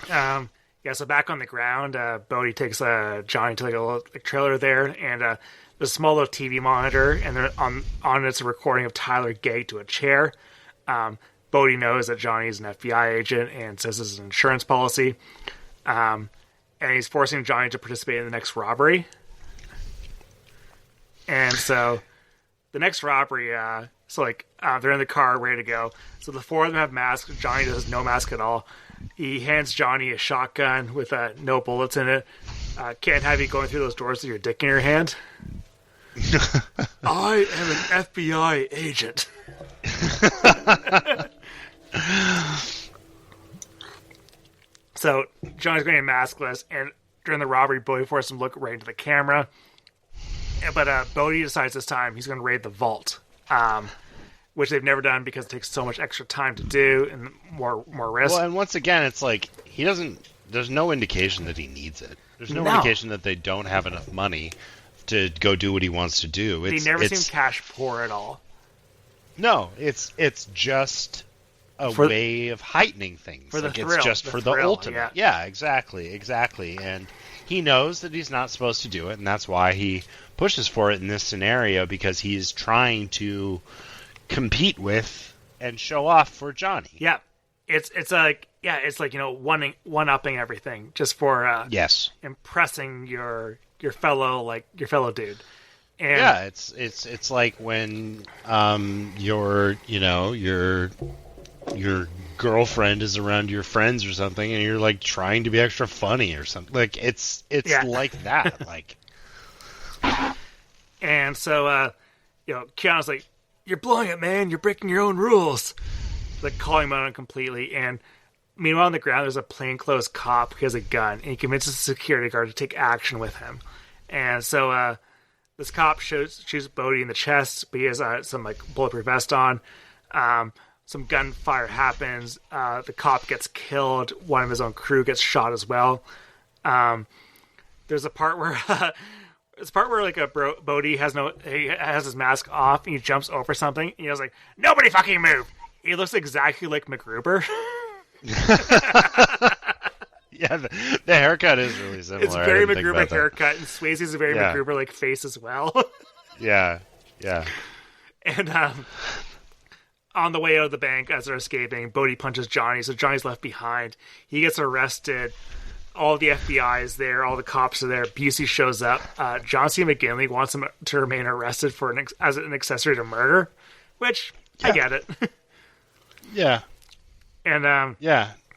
Yeah. So back on the ground, Bodhi takes Johnny to like a little trailer there, and there's a small little TV monitor, and they're on it's a recording of Tyler gagged to a chair. Bodhi knows that Johnny's an FBI agent and says this is an insurance policy. And he's forcing Johnny to participate in the next robbery. And so the next robbery, they're in the car ready to go. So the four of them have masks. Johnny has no mask at all. He hands Johnny a shotgun with no bullets in it. Can't have you going through those doors with your dick in your hand. I am an FBI agent. So Johnny's going maskless, and during the robbery, Bodhi forces him to look right into the camera. But Bodhi decides this time he's going to raid the vault, which they've never done because it takes so much extra time to do and more risk. Well, and once again, it's like he doesn't. There's no indication that he needs it. There's no indication that they don't have enough money to go do what he wants to do. He never seems cash poor at all. No, it's just a way of heightening things. For the like thrill. It's just for the ultimate. Yeah, exactly. And he knows that he's not supposed to do it, and that's why he pushes for it in this scenario, because he's trying to compete with and show off for Johnny. Yeah. It's like one-upping everything just for impressing your fellow dude. And yeah, it's like when your girlfriend is around your friends or something, and you're like trying to be extra funny or something. Like it's like that. Like, and so Keanu's like, "You're blowing it, man. You're breaking your own rules." Like calling him out completely. And meanwhile, on the ground, there's a plainclothes cop who has a gun, and he convinces the security guard to take action with him. And so this cop shoots Bodhi in the chest, but he has some like bulletproof vest on. Some gunfire happens. The cop gets killed. One of his own crew gets shot as well. There's a part where Bodhi has his mask off, and he jumps over something. And he was like, "Nobody fucking move!" He looks exactly like MacGruber. Yeah, the haircut is really similar. It's very MacGruber haircut, and Swayze's a very MacGruber like face as well. Yeah. And on the way out of the bank, as they're escaping, Bodhi punches Johnny, so Johnny's left behind. He gets arrested. All the FBI is there. All the cops are there. Busey shows up. John C. McGinley wants him to remain arrested for as an accessory to murder, which I get it. Yeah. And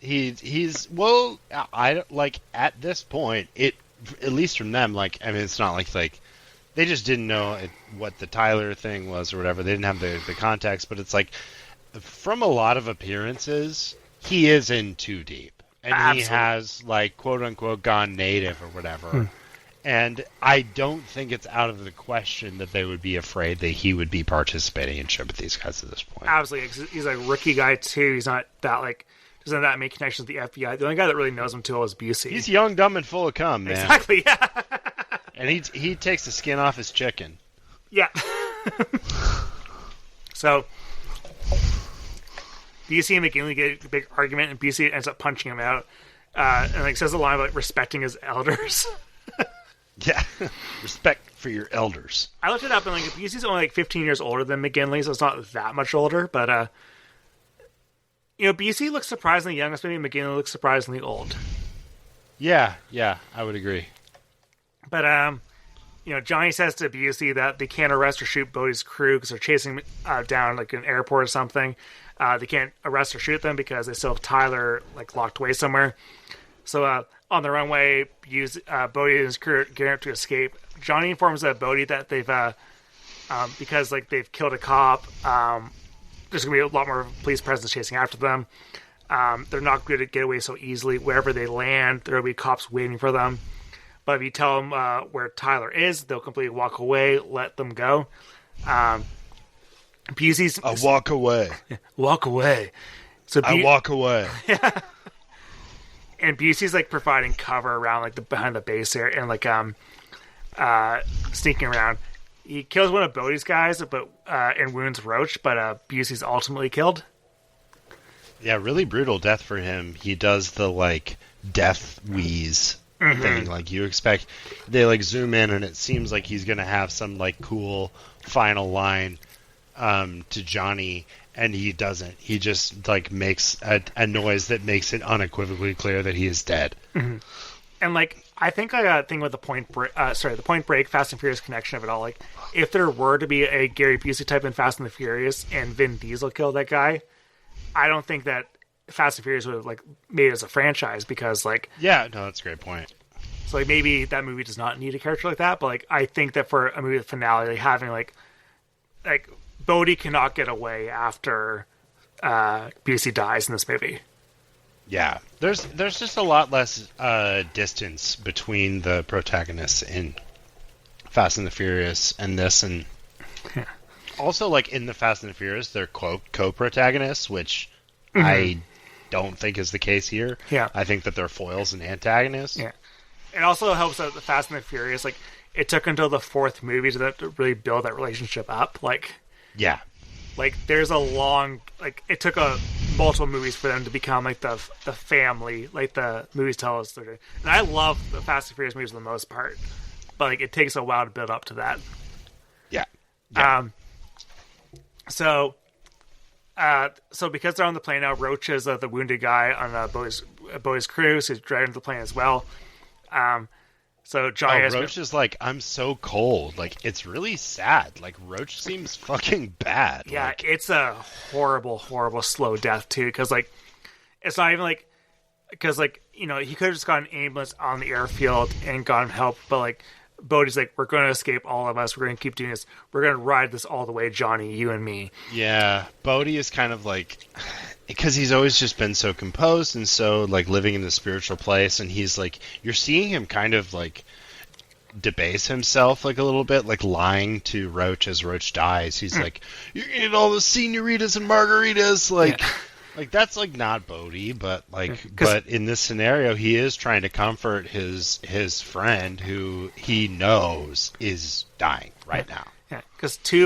he's well. I like at this point. It at least from them. Like I mean, it's not like they just didn't know what the Tyler thing was or whatever. They didn't have the context. But it's like from a lot of appearances, he is in too deep, and Absolutely. He has like quote unquote gone native or whatever. And I don't think it's out of the question that they would be afraid that he would be participating in shit with these guys at this point. Absolutely. He's a rookie guy, too. He's not that, doesn't have that many connections with the FBI. The only guy that really knows him too well is Busey. He's young, dumb, and full of cum, man. Exactly, yeah. And he takes the skin off his chicken. Yeah. So, Busey and McGinley get a big argument, and Busey ends up punching him out. And says a line about respecting his elders. Yeah, respect for your elders. I looked it up, and Busey's only 15 years older than McGinley, so it's not that much older. But Busey looks surprisingly young. Maybe McGinley looks surprisingly old. Yeah, I would agree. But Johnny says to Busey that they can't arrest or shoot Bodhi's crew because they're chasing down an airport or something. They can't arrest or shoot them because they still have Tyler locked away somewhere. So on the runway, Bodhi and his crew are getting up to escape. Johnny informs Bodhi that they've because they've killed a cop. There's gonna be a lot more police presence chasing after them. They're not going to get away so easily. Wherever they land, there will be cops waiting for them. But if you tell them where Tyler is, they'll completely walk away, let them go. Busey's... I walk away. Walk away. So I walk away. And Busey's like providing cover around like behind the base there and like sneaking around. He kills one of Bodhi's guys, but and wounds Roach, but Busey's ultimately killed. Yeah, really brutal death for him. He does the like death wheeze thing, like you expect. They like zoom in, and it seems like he's gonna have some like cool final line to Johnny, and he doesn't. He just like makes a noise that makes it unequivocally clear that he is dead. Mm-hmm. And like I think I think with the Point Break Fast and Furious connection of it all, like if there were to be a Gary Busey type in Fast and the Furious and Vin Diesel killed that guy, I don't think that Fast and Furious would have like made it as a franchise because like yeah, no, that's a great point. So like maybe that movie does not need a character like that, but like I think that for a movie finale, like having like Bodhi cannot get away after Busey dies in this movie. Yeah, there's just a lot less distance between the protagonists in Fast and the Furious and this, and also like in the Fast and the Furious, they're co-protagonists, which I don't think is the case here. Yeah, I think that they're foils and antagonists. Yeah, it also helps that the Fast and the Furious, like it took until the fourth movie to really build that relationship up. Like, yeah. Like there's a long it took multiple movies for them to become like the family like the movies tell us they're doing. And I love the Fast and Furious movies for the most part, but like it takes a while to build up to that. Yeah. So because they're on the plane now, Roach is the wounded guy on Bo's crew, so he's driving the plane as well. So Johnny Roach is like, I'm so cold. Like, it's really sad. Like, Roach seems fucking bad. Yeah, like, it's a horrible, horrible slow death, too. Because, like, it's not even like... Because, like, you know, he could have just got an ambulance on the airfield and gotten help. But, like, Bodhi's like, we're going to escape all of us. We're going to keep doing this. We're going to ride this all the way, Johnny, you and me. Yeah, Bodhi is kind of like... Because he's always just been so composed and so, like, living in the spiritual place. And he's, like... You're seeing him kind of, like, debase himself, like, a little bit. Like, lying to Roach as Roach dies. He's like, you're going to get all the senoritas and margaritas. Like... Yeah. Like, that's, like, not Bodhi, but, like, but in this scenario, he is trying to comfort his friend who he knows is dying right now. Yeah, because he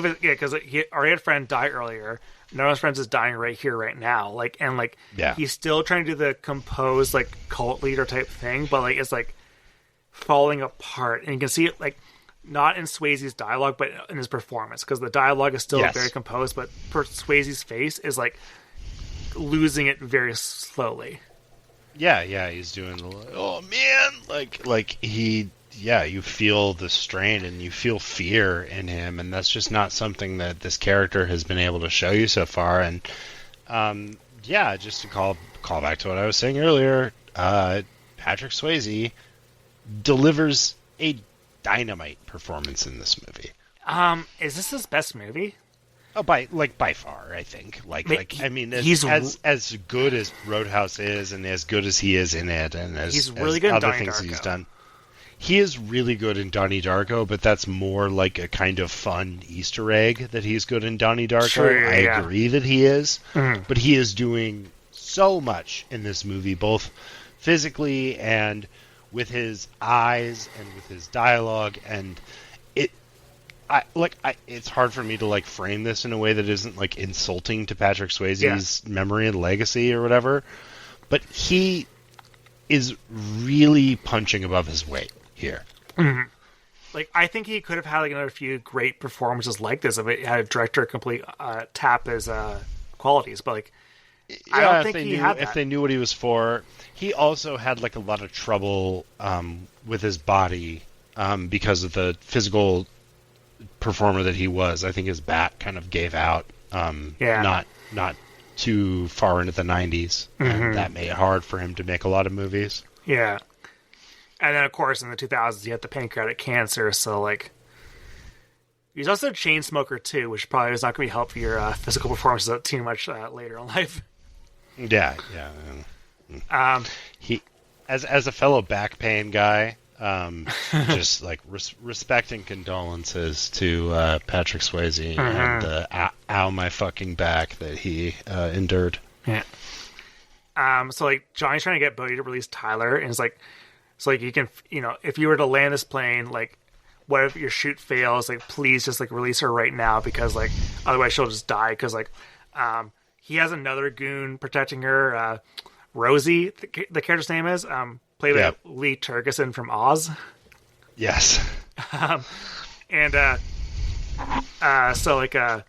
already had a friend die earlier. None of his friends is dying right here, right now. Like, and, like, he's still trying to do the composed, like, cult leader type thing, but, like, it's, like, falling apart. And you can see it, like, not in Swayze's dialogue, but in his performance, because the dialogue is still very composed, but Swayze's face is, like, losing it very slowly. Yeah, he's doing the oh man, like he, you feel the strain and you feel fear in him, and that's just not something that this character has been able to show you so far. And just to call back to what I was saying earlier, Patrick Swayze delivers a dynamite performance in this movie. Is this his best movie? Oh, by far, I think. I mean, as good as Roadhouse is, and as good as he is in it, and he's really good in other Donnie things Darko. He's done, he is really good in Donnie Darko. But that's more like a kind of fun Easter egg that he's good in Donnie Darko. Sure, I agree that he is, but he is doing so much in this movie, both physically and with his eyes and with his dialogue, and it's hard for me to like frame this in a way that isn't like insulting to Patrick Swayze's memory and legacy or whatever, but he is really punching above his weight here. Mm-hmm. Like, I think he could have had like another few great performances like this if it had a director complete tap his qualities, but like I don't think he had that. If they knew what he was for. He also had like a lot of trouble with his body because of the physical performer that he was. I think his back kind of gave out not too far into the 90s, and that made it hard for him to make a lot of movies. Yeah. And then of course in the 2000s he had the pancreatic cancer, so like he's also a chain smoker too, which probably is not going to be helpful for your physical performances too much later in life. Yeah. He, as a fellow back pain guy, just like respect and condolences to Patrick Swayze and ow my fucking back that he endured. Yeah. So like Johnny's trying to get Bodhi to release Tyler, and it's like, so like you can, if you were to land this plane, like, what if your shoot fails? Like, please just like release her right now, because like otherwise she'll just die. Because like, he has another goon protecting her, Rosie, the character's name is, played by Lee Tergeson from Oz. Yes. So like, Bodhi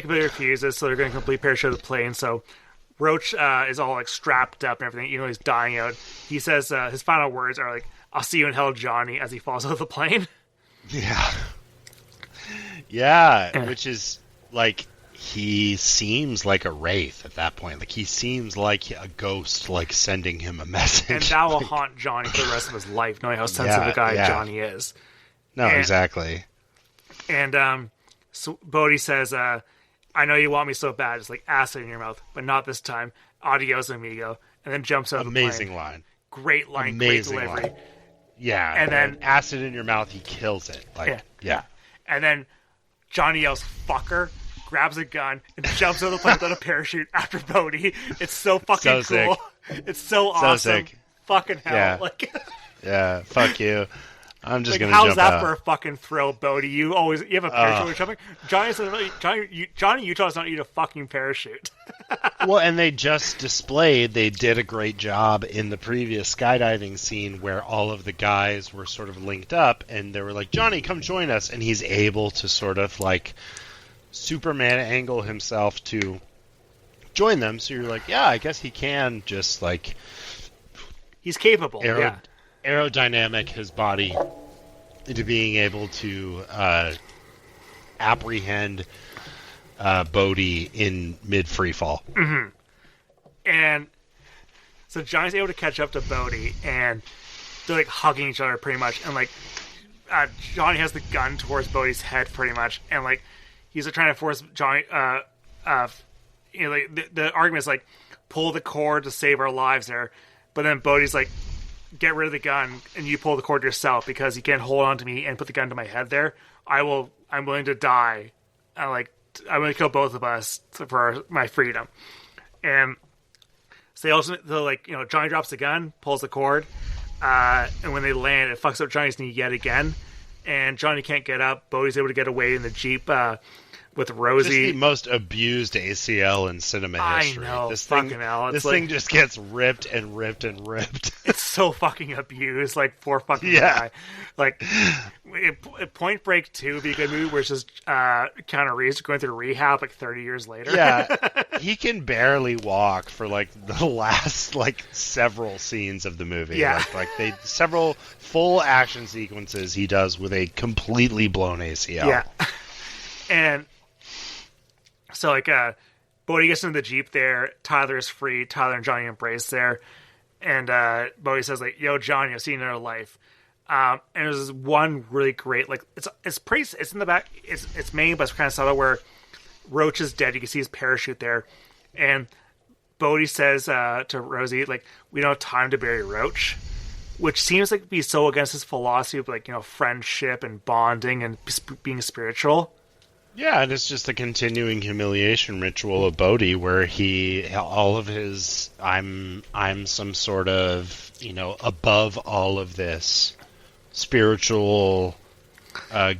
completely refuses, so they're going to complete parachute the plane. So Roach is all like strapped up and everything, he's dying out. He says his final words are like, "I'll see you in hell, Johnny," as he falls out of the plane. Yeah, which is like, he seems like a wraith at that point. Like, he seems like a ghost, like sending him a message. And that will haunt Johnny for the rest of his life, knowing how sensitive a guy Johnny is. No, exactly. And so Bodhi says, "I know you want me so bad, it's like acid in your mouth, but not this time. Adios, amigo." And then jumps out of the plane. Amazing line. Great line, great delivery. Line. Yeah, and then acid in your mouth, he kills it. Like, yeah. And then Johnny yells, "Fucker," grabs a gun, and jumps out of the plane without a parachute after Bodhi. It's so fucking cool. It's so awesome. Sick. Fucking hell. Yeah. Like, yeah, fuck you. I'm just like, gonna jump out. How's that for a fucking thrill, Bodhi? You have a parachute or something? Johnny Utah does not need a fucking parachute. Well, and they just displayed, they did a great job in the previous skydiving scene where all of the guys were sort of linked up, and they were like, "Johnny, come join us," and he's able to sort of like Superman angle himself to join them. So you're like, yeah, I guess he can just like, he's capable. Aerodynamic his body into being able to apprehend Bodhi in mid free fall. Mm-hmm. And so Johnny's able to catch up to Bodhi, and they're like hugging each other pretty much. And like Johnny has the gun towards Bodhi's head pretty much, and like he's like, trying to force Johnny. Like the argument is like, pull the cord to save our lives there, but then Bodhi's like, get rid of the gun and you pull the cord yourself, because you can't hold on to me and put the gun to my head there. I'm willing to die. I'm going to kill both of us for my freedom. And so Johnny drops the gun, pulls the cord, and when they land, it fucks up Johnny's knee yet again. And Johnny can't get up. Bodhi's able to get away in the Jeep with Rosie. Just the most abused ACL in cinema history. I know, this thing just gets ripped and ripped and ripped. It's so fucking abused, like, poor fucking guy. Like, Point Break 2 would be a good movie where it's just Keanu Reeves going through rehab like 30 years later. Yeah, he can barely walk for like the last like several scenes of the movie. Yeah, like several full action sequences he does with a completely blown ACL. Yeah, and so like Bodhi gets into the Jeep there. Tyler is free. Tyler and Johnny embrace there. And Bodhi says, like, "Yo, Johnny, I've seen another life." And there's this one really great, like, it's in the back, it's main, but it's kind of subtle, where Roach is dead. You can see his parachute there. And Bodhi says to Rosie, like, "We don't have time to bury Roach," which seems like to be so against his philosophy of, like, friendship and bonding and being spiritual. Yeah, and it's just a continuing humiliation ritual of Bodhi, where all of his, I'm some sort of, above all of this spiritual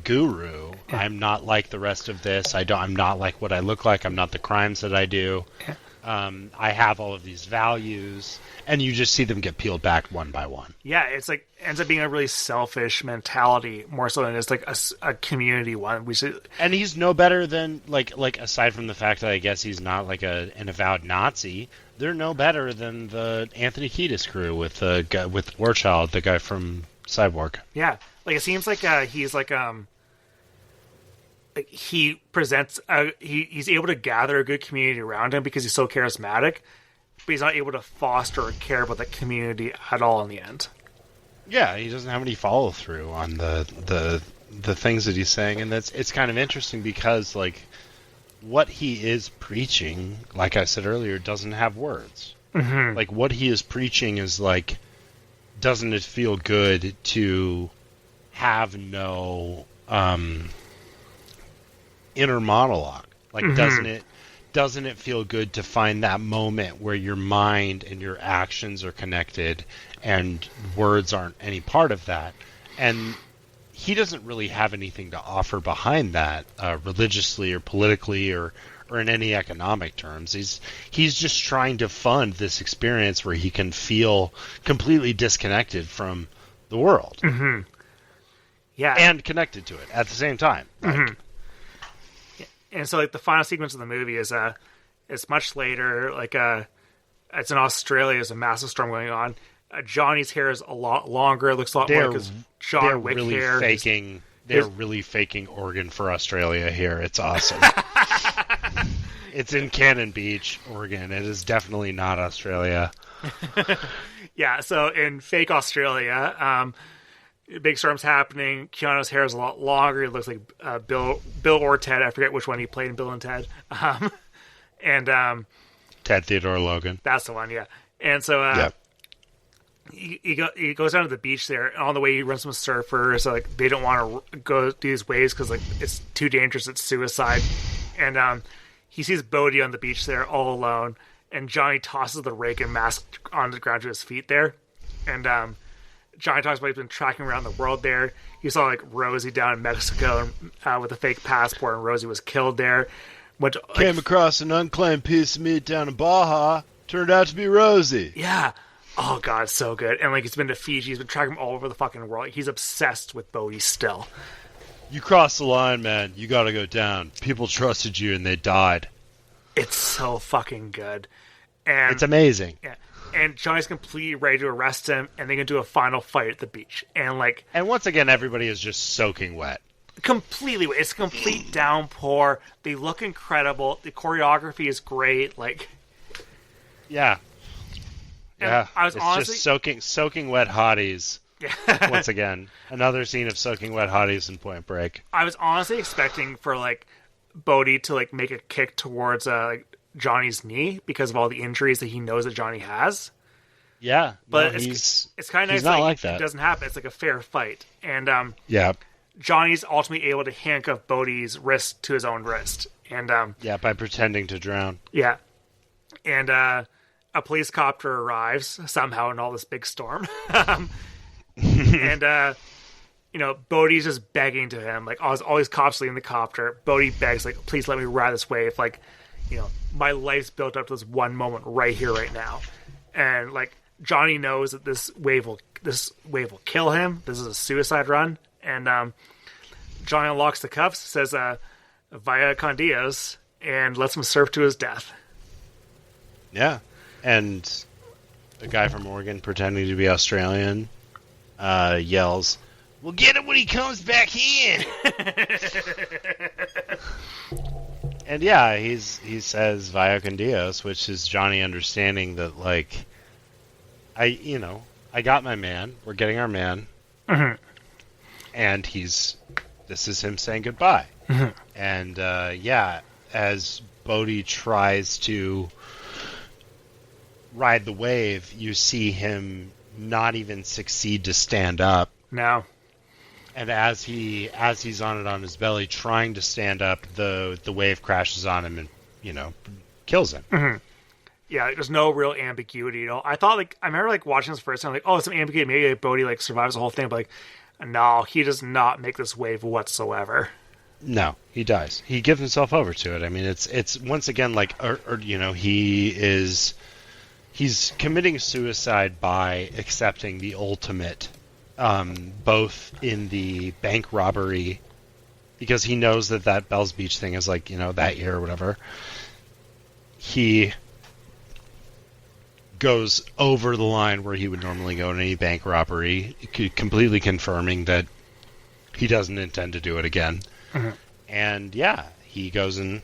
guru. Yeah. I'm not like the rest of this. I'm not like what I look like. I'm not the crimes that I do. Yeah. I have all of these values, and you just see them get peeled back one by one. Yeah, it's like ends up being a really selfish mentality more so than it's like a community one. And he's no better than like aside from the fact that I guess he's not like an avowed Nazi. They're no better than the Anthony Kiedis crew with Warchild, the guy from Cyborg. Yeah, like it seems like he's like he presents he's able to gather a good community around him because he's so charismatic, but he's not able to foster or care about the community at all in the end. Yeah, he doesn't have any follow through on the things that he's saying, and it's kind of interesting because like what he is preaching, like I said earlier, doesn't have words. Mm-hmm. Like, what he is preaching is like, doesn't it feel good to have no inner monologue? Like, doesn't it feel good to find that moment where your mind and your actions are connected and words aren't any part of that? And he doesn't really have anything to offer behind that, religiously or politically or in any economic terms. He's just trying to fund this experience where he can feel completely disconnected from the world. Mm-hmm. Yeah. And connected to it at the same time. Like, and so, like, the final sequence of the movie is it's much later. Like, it's in Australia. There's a massive storm going on. Johnny's hair is a lot longer. It looks a lot more like his John Wick really hair. They're really faking Oregon for Australia here. It's awesome. It's in Cannon Beach, Oregon. It is definitely not Australia. Yeah, so in fake Australia, big storm's happening. Keanu's hair is a lot longer. It looks like Bill or Ted. I forget which one he played in Bill and Ted. Ted Theodore Logan. That's the one, yeah. And so he goes down to the beach there. And on the way, he runs some surfers. So, like, they don't want to go do these waves because, like, it's too dangerous. It's suicide. And he sees Bodie on the beach there all alone. And Johnny tosses the rake and mask on the ground to his feet there. And Johnny talks about he's been tracking around the world there. He saw, like, Rosie down in Mexico with a fake passport, and Rosie was killed there. Came across an unclaimed piece of meat down in Baja. Turned out to be Rosie. Yeah. Oh, God, so good. And, like, he's been to Fiji. He's been tracking him all over the fucking world. He's obsessed with Bodie still. You crossed the line, man. You gotta go down. People trusted you, and they died. It's so fucking good. And it's amazing. Yeah. And Johnny's completely ready to arrest him, and they can do a final fight at the beach. And, like... And once again, everybody is just soaking wet. Completely wet. It's a complete downpour. They look incredible. The choreography is great. Like... Yeah. Yeah, I was honestly just soaking wet hotties. Yeah. Once again, another scene of soaking wet hotties in Point Break. I was honestly expecting for, like, Bodie to, like, make a kick towards like Johnny's knee because of all the injuries that he knows that Johnny has. Yeah, but it's kind of nice. Not like that. It doesn't happen. It's like a fair fight, and yeah, Johnny's ultimately able to handcuff Bodie's wrist to his own wrist, and by pretending to drown. Yeah, and a police copter arrives somehow in all this big storm. And, Bodie's just begging to him. Like, all these cops leaving the copter. Bodie begs, like, please let me ride this wave. Like, my life's built up to this one moment right here, right now. And, like, Johnny knows that this wave will kill him. This is a suicide run. And Johnny unlocks the cuffs, says, via con Dios, and lets him surf to his death. Yeah. And a guy from Oregon pretending to be Australian yells, "We'll get him when he comes back in." And yeah, he says "via con Dios," which is Johnny understanding that, like, I got my man. We're getting our man, and this is him saying goodbye. And as Bodie tries to ride the wave, you see him not even succeed to stand up. No. And as he's on it on his belly, trying to stand up, the wave crashes on him and, kills him. Mm-hmm. Yeah, there's no real ambiguity at all. I remember, like, watching this first time, like, oh, some ambiguity. Maybe, like, Bodie, like, survives the whole thing, but, like, no, he does not make this wave whatsoever. No, he dies. He gives himself over to it. I mean, it's once again, like, he's committing suicide by accepting the ultimate, both in the bank robbery, because he knows that Bell's Beach thing is, like, that year or whatever. He goes over the line where he would normally go in any bank robbery, completely confirming that he doesn't intend to do it again. Mm-hmm. And yeah, he goes and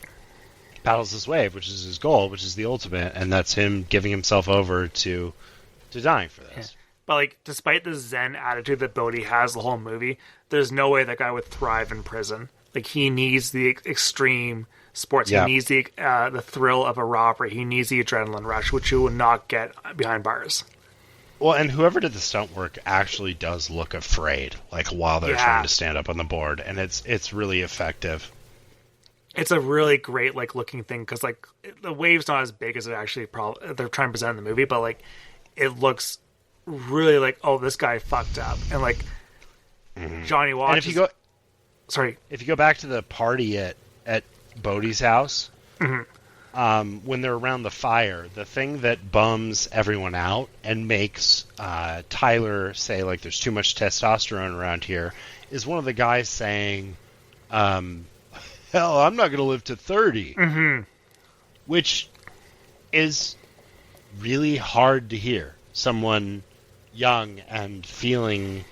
paddles this wave, which is his goal, which is the ultimate, and that's him giving himself over to dying for this. Yeah. But, like, despite the zen attitude that Bodie has the whole movie, there's no way that guy would thrive in prison. Like, he needs the extreme sports. Yeah. He needs the thrill of a robbery. He needs the adrenaline rush, which you will not get behind bars. Well, and whoever did the stunt work actually does look afraid, like, while they're trying to stand up on the board, and it's really effective. It's a really great, like, looking thing, because, like, the wave's not as big as it actually they're trying to present in the movie, but, like, it looks really like, oh, this guy fucked up. And, like, Johnny watches... And if you go... Sorry. If you go back to the party at Bodie's house, when they're around the fire, the thing that bums everyone out and makes Tyler say, like, there's too much testosterone around here, is one of the guys saying, hell, I'm not going to live to 30. Which is really hard to hear. Someone young and feeling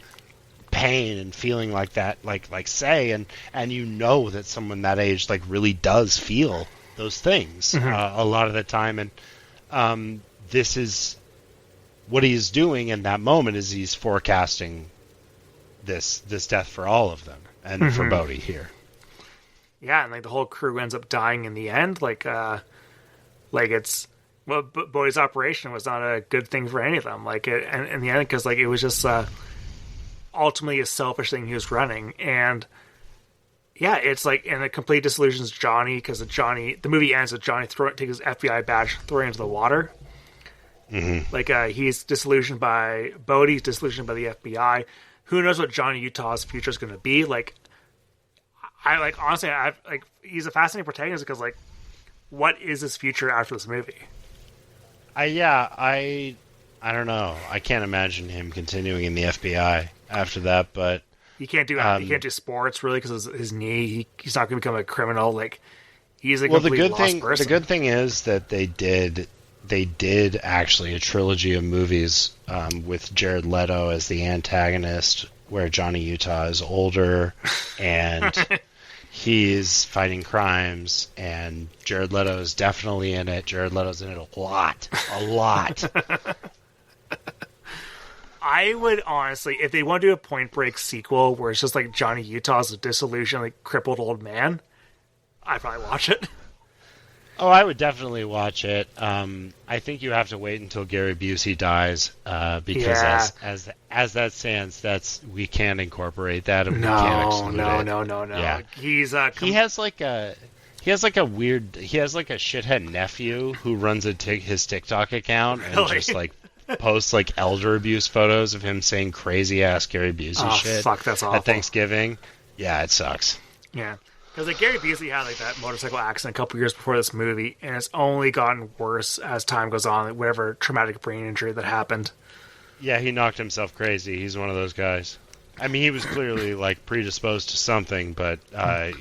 pain and feeling like that, like say, and you know that someone that age, like, really does feel those things a lot of the time, and this is what he's doing in that moment, is he's forecasting this death for all of them, and for Bodie here. Yeah, and, like, the whole crew ends up dying in the end. Like it's... Well, Bodie's operation was not a good thing for any of them. Like, and in the end, because, like, it was just ultimately a selfish thing he was running. And, yeah, it's, like, and it completely disillusions Johnny, because the movie ends with Johnny taking his FBI badge, throwing it into the water. Like, he's disillusioned by Bodie, he's disillusioned by the FBI. Who knows what Johnny Utah's future is going to be? Like, honestly, he's a fascinating protagonist, because, like, what is his future after this movie? I don't know. I can't imagine him continuing in the FBI after that, but he can't do sports, really, because his knee. He's not going to become a criminal. Like, he's a the complete lost person. The good thing is that they did actually a trilogy of movies with Jared Leto as the antagonist, where Johnny Utah is older and he's fighting crimes, and Jared Leto is definitely in it. Jared Leto's in it a lot. I would honestly, if they want to do a Point Break sequel where it's just like Johnny Utah's a disillusioned, like, crippled old man, I'd probably watch it. Oh, I would definitely watch it. I think you have to wait until Gary Busey dies, because as that stands, we can't incorporate that, and we can't exclude it. No. Yeah. He has like a shithead nephew who runs his TikTok account and just, like, posts, like, elder abuse photos of him saying crazy ass Gary Busey shit. Fuck, that's awful. At Thanksgiving. Yeah, it sucks. Yeah. Because, like, Gary Busey had, like, that motorcycle accident a couple years before this movie, and it's only gotten worse as time goes on, like, whatever traumatic brain injury that happened. Yeah, he knocked himself crazy. He's one of those guys. I mean, he was clearly, like, predisposed to something, but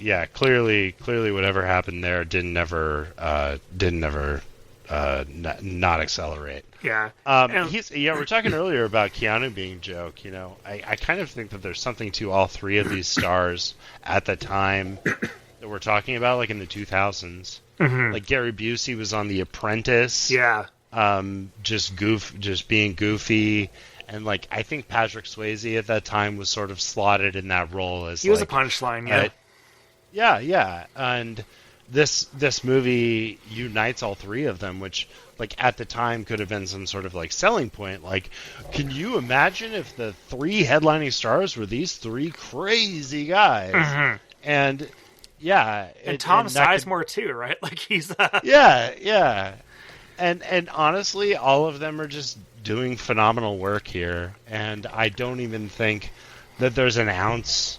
yeah, clearly whatever happened there didn't never not accelerate. Yeah. We're talking earlier about Keanu being a joke. You know, I kind of think that there's something to all three of these stars at the time that we're talking about, like in the 2000s. Like, Gary Busey was on The Apprentice. Yeah. Just being goofy. And, like, I think Patrick Swayze at that time was sort of slotted in that role as, he was a punchline, yeah. Yeah. And this movie unites all three of them, which, like, at the time could have been some sort of, like, selling point. Like, can you imagine if the three headlining stars were these three crazy guys? And yeah, and Tom Sizemore too, right? Like, he's yeah. And honestly, all of them are just doing phenomenal work here, and I don't even think that there's an ounce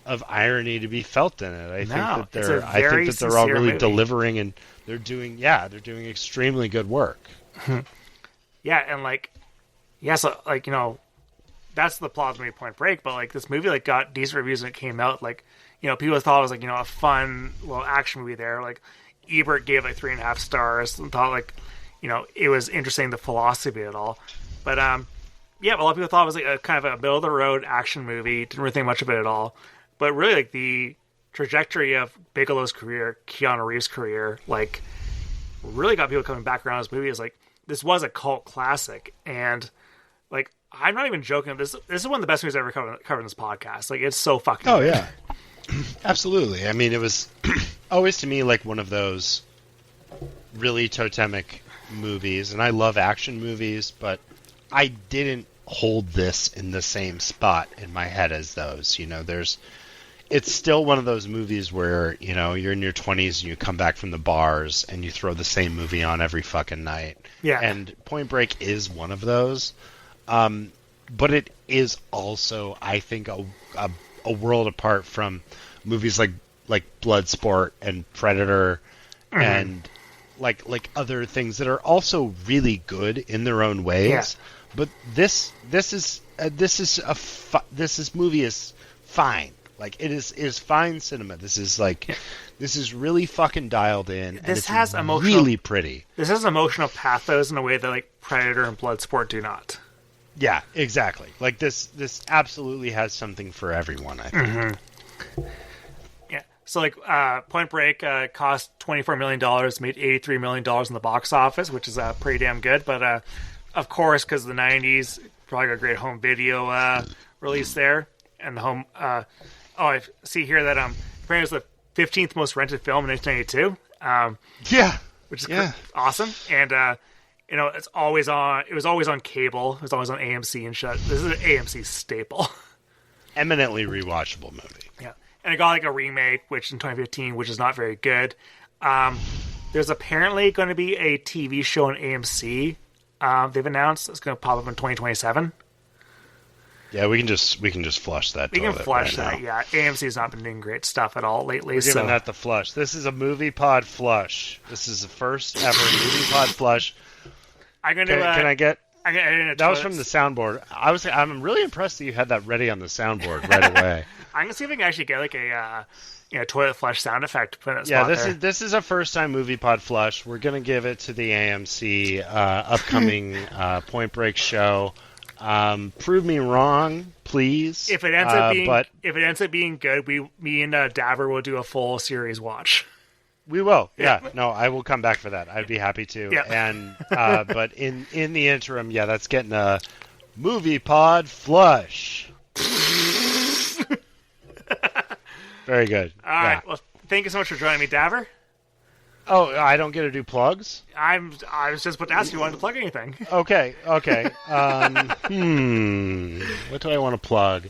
of irony to be felt in it. I think that they're all really delivering, and they're doing extremely good work. Yeah, and, like, so, like, you know, that's the plot of the movie Point Break, but, like, this movie, like, got decent reviews when it came out. Like, you know, people thought it was, like, you know, a fun little action movie there. Like, Ebert gave, like, 3.5 stars and thought, like, you know, it was interesting, the philosophy of it all. But, yeah, a lot of people thought it was, like, a kind of a middle-of-the-road action movie. Didn't really think much of it at all. But really, like, the trajectory of Bigelow's career, Keanu Reeves' career, like, really got people coming back around this movie. Is like, this was a cult classic. And, like, I'm not even joking. This is one of the best movies I've ever covered in this podcast. Like, it's so fucking good. Yeah. Absolutely. I mean, it was always to me like one of those really totemic movies, and I love action movies, but I didn't hold this in the same spot in my head as those. It's still one of those movies where, you're in your 20s and you come back from the bars and you throw the same movie on every fucking night. Yeah. And Point Break is one of those. But it is also, I think, a world apart from movies like Bloodsport and Predator and like other things that are also really good in their own ways. Yeah. But this movie is fine. Like it is fine cinema. This is really fucking dialed in. This and has really pretty. This has emotional pathos in a way that like Predator and Bloodsport do not. Yeah, exactly. Like this absolutely has something for everyone, I think. Mm-hmm. Yeah. So like Point Break cost $24 million, made $83 million in the box office, which is pretty damn good. But of course, because of the 90s, probably got a great home video release there. And the home... I see here that apparently it was the 15th most rented film in 1992. Yeah. Which is awesome. And... it's always on. It was always on cable. It was always on AMC and shit. This is an AMC staple. Eminently rewatchable movie. Yeah, and it got like a remake, which in 2015, which is not very good. There's apparently going to be a TV show on AMC. They've announced it's going to pop up in 2027. Yeah, we can just flush that. We can flush that. Yeah, AMC has not been doing great stuff at all lately. We're giving that the flush. This is a MoviePod flush. This is the first ever MoviePod flush. I'm gonna. Can I get? I'm gonna edit that was from the soundboard. I'm really impressed that you had that ready on the soundboard right away. I'm gonna see if I can actually get like a toilet flush sound effect to put in a spot. Yeah, this is a first time MoviePod flush. We're gonna give it to the AMC upcoming Point Break show. Prove me wrong, please. If it ends up being good, me and Daver will do a full series watch. We will. Yeah. No, I will come back for that. I'd be happy to. Yeah. And but in the interim, that's getting a MoviePod flush. Very good. All right. Well, thank you so much for joining me, Daver. Oh, I don't get to do plugs? I was just about to ask if you wanted to plug anything. Okay. What do I want to plug?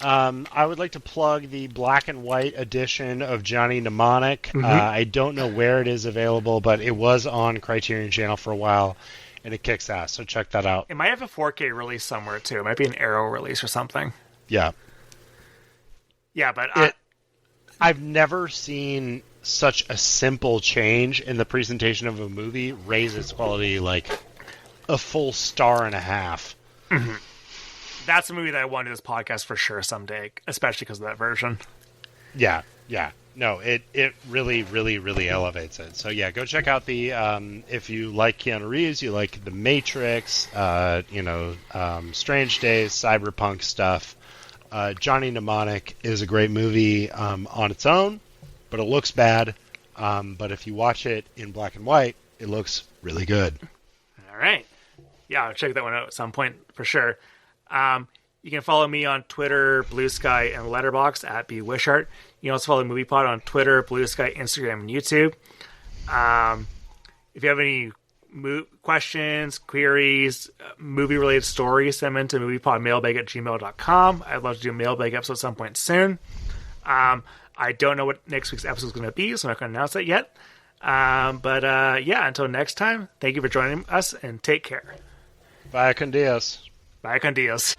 I would like to plug the black and white edition of Johnny Mnemonic. Mm-hmm. I don't know where it is available, but it was on Criterion Channel for a while, and it kicks ass, so check that out. It might have a 4K release somewhere, too. It might be an Arrow release or something. Yeah. Yeah, but... I've never seen such a simple change in the presentation of a movie raise its quality like a full star and a half. Mm-hmm. That's a movie that I want to do this podcast for sure someday, especially because of that version. Yeah. No, it really, really, really elevates it. So yeah, go check out the if you like Keanu Reeves, you like The Matrix, Strange Days, cyberpunk stuff. Johnny Mnemonic is a great movie on its own, but it looks bad. But if you watch it in black and white, it looks really good. All right. Yeah, I'll check that one out at some point for sure. You can follow me on Twitter, Blue Sky, and Letterboxd at bwishart. You can also follow MoviePod on Twitter, Blue Sky, Instagram, and YouTube. If you have any questions, queries, movie-related stories, send them into moviepodmailbag@gmail.com. I'd love to do a mailbag episode at some point soon. I don't know what next week's episode is going to be, so I'm not going to announce that yet. Until next time, thank you for joining us, and take care. Bye con Dios. Bye con Dios.